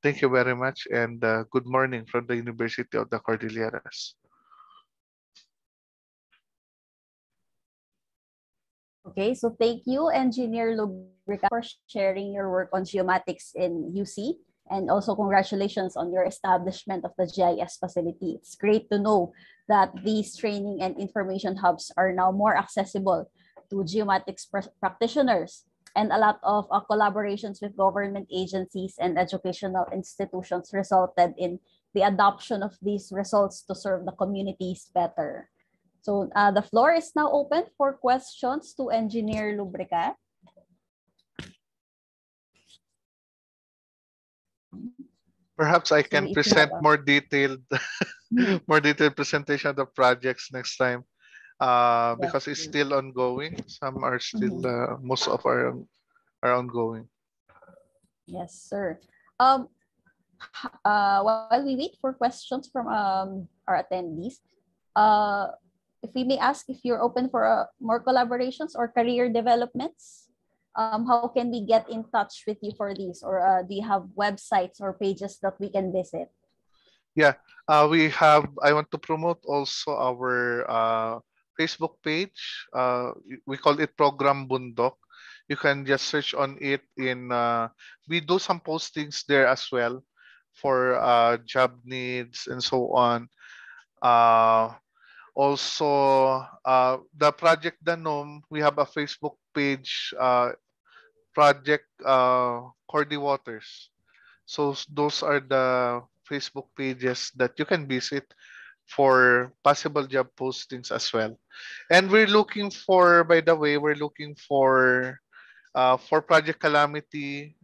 Thank you very much, and good morning from the University of the Cordilleras. Okay, so thank you, Engineer Lubrica, for sharing your work on geomatics in UC. And also congratulations on your establishment of the GIS facility. It's great to know that these training and information hubs are now more accessible to geomatics practitioners, and a lot of collaborations with government agencies and educational institutions resulted in the adoption of these results to serve the communities better. So the floor is now open for questions to Engineer Lubrica. Perhaps I can present more detailed presentation of the projects next time, because it's still ongoing. Some are still, most of are ongoing. Yes, sir. While we wait for questions from our attendees, if we may ask if you're open for more collaborations or career developments how can we get in touch with you for these? Or do you have websites or pages that we can visit? Yeah, I want to promote also our Facebook page. We call it Program Bundok. You can just search on it we do some postings there as well for job needs and so on. Uh, Also, the Project Danom, we have a Facebook page, Project Cordy Waters. So those are the Facebook pages that you can visit for possible job postings as well. And we're looking for, by the way, we're looking for Project Calamity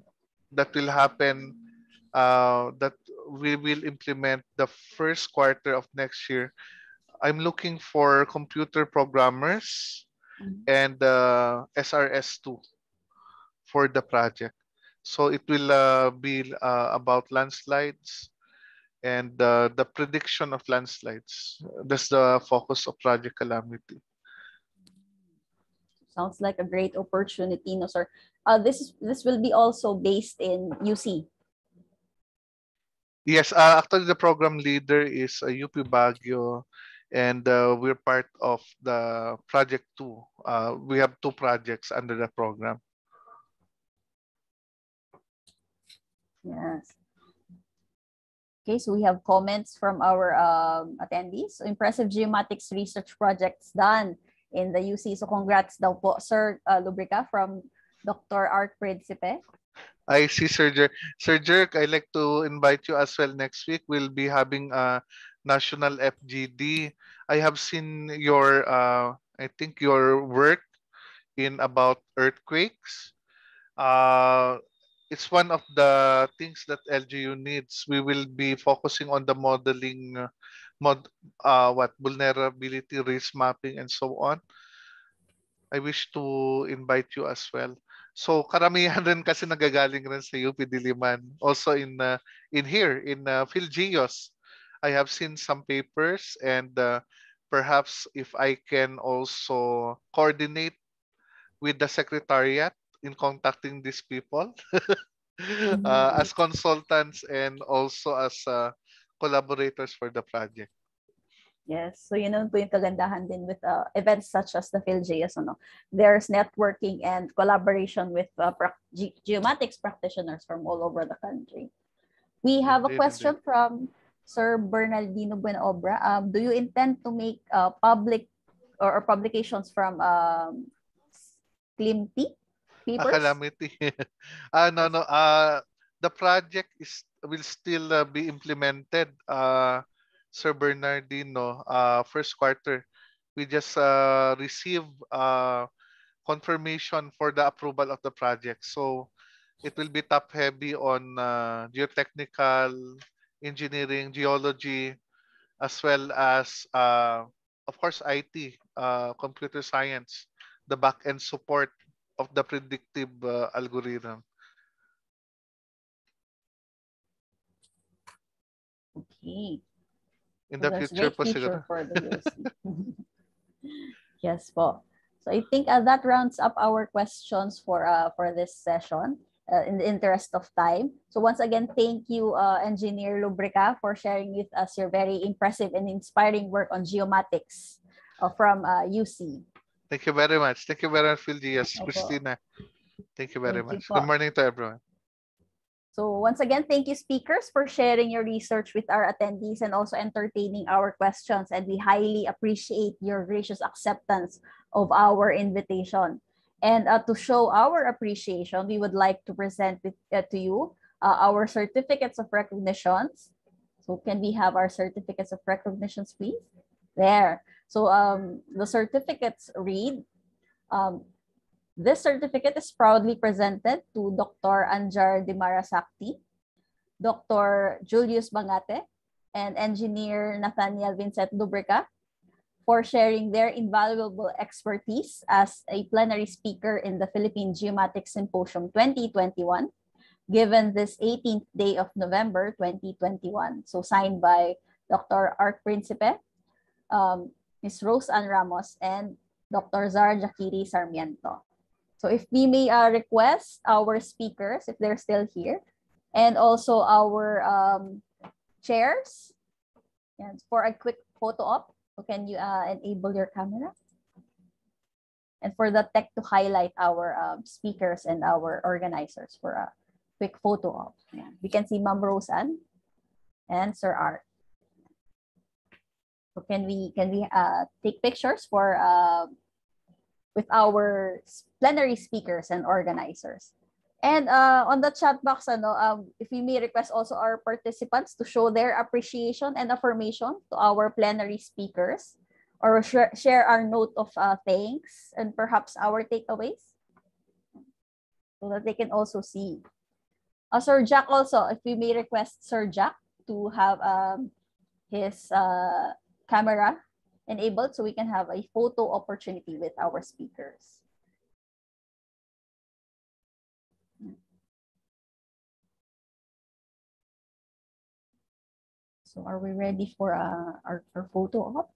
that will happen, that we will implement the first quarter of next year. I'm looking for computer programmers and SRS2 for the project. So it will be about landslides and the prediction of landslides. That's the focus of Project Calamity. Sounds like a great opportunity, no, sir. This will be also based in UC. Yes, actually the program leader is UP Baguio, and we're part of the Project 2. We have 2 projects under the program. Yes. Okay, so we have comments from our attendees. So impressive geomatics research projects done in the UC. So congrats daw po, Sir Lubrica, from Dr. Art Principe. I see, Sir Jerk. Sir Jerk, I'd like to invite you as well next week. We'll be having a national FGD. I have seen your, I think your work in about earthquakes. It's one of the things that LGU needs. We will be focusing on the modeling, vulnerability, risk mapping, and so on. I wish to invite you as well. So karamihan rin kasi nagagaling rin sa UP Diliman. Also in here in PhilGeos, I have seen some papers, and perhaps if I can also coordinate with the secretariat in contacting these people as consultants and also as collaborators for the project. Yes, so yun naman po yung kagandahan din with events such as the PhilGeos. No? There's networking and collaboration with geomatics practitioners from all over the country. We have a question from Sir Bernardino Buenobra. Do you intend to make public or publications from Calamity papers? Calamity. No. The project will still be implemented. Sir Bernardino, first quarter, we just received confirmation for the approval of the project. So it will be top heavy on geotechnical, engineering, geology, as well as, of course, IT, computer science, the back-end support of the predictive algorithm. Okay. In the future po siguro. For the yes po. So I think that rounds up our questions for this session in the interest of time. So once again, thank you, Engineer Lubrica, for sharing with us your very impressive and inspiring work on geomatics from UC. Thank you very much. Thank you very much, PhilGeos. Christina. Thank you very much. Good morning to everyone. So once again, thank you, speakers, for sharing your research with our attendees and also entertaining our questions. And we highly appreciate your gracious acceptance of our invitation. And to show our appreciation, we would like to present to you our certificates of recognitions. So can we have our certificates of recognitions, please? There. So the certificates read, this certificate is proudly presented to Dr. Anjar Dimarasakti, Dr. Julius Bangate, and Engineer Nathaniel Vincent Lubrica for sharing their invaluable expertise as a plenary speaker in the Philippine Geomatics Symposium 2021, given this 18th day of November 2021. So signed by Dr. Art Principe, Ms. Rose Ann Ramos, and Dr. Zara Jakiri Sarmiento. So if we may request our speakers, if they're still here, and also our chairs, and for a quick photo op, so can you enable your camera? And for the tech to highlight our speakers and our organizers for a quick photo op. Yeah. We can see Ma'am Roseanne and Sir Art. So can we take pictures for with our plenary speakers and organizers? And on the chat box, if we may request also our participants to show their appreciation and affirmation to our plenary speakers, or share our note of thanks and perhaps our takeaways, so that they can also see. Sir Jack also, if we may request Sir Jack to have his camera enabled, so we can have a photo opportunity with our speakers. So are we ready for our photo op?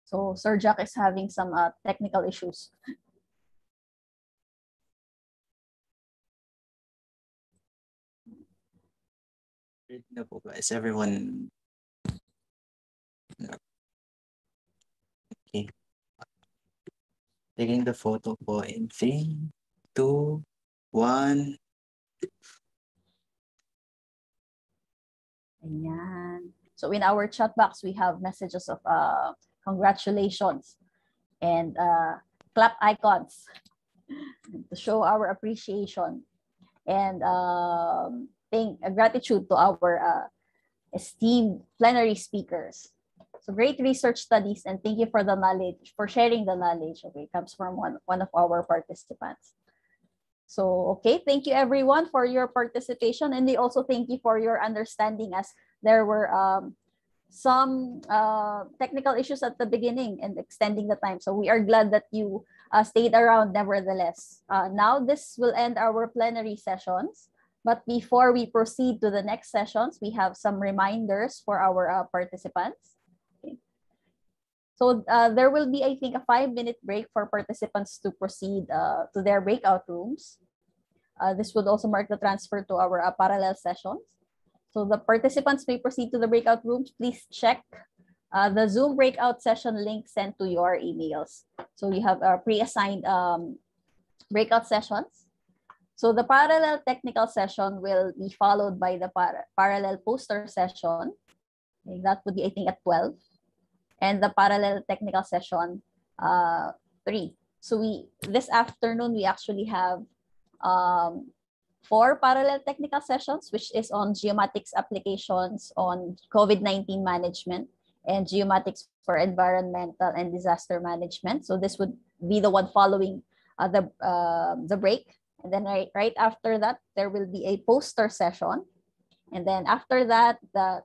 So Sir Jack is having some technical issues. Is everyone okay? Taking the photo po in 3, 2, 1. Ayan. So in our chat box, we have messages of congratulations and clap icons to show our appreciation and gratitude to our esteemed plenary speakers. So great research studies, and thank you for the knowledge, for sharing the knowledge. Okay, it comes from one of our participants. So, okay, thank you everyone for your participation, and we also thank you for your understanding, as there were some technical issues at the beginning and extending the time. So we are glad that you stayed around nevertheless. Now this will end our plenary sessions. But before we proceed to the next sessions, we have some reminders for our participants. Okay. So there will be, I think, a 5-minute break for participants to proceed to their breakout rooms. This would also mark the transfer to our parallel sessions. So the participants may proceed to the breakout rooms. Please check the Zoom breakout session link sent to your emails. So you have pre-assigned breakout sessions. So the parallel technical session will be followed by the parallel poster session. Okay, that would be, I think, at 12. And the parallel technical session 3. So this afternoon, we actually have 4 parallel technical sessions, which is on geomatics applications on COVID-19 management and geomatics for environmental and disaster management. So this would be the one following the break. And then right after that, there will be a poster session. And then after that, the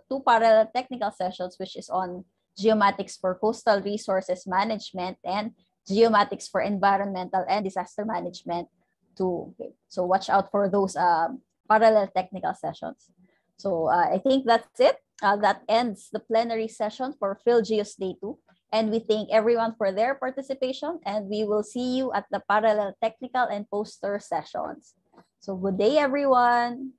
2 parallel technical sessions, which is on geomatics for coastal resources management and geomatics for environmental and disaster management too. Okay. So watch out for those parallel technical sessions. So I think that's it. That ends the plenary session for PhilGeos Day 2. And we thank everyone for their participation, and we will see you at the parallel technical and poster sessions. So good day, everyone.